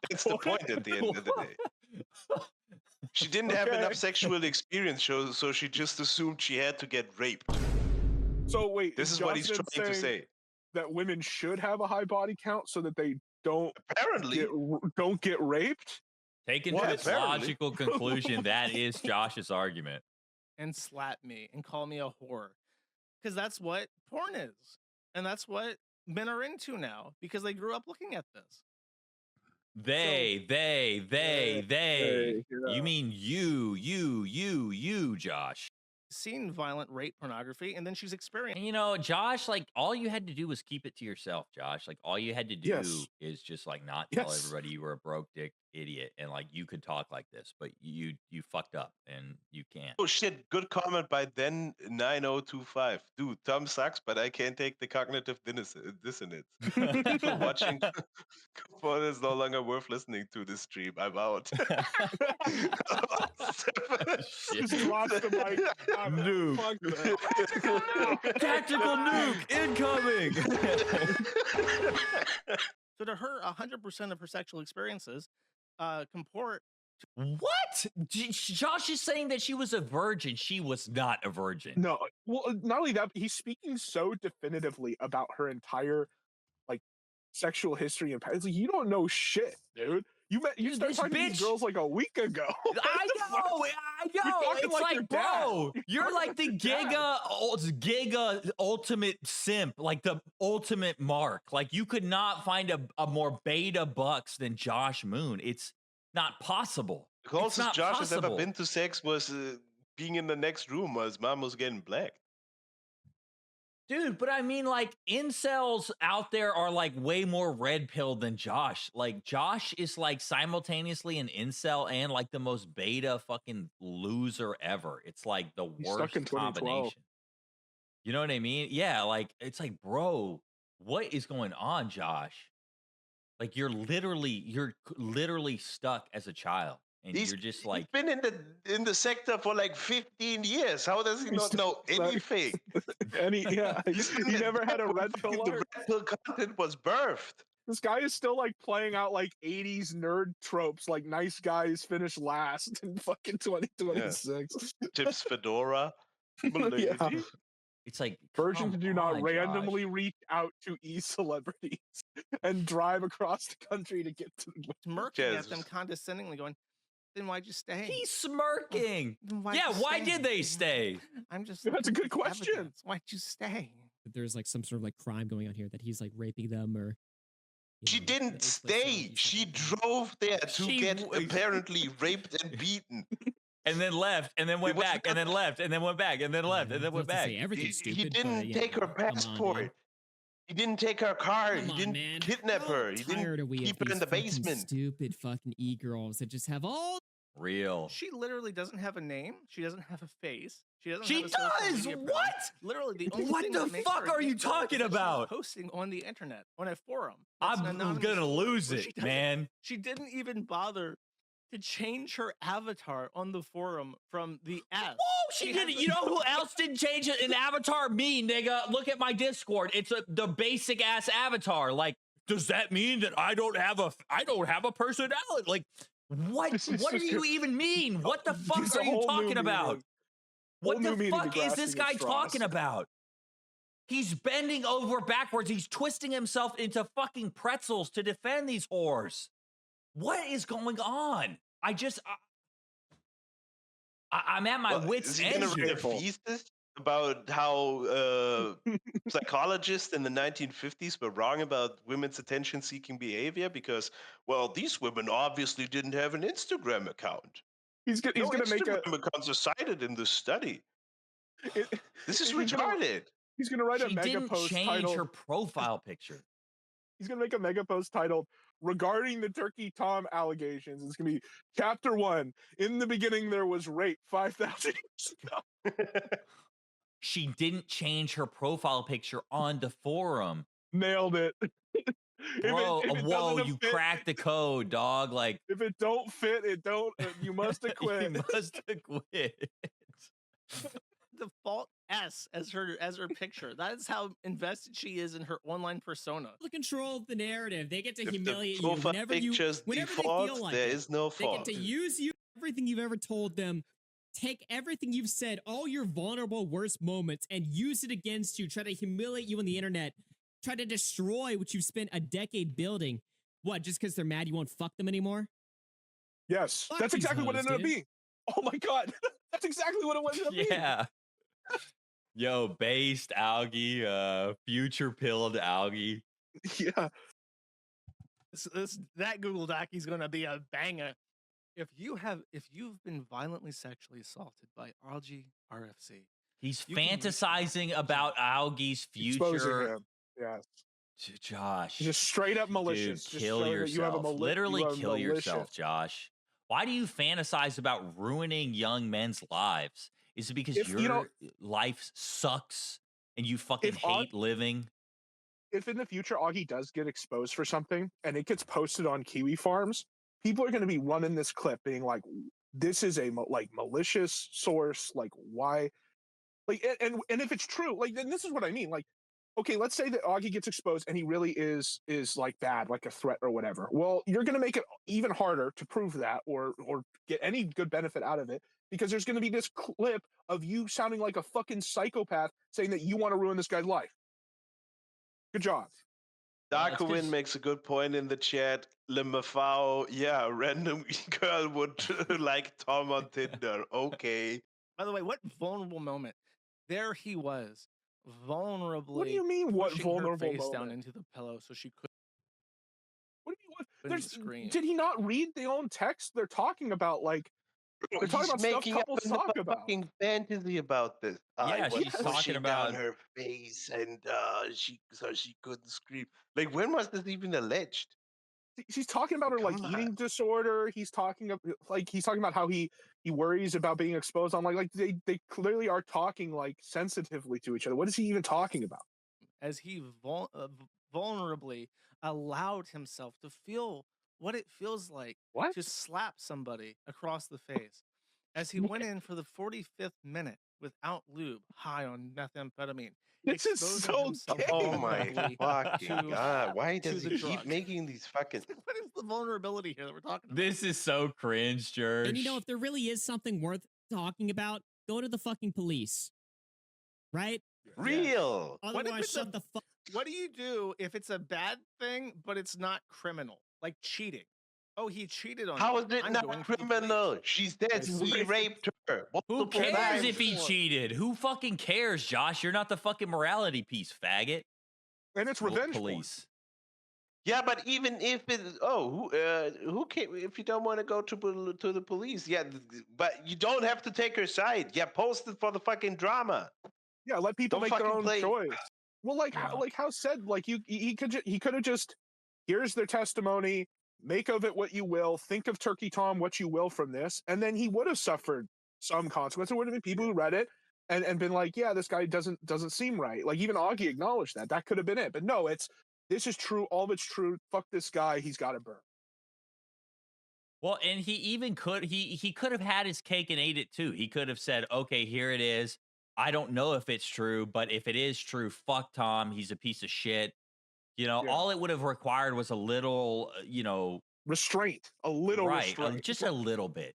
That's the point at the end of the day. She didn't have enough sexual experience, so she just assumed she had to get raped. So wait, this is what he's trying to say. That women should have a high body count so that they don't get raped? Taken to its logical conclusion, that is Josh's argument. And slap me and call me a whore. Because that's what porn is. And that's what men are into now because they grew up looking at this. They. You mean you, Josh. Seen violent rape pornography, and then she's experienced. And you know, Josh, like all you had to do was keep it to yourself, Josh. Like all you had to do is just like not tell everybody you were a broke dick idiot and like you could talk like this, but you fucked up and you can't. Oh shit, good comment by then 9025. Dude, Tom sucks, but I can't take the cognitive dissonance. Watching Fun is no longer worth listening to this stream. I'm out. Just drop the mic. Nuke. Tactical nuke incoming. So to her, 100% of her sexual experiences comport. What? Josh is saying that she was a virgin. She was not a virgin. No. Well, not only that, he's speaking so definitively about her entire like sexual history and past. Like, you don't know shit, dude. You started talking to these girls like a week ago. I know. It's like, bro, you're like the giga ultimate simp, like the ultimate mark. Like you could not find a more beta bucks than Josh Moon. It's not possible. The closest Josh has ever been to sex was being in the next room while his mom was getting blacked. Dude, but I mean, like, incels out there are, like, way more red pill than Josh. Like, Josh is, like, simultaneously an incel and, like, the most beta fucking loser ever. It's, like, the worst combination. You know what I mean? Yeah, like, it's like, bro, what is going on, Josh? Like, you're literally stuck as a child. And you're just like, he's been in the sector for like 15 years. How does he not know anything? He never had a red pill. The red pill content was birthed. This guy is still like playing out like 80s nerd tropes, like nice guys finish last in fucking 2026. Tips fedora. It's like virgins do not randomly reach out to celebrities and drive across the country to get to the smirking at them condescendingly, going, "Then why'd you stay?" He's smirking. Why did they stay? That's a good question. Evidence. Why'd you stay? There's like some sort of like crime going on here that he's like raping them or. She didn't stay. She drove there to get apparently raped and beaten. And then left, and then went back, and then left, and then went back, and then left, and then went back. He didn't take her passport. He didn't take her car. He didn't kidnap her. He didn't keep her in the basement. Stupid fucking e-girls that just have all real. She literally doesn't have a name. She doesn't have a face. She doesn't. She does. What? Literally, the only what thing the fuck are you talking about? Posting on the internet on a forum. I'm gonna lose it, man. She didn't even bother to change her avatar on the forum from the S. Oh, she did it. You know who else didn't change it? An avatar? Me, nigga. Look at my Discord. It's the basic ass avatar. Like, does that mean that I don't have a personality? Like, what? What do you even mean? What the fuck are you talking about? What the fuck is this guy talking about? He's bending over backwards. He's twisting himself into fucking pretzels to defend these whores. What is going on? I'm at my wits' end. Is he gonna write a thesis about how psychologists in the 1950s were wrong about women's attention-seeking behavior? Because, well, these women obviously didn't have an Instagram account. He's gonna make Instagram accounts are cited in this study. This is retarded. He's gonna write a mega post titled. Change her profile picture. He's gonna make a mega post titled regarding the Turkey Tom allegations. It's gonna be Chapter 1. In the beginning, there was rape 5,000 years ago. She didn't change her profile picture on the forum. Nailed it. Bro, whoa, you cracked the code, dog. Like, if it don't fit, it don't. You must have quit. You must have quit. Default S ass as her picture. That is how invested she is in her online persona. The control of the narrative. They get to If humiliate the you profile whenever pictures they default, feel like there it. is no They get fault. to use you, everything you've ever told them, take everything you've said, all your vulnerable worst moments, and use it against you, try to humiliate you on the internet, try to destroy what you've spent a decade building. What, just because they're mad you won't fuck them anymore? Yes, Fuck that's these exactly what it hoes, ended up dude. being. Oh my god, that's exactly what it ended up being. Yeah. Yo, based Augie, future pilled Augie. Yeah. That Google Doc is gonna be a banger. If you've been violently sexually assaulted by Augie RFC, He's you can reach fantasizing about Augie's Exposing future. him. Yes. Josh, Just straight up malicious. dude, Just kill showing that you have a yourself. Literally kill malicious. yourself, Josh. Why do you fantasize about ruining young men's lives? Is it because your life sucks and you fucking hate living? If in the future Augie does get exposed for something and it gets posted on Kiwifarms, people are going to be running this clip being like, this is a malicious source. Like, why? Like, and if it's true, like, then this is what I mean. Like, okay, let's say that Augie gets exposed and he really is like bad, like a threat or whatever. Well, you're going to make it even harder to prove that or get any good benefit out of it because there's going to be this clip of you sounding like a fucking psychopath saying that you want to ruin this guy's life. Good job. Darkwin makes a good point in the chat. Lemafao, yeah, random girl would like Tom on Tinder. Okay. By the way, what vulnerable moment? There he was, vulnerably. What do you mean? What vulnerable her face moment? down into the pillow so she could. What do you mean? Scream. Did he not read the own text? They're talking about like. They're talking about stuff couples talk about. Fucking fantasy about this. Yeah, she's talking about her face and she couldn't scream. Like, when was this even alleged? She's talking about her like eating disorder. He's talking about how he worries about being exposed on like they clearly are talking like sensitively to each other. What is he even talking about? As he vulnerably allowed himself to feel what it feels like to slap somebody across the face. As he went in for the 45th minute without lube, high on methamphetamine. This is so gay. Oh my fucking god! Why does he keep making these fucking? What is the vulnerability here that we're talking about? This is so cringe, George. And you know, if there really is something worth talking about, go to the fucking police. Right? Real. Otherwise, shut the fuck. What do you do if it's a bad thing, but it's not criminal? Like cheating. Oh, he cheated on How me. is it I'm not going to the criminal? She's dead. We raped her. Who cares if he cheated? Who fucking cares, Josh? You're not the fucking morality piece, faggot. And it's revenge police. Yeah, but even if it who can, if you don't want to go to the police, yeah, but you don't have to take her side. Yeah, post it for the fucking drama. Yeah, let people Don't make their own play. choice. Well, like how said, like he could have just, here's their testimony, make of it what you will, think of Turkey Tom what you will from this, and then he would have suffered some consequence. There would have been people who read it and been like, yeah, this guy doesn't seem right. Like even Augie acknowledged that. That could have been it. But no, this is true. All of it's true. Fuck this guy. He's got to burn. Well, and he even he could have had his cake and ate it too. He could have said, okay, here it is. I don't know if it's true, but if it is true, fuck Tom. He's a piece of shit. You know, all it would have required was a little, restraint, a little restraint. Just a little bit,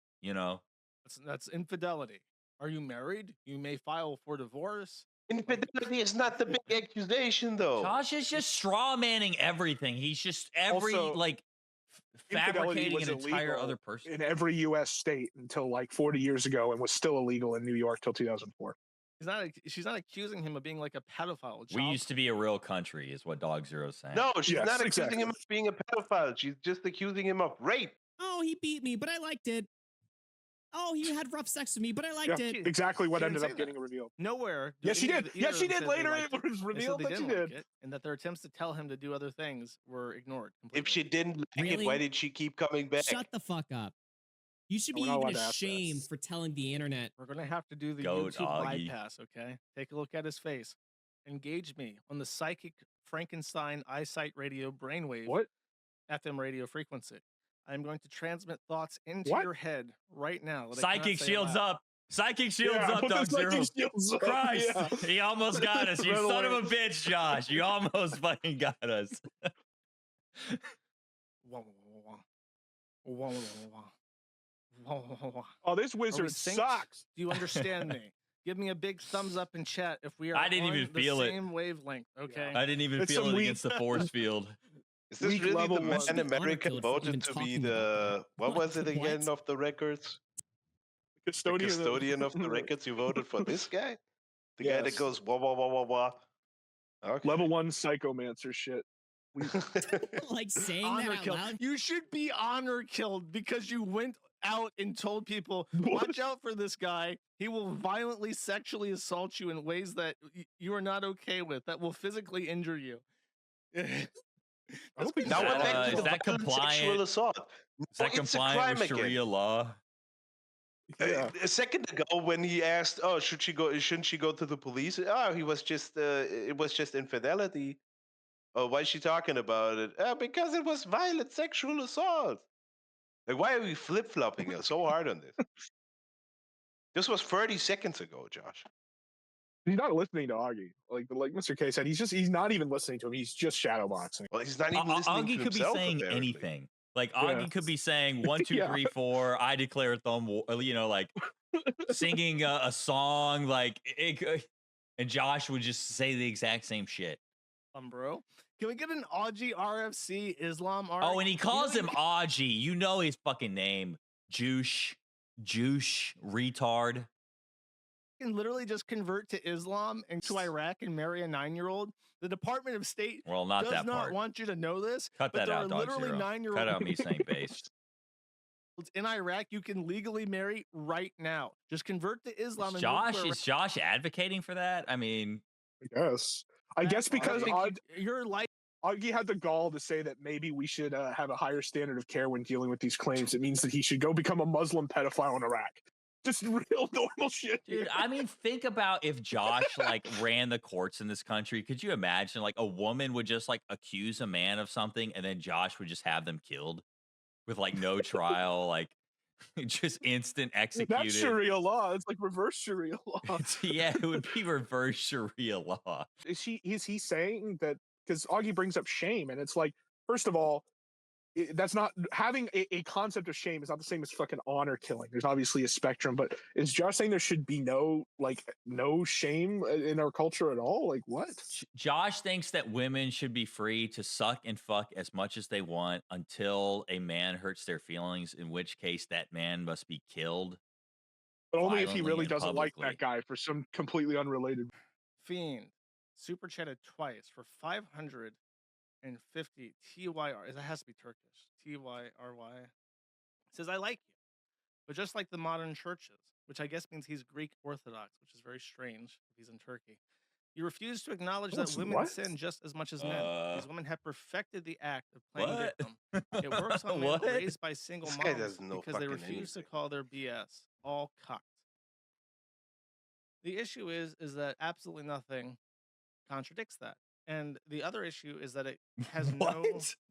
That's infidelity. Are you married? You may file for divorce. Infidelity is not the big accusation, though. Josh is just straw manning everything. He's just fabricating an entire other person in every U.S. state until like 40 years ago, and was still illegal in New York till 2004. She's not accusing him of being like a pedophile. We used to be a real country, is what Dog Zero's saying. No, she's not accusing him of being a pedophile. She's just accusing him of rape. Oh, he beat me, but I liked it. Oh, he had rough sex with me, but I liked it. Exactly what ended up getting revealed. Nowhere. Yes, she did. Yes, she did. Later, it was revealed that she did. And that their attempts to tell him to do other things were ignored completely. If she didn't like it, why did she keep coming back? Shut the fuck up. You should be even ashamed for telling the internet. We're going to have to do the YouTube bypass, okay? Take a look at his face. Engage me on the psychic Frankenstein eyesight radio brainwave. What? FM radio frequency. I'm going to transmit thoughts into your head right now. Psychic shields up. Psychic shields up, Dog Zero. Christ, yeah. he almost got us. You son of a bitch, Josh. You almost fucking got us. Oh, this wizard sucks. Do you understand me? Give me a big thumbs up in chat if we are I didn't even feel the it. same wavelength, okay? I didn't even feel it against the force field. Is this Weak really level the man one. American voted to be the what was it again of the records? The custodian of the records. You voted for this guy, the guy that goes wah wah wah wah wah. Okay. Level 1 psychomancer shit. Like saying Honor that out killed. loud. You should be honor killed because you went out and told people, watch out for this guy. He will violently sexually assault you in ways that you are not okay with, that will physically injure you. Is that compliant? Sexual assault. Is that compliant with Sharia law? Yeah. A second ago, when he asked, "Oh, shouldn't she go to the police?" Oh, it was just infidelity. Oh, why is she talking about it? Because it was violent sexual assault. Like, why are we flip-flopping so hard on this? This was 30 seconds ago, Josh. He's not listening to Augie. Like Mr. K said, he's not even listening to him. He's just shadowboxing. Well, he's not even listening Augie to could himself, be saying apparently. anything. Like Augie could be saying 1, 2, Yeah. 3, 4. I declare thumb. You know, like singing a song. Like and Josh would just say the exact same shit. Bro, can we get an Augie RFC Islam art? Oh, and he calls him Augie. You know his fucking name. Juice, retard. Can literally just convert to Islam and to Iraq and marry a 9-year-old. The Department of State Well, not does that not part. want you to know this. Cut but that there out, are Dog literally Zero. 9-year-olds Cut out me saying based. in Iraq you can legally marry right now. Just convert to Islam. Is Josh advocating for that? I mean, I guess because you're like Augie had the gall to say that maybe we should have a higher standard of care when dealing with these claims. It means that he should go become a Muslim pedophile in Iraq. Just real normal shit. Dude, I mean, think about if Josh like ran the courts in this country. Could you imagine like a woman would just like accuse a man of something and then Josh would just have them killed with like no trial, like just instant executed? That's Sharia law. It's like reverse Sharia law. Yeah, it would be reverse Sharia law. Is he saying that? Because Augie brings up shame, and it's like, first of all, that's not having a concept of shame is not the same as fucking honor killing. There's obviously a spectrum, but is Josh saying there should be no shame in our culture at all? Like what? Josh thinks that women should be free to suck and fuck as much as they want until a man hurts their feelings, in which case that man must be killed. But only if he really doesn't like that guy for some completely unrelated. Fiend super chatted twice for 550 TYR. That has to be Turkish. TYRY. Says, I like you, but just like the modern churches, which I guess means he's Greek Orthodox, which is very strange if he's in Turkey. You refuse to acknowledge that women sin just as much as men. These women have perfected the act of playing victim. It works on men raised by single moms because they refuse to call their BS all cocked. The issue is that absolutely nothing contradicts that. And the other issue is that it has no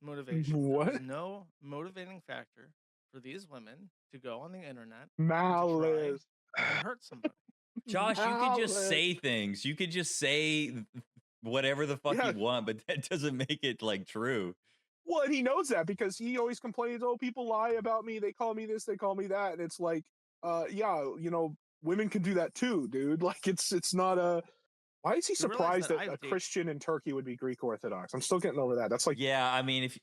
motivation. There's no motivating factor for these women to go on the internet malice and hurt somebody. Josh, you could just say things. You could just say whatever the fuck you want, but that doesn't make it like true. Well, and he knows that because he always complains, oh, people lie about me. They call me this, they call me that. And it's like, women can do that too, dude. Like it's not a... Why is he surprised that a Christian in Turkey would be Greek Orthodox? I'm still getting over that. That's like... Yeah, I mean, if...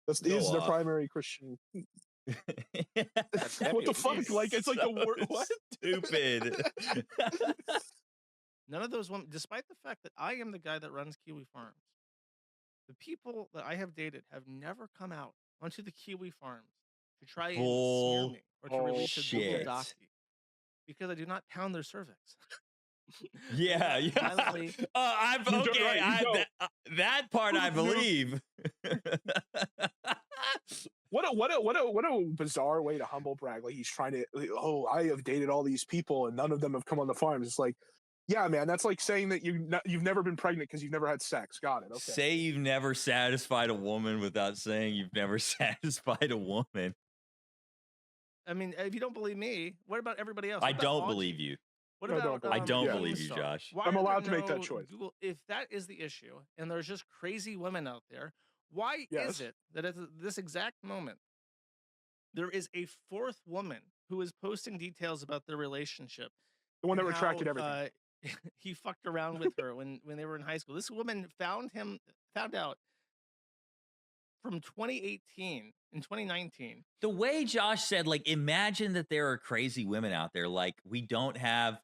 That is the primary Christian... What the fuck? Like, it's like the word... What? Stupid. None of those women, despite the fact that I am the guy that runs Kiwifarms, the people that I have dated have never come out onto the Kiwifarms to try and smear me or to release a Google dossier because I do not pound their cervix. Yeah. I'm okay. That part I believe. What a bizarre way to humble brag. Like he's trying to. Oh, I have dated all these people and none of them have come on the farms. It's like, yeah, man. That's like saying that you've never been pregnant because you've never had sex. Got it. Okay. Say you've never satisfied a woman without saying you've never satisfied a woman. I mean, if you don't believe me, what about everybody else? I don't believe you. What about I don't believe you, Josh. Why I'm are allowed to there make that no choice. Google, if that is the issue, and there's just crazy women out there, why is it that at this exact moment there is a fourth woman who is posting details about their relationship? The one that and retracted how, everything. He fucked around with her when they were in high school. This woman found out from 2018 and 2019. The way Josh said, like, imagine that there are crazy women out there. Like, we don't have,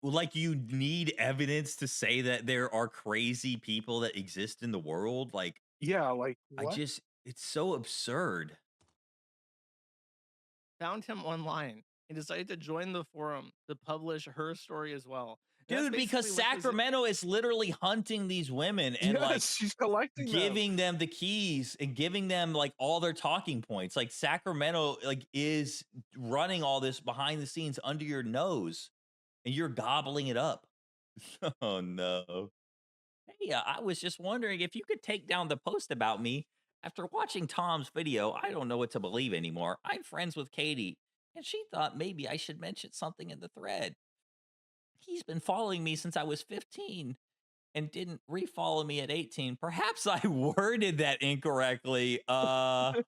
like you need evidence to say that there are crazy people that exist in the world. Like, yeah, like what? It's so absurd. Found him online and decided to join the forum to publish her story as well. Dude, because Sacramento is literally hunting these women and like she's collecting giving them the keys and giving them like all their talking points. Like Sacramento like is running all this behind the scenes under your nose and you're gobbling it up. Oh no. Hey, I was just wondering if you could take down the post about me. After watching Tom's video, I don't know what to believe anymore. I'm friends with Katie, and she thought maybe I should mention something in the thread. He's been following me since I was 15 and didn't refollow me at 18. Perhaps I worded that incorrectly. What?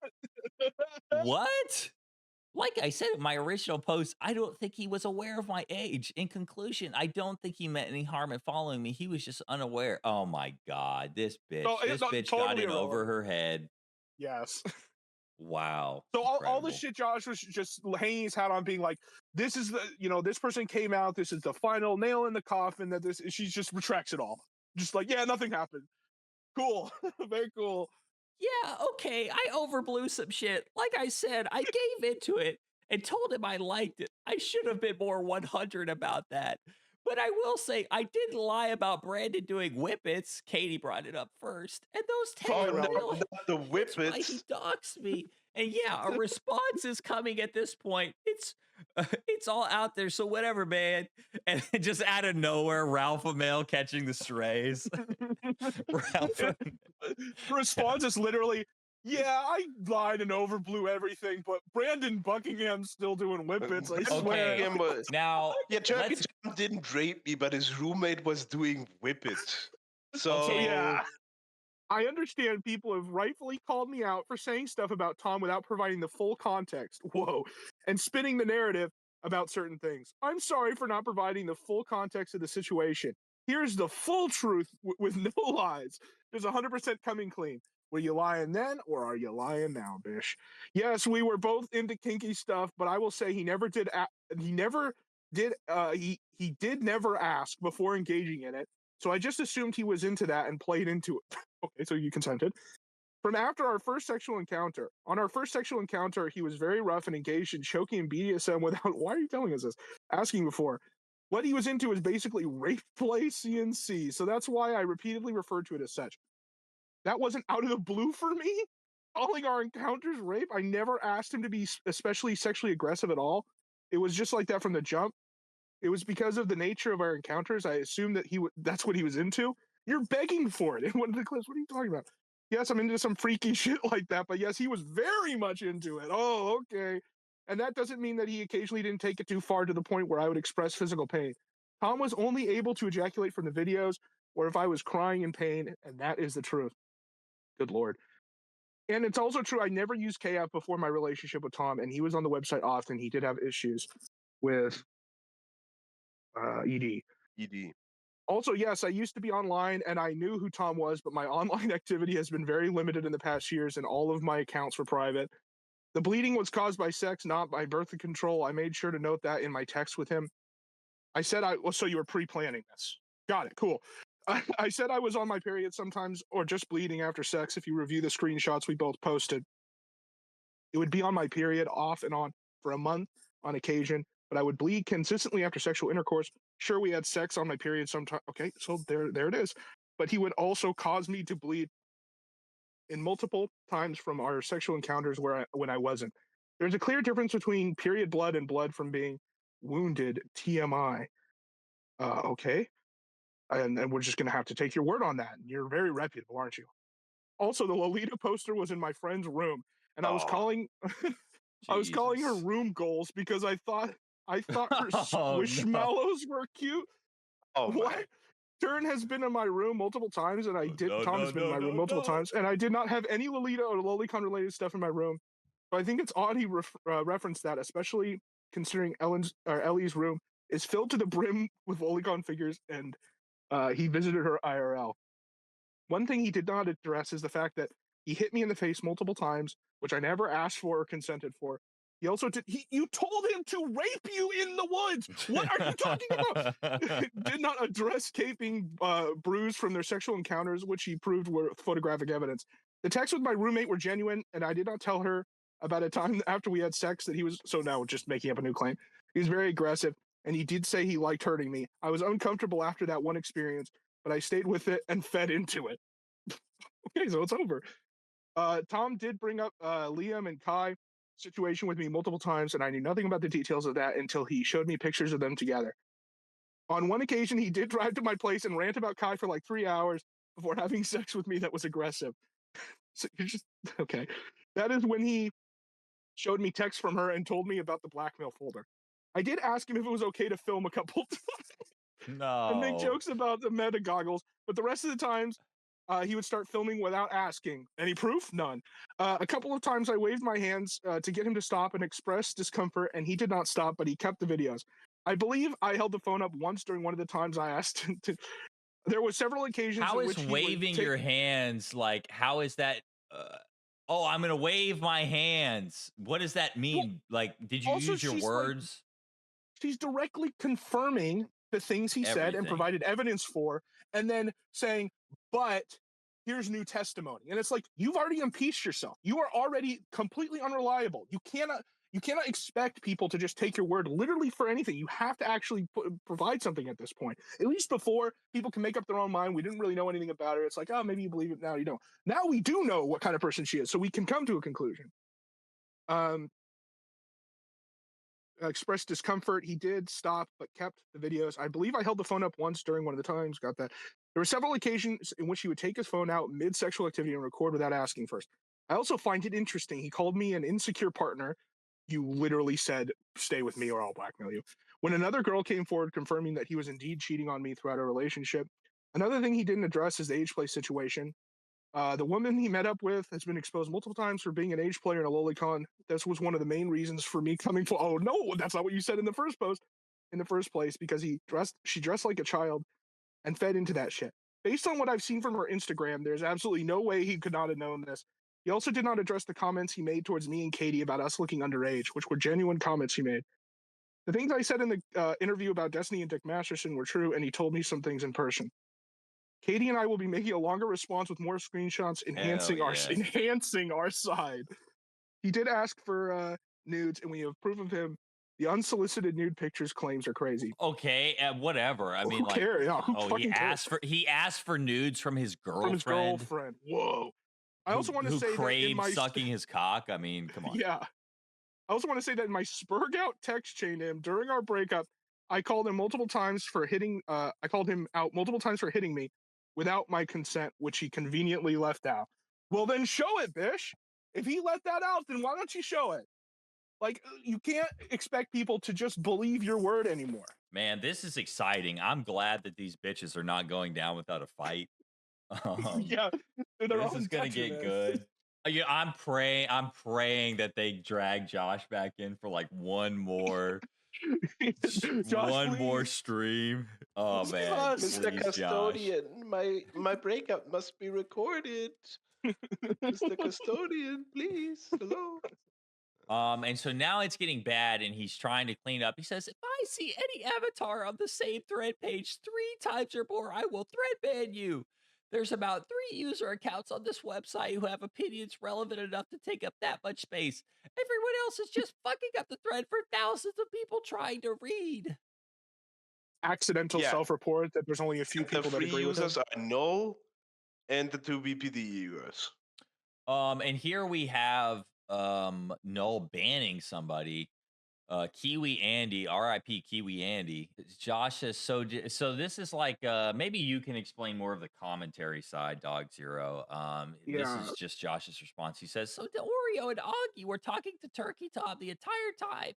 Like I said in my original post, I don't think he was aware of my age. In conclusion, I don't think he meant any harm in following me. He was just unaware. Oh my God, this bitch. This bitch totally got in over her head. Yes. Wow. So all the shit Josh was just hanging his hat on, being like, this is the, this person came out, this is the final nail in the coffin, that this, she just retracts it all. Just like, yeah, nothing happened. Cool. Very cool. Yeah, okay, I overblew some shit. Like I said, I gave into it and told him I liked it. I should have been more 100 about that. But I will say, I did lie about Brandon doing whippets. Katie brought it up first. And those 10 not the whippets. That's why he doxed me. And yeah, a response is coming at this point. It's all out there, so whatever, man. And just out of nowhere, Ralph Amel catching the strays. The response is literally, yeah, I lied and overblew everything, but Brandon Buckingham's still doing whippets. I swear. Now, yeah, Turkey John didn't rape me, but his roommate was doing whippets. So yeah. I understand people have rightfully called me out for saying stuff about Tom without providing the full context. Whoa. And spinning the narrative about certain things. I'm sorry for not providing the full context of the situation. Here's the full truth with no lies. There's 100% coming clean. Were you lying then or are you lying now, Bish? Yes, we were both into kinky stuff, but I will say he did never ask before engaging in it. So I just assumed he was into that and played into it. Okay, so you consented. From after our first sexual encounter, he was very rough and engaged in choking and BDSM without, why are you telling us this? Asking before. What he was into is basically rape play CNC, so that's why I repeatedly referred to it as such. That wasn't out of the blue for me. Calling our encounters rape, I never asked him to be especially sexually aggressive at all. It was just like that from the jump. It was because of the nature of our encounters. I assumed that that's what he was into. You're begging for it in one of the clips. What are you talking about? Yes, I'm into some freaky shit like that, but yes, he was very much into it. Oh, okay. And that doesn't mean that he occasionally didn't take it too far to the point where I would express physical pain. Tom was only able to ejaculate from the videos or if I was crying in pain, and that is the truth. Good Lord. And it's also true, I never used KF before my relationship with Tom, and he was on the website often. He did have issues with ED. Also, yes, I used to be online and I knew who Tom was, but my online activity has been very limited in the past years and all of my accounts were private. The bleeding was caused by sex, not by birth control. I made sure to note that in my text with him. I said so you were pre-planning this. Got it, cool. I said I was on my period sometimes or just bleeding after sex. If you review the screenshots we both posted, it would be on my period off and on for a month on occasion, but I would bleed consistently after sexual intercourse. Sure, we had sex on my period sometime. Okay, so there it is. But he would also cause me to bleed in multiple times from our sexual encounters when I wasn't. There's a clear difference between period blood and blood from being wounded, TMI. Okay. And we're just going to have to take your word on that. You're very reputable, aren't you? Also, the Lolita poster was in my friend's room, and I was calling I was calling her room goals because I thought her squishmallows were cute. Oh what? my. Tern has been in my room multiple times, and Tom has been in my room multiple times, and I did not have any Lolita or Lolicon related stuff in my room. So I think it's odd he referenced that, especially considering Ellie's room is filled to the brim with Lolicon figures, and he visited her IRL. One thing he did not address is the fact that he hit me in the face multiple times, which I never asked for or consented for. He also did. You told him to rape you in the woods. What are you talking about? Did not address caping bruise from their sexual encounters, which he proved were photographic evidence. The texts with my roommate were genuine, and I did not tell her about a time after we had sex that he was. So now just making up a new claim. He was very aggressive, and he did say he liked hurting me. I was uncomfortable after that one experience, but I stayed with it and fed into it. Okay, so it's over. Tom did bring up Liam and Kai situation with me multiple times, and I knew nothing about the details of that until he showed me pictures of them together. On one occasion, he did drive to my place and rant about Kai for like 3 hours before having sex with me that was aggressive. So you're just okay. That is when he showed me texts from her and told me about the blackmail folder. I did ask him if it was okay to film a couple times and make jokes about the meta goggles, but the rest of the times he would start filming without asking. Any proof? None. A couple of times I waved my hands to get him to stop and express discomfort, and he did not stop, but he kept the videos. I believe I held the phone up once during one of the times I asked him to. There were several occasions. How is waving your hands like? How is that? Oh, I'm gonna wave my hands. What does that mean? Well, like, did you use your words? Like, she's directly confirming the things he said and provided evidence for, and then saying, but here's new testimony. And it's like, you've already impeached yourself. You are already completely unreliable. You cannot expect people to just take your word literally for anything. You have to actually provide something at this point. At least before, people can make up their own mind. We didn't really know anything about her. It's like, oh, maybe you believe it now, you don't. Now we do know what kind of person she is, so we can come to a conclusion. Expressed discomfort. He did stop, but kept the videos. I believe I held the phone up once during one of the times. Got that. There were several occasions in which he would take his phone out mid-sexual activity and record without asking first. I also find it interesting. He called me an insecure partner. You literally said, stay with me or I'll blackmail you. When another girl came forward confirming that he was indeed cheating on me throughout our relationship. Another thing he didn't address is the age play situation. The woman he met up with has been exposed multiple times for being an age player in a lolicon. This was one of the main reasons for me coming for. Oh no, that's not what you said in the first post. In the first place, because she dressed like a child and fed into that shit. Based on what I've seen from her Instagram, there's absolutely no way he could not have known this. He also did not address the comments he made towards me and Katie about us looking underage, which were genuine comments he made. The things I said in the interview about Destiny and Dick Masterson were true, and he told me some things in person. Katie and I will be making a longer response with more screenshots enhancing our side. He did ask for nudes, and we have proof of him. The unsolicited nude pictures claims are crazy. Okay, whatever. I mean, who cares? Yeah, he asked for nudes from his girlfriend. From his girlfriend. Whoa. I also want to say that in my sucking his cock. I mean, come on. Yeah. I also want to say that in my Spurg out text chain to him during our breakup, I called him multiple times for hitting. I called him out multiple times for hitting me without my consent, which he conveniently left out. Well, then show it, Bish. If he let that out, then why don't you show it? Like, you can't expect people to just believe your word anymore. Man, this is exciting. I'm glad that these bitches are not going down without a fight. Yeah, this is gonna get good. Yeah, I'm praying that they drag Josh back in for like one more more stream. Oh man, Mr. Custodian, my breakup must be recorded. Mr. Custodian, please. Hello. And so now it's getting bad, and he's trying to clean up. He says, if I see any avatar on the same thread page 3 times or more, I will thread ban you. There's about 3 user accounts on this website who have opinions relevant enough to take up that much space. Everyone else is just fucking up the thread for thousands of people trying to read. Accidental self-report that there's only a few people that agree with him. The free users are null, and the 2 BPD users. And here we have null banning somebody. Kiwi Andy, R.I.P. Kiwi Andy. Josh says, so this is like, maybe you can explain more of the commentary side, Dog Zero. This is just Josh's response. He says, so Oreo and Augie were talking to Turkey Tom the entire time.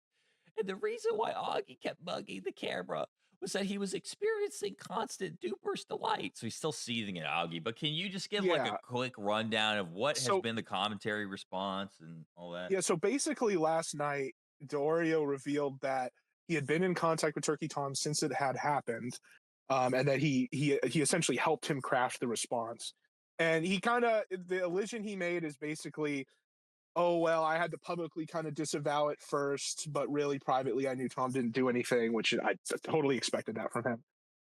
And the reason why Augie kept bugging the camera was that he was experiencing constant duper's delight. So he's still seething at Augie. But can you just give like a quick rundown of what has been the commentary response and all that? Yeah, so basically last night, Oreo revealed that he had been in contact with Turkey Tom since it had happened, and that he essentially helped him craft the response. And the allusion he made is basically, oh, well, I had to publicly kind of disavow it first, but really privately I knew Tom didn't do anything, which I totally expected that from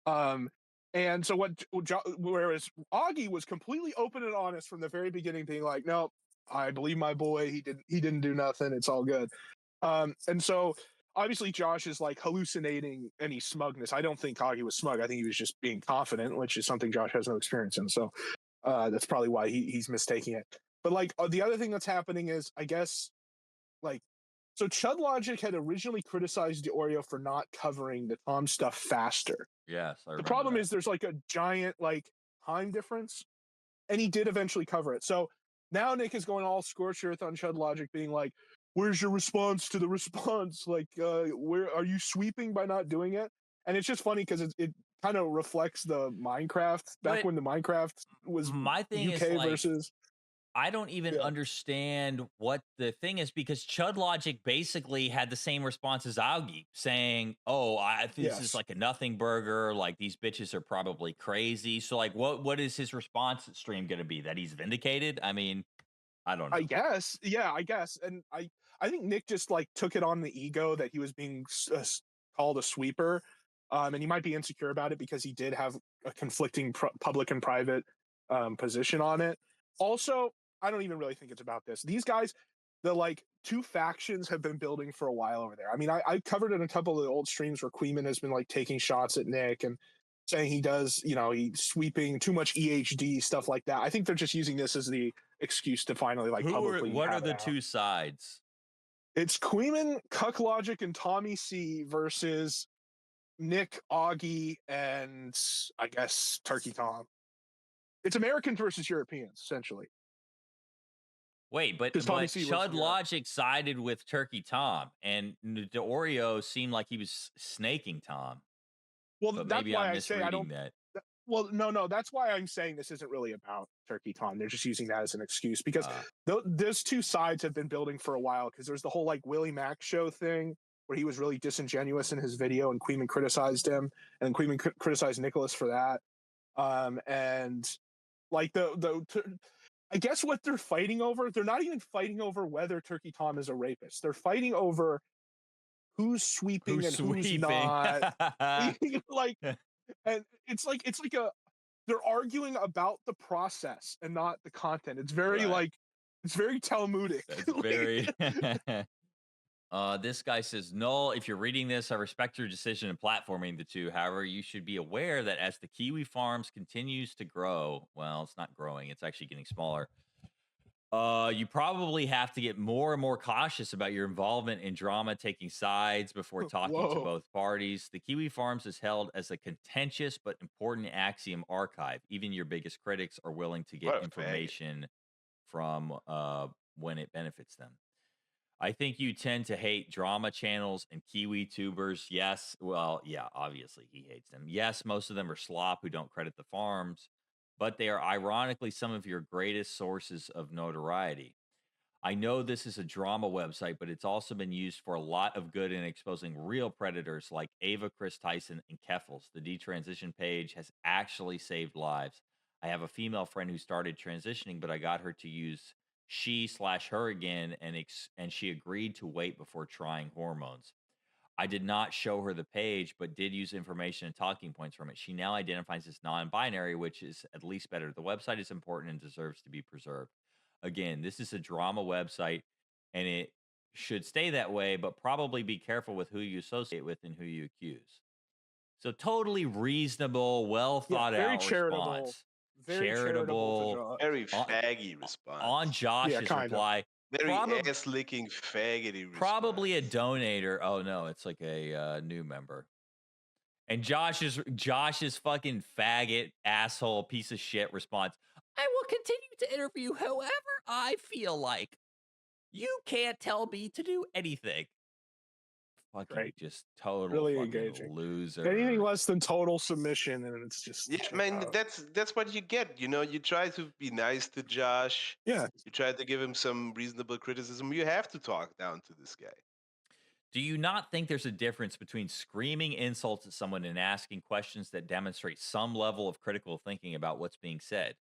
him. And so whereas Augie was completely open and honest from the very beginning, being like, no, I believe my boy, he didn't do nothing, it's all good. And so obviously Josh is like hallucinating any smugness. I don't think Augie was smug. I think he was just being confident, which is something Josh has no experience in. So that's probably why he's mistaking it. But like the other thing that's happening is, I guess, like, so Chud Logic had originally criticized Oreo for not covering the Tom stuff faster. Yes, the problem is there's like a giant like time difference, and he did eventually cover it. So now Nick is going all scorched earth on Chud Logic, being like, "Where's your response to the response? Like, where are you sweeping by not doing it?" And it's just funny because it kind of reflects the Minecraft when the Minecraft was my thing UK is like, versus. I don't even understand what the thing is, because Chud Logic basically had the same response as Augie, saying, "Oh, this is like a nothing burger. Like, these bitches are probably crazy." So, like, what is his response stream going to be? That he's vindicated? I mean, I don't know. I guess, and I think Nick just like took it on the ego that he was being called a sweeper, and he might be insecure about it because he did have a conflicting public and private position on it. Also, I don't even really think it's about this. These guys, the like two factions have been building for a while over there. I mean, I covered it in a couple of the old streams where Queeman has been like taking shots at Nick and saying he does, he's sweeping too much EHD, stuff like that. I think they're just using this as the excuse to finally like publicly. What are the two sides? It's Queeman, Cuck Logic, and Tommy C versus Nick, Augie, and I guess Turkey Tom. It's Americans versus Europeans, essentially. Wait, but Chud Logic sided with Turkey Tom, and the Oreo seemed like he was snaking Tom. Well, but that's why I say I don't. Well, no, that's why I'm saying this isn't really about Turkey Tom. They're just using that as an excuse because those two sides have been building for a while. Because there's the whole like Willie Mack show thing where he was really disingenuous in his video, and Queeman criticized him, and Queeman criticized Nicholas for that. And like I guess what they're fighting over, they're not even fighting over whether Turkey Tom is a rapist. They're fighting over who's sweeping and who's not. Like, and it's like they're arguing about the process and not the content. It's very it's very Talmudic. It's very. This guy says, Null, if you're reading this, I respect your decision in platforming the two. However, you should be aware that as the Kiwifarms continues to grow, well, it's not growing, it's actually getting smaller. You probably have to get more and more cautious about your involvement in drama, taking sides before talking to both parties. The Kiwifarms is held as a contentious but important axiom archive. Even your biggest critics are willing to get information from when it benefits them. I think you tend to hate drama channels and Kiwi tubers. Yes. Well, yeah, obviously he hates them. Yes, most of them are slop who don't credit the farms, but they are ironically some of your greatest sources of notoriety. I know this is a drama website, but it's also been used for a lot of good in exposing real predators like Ava, Chris Tyson, and Keffels. The detransition page has actually saved lives. I have a female friend who started transitioning, but I got her to use she/her again, and she agreed to wait before trying hormones. I did not show her the page, but did use information and talking points from it. She now identifies as non-binary, which is at least better. The website is important and deserves to be preserved. Again, this is a drama website, and it should stay that way, but probably be careful with who you associate with and who you accuse. So totally reasonable, well thought out response. Very charitable, very faggy response. On Josh's reply, Very ass-licking faggoty response. Probably a donator. Oh no, it's like a new member. And Josh's fucking faggot asshole piece of shit response. I will continue to interview whoever I feel like. You can't tell me to do anything. Fucking just total really engaging loser. Anything less than total submission, and it's just that's what you get. You know, you try to be nice to Josh. Yeah, you try to give him some reasonable criticism. You have to talk down to this guy. Do you not think there's a difference between screaming insults at someone and asking questions that demonstrate some level of critical thinking about what's being said?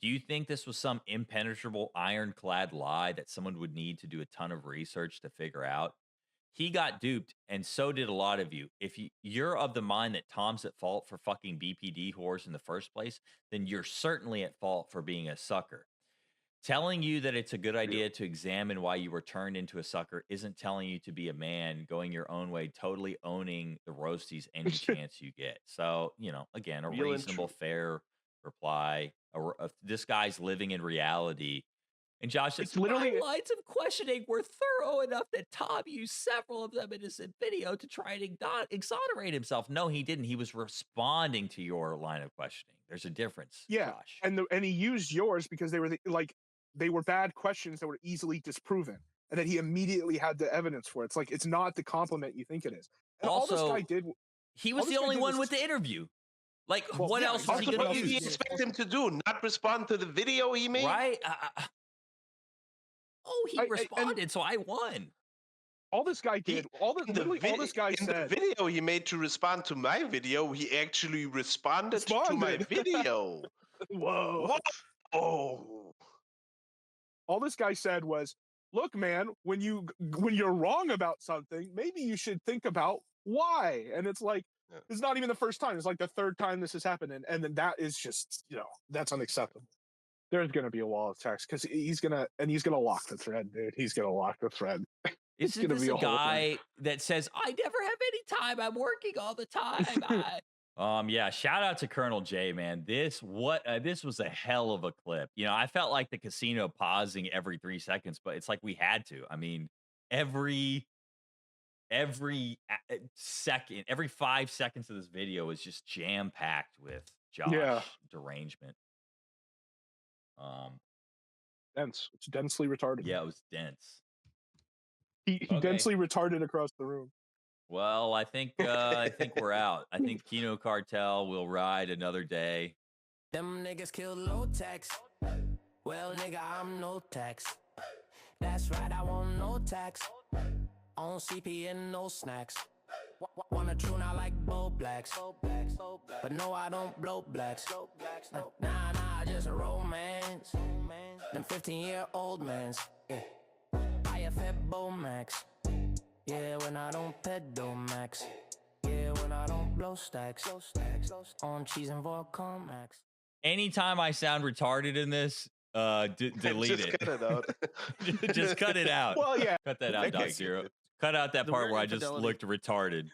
Do you think this was some impenetrable ironclad lie that someone would need to do a ton of research to figure out? He got duped, and so did a lot of you. If you're of the mind that Tom's at fault for fucking BPD whores in the first place, then you're certainly at fault for being a sucker. Telling you that it's a good idea to examine why you were turned into a sucker isn't telling you to be a man, going your own way, totally owning the roasties any chance you get. So, you know, again, a reasonable, fair reply. This guy's living in reality. And Josh says, literally lines of questioning were thorough enough that Tom used several of them in his video to try and exonerate himself. No, he didn't. He was responding to your line of questioning. There's a difference. Yeah, Josh. And he used yours because they were bad questions that were easily disproven, and then he immediately had the evidence for it. It's like it's not the compliment you think it is. And also, all this guy did, he was the only one with the interview. Like, what else was he going to use? What did you expect him to do? Not respond to the video he made? Right? He responded, so I won. All this guy did, all this guy said. In the video he made to respond to my video, he actually responded to my video. Whoa. Oh. All this guy said was, look, man, when you're wrong about something, maybe you should think about why. And it's like, it's not even the first time. It's like the third time this has happened. And then that is just, that's unacceptable. There's going to be a wall of text because he's going to lock the thread, dude. He's going to lock the thread. Isn't this a guy that says, I never have any time. I'm working all the time. Yeah, shout out to Colonel J, man. This was a hell of a clip. I felt like the casino pausing every 3 seconds, but it's like we had to. I mean, every second, every 5 seconds of this video is just jam-packed with Josh derangement. Dense. It's densely retarded. Yeah, it was dense. He densely retarded across the room. Well, I think we're out. I think Kino Cartel will ride another day. Them niggas kill low tax. Well, nigga, I'm no tax. That's right, I want no tax. On CP and no snacks. Wanna tune out like Bo Blacks. But no, I don't blow blacks. Nah, just a romance. Them 15-year-old mans. I have fed Bo Max. Yeah, when I don't pedo max. Yeah, when I don't blow stacks. On cheese and Volcom Max. Anytime I sound retarded in this, delete it. Cut it out. Just cut it out. Well, yeah. Cut that out, Doc Zero. Cut out that part where I just looked retarded.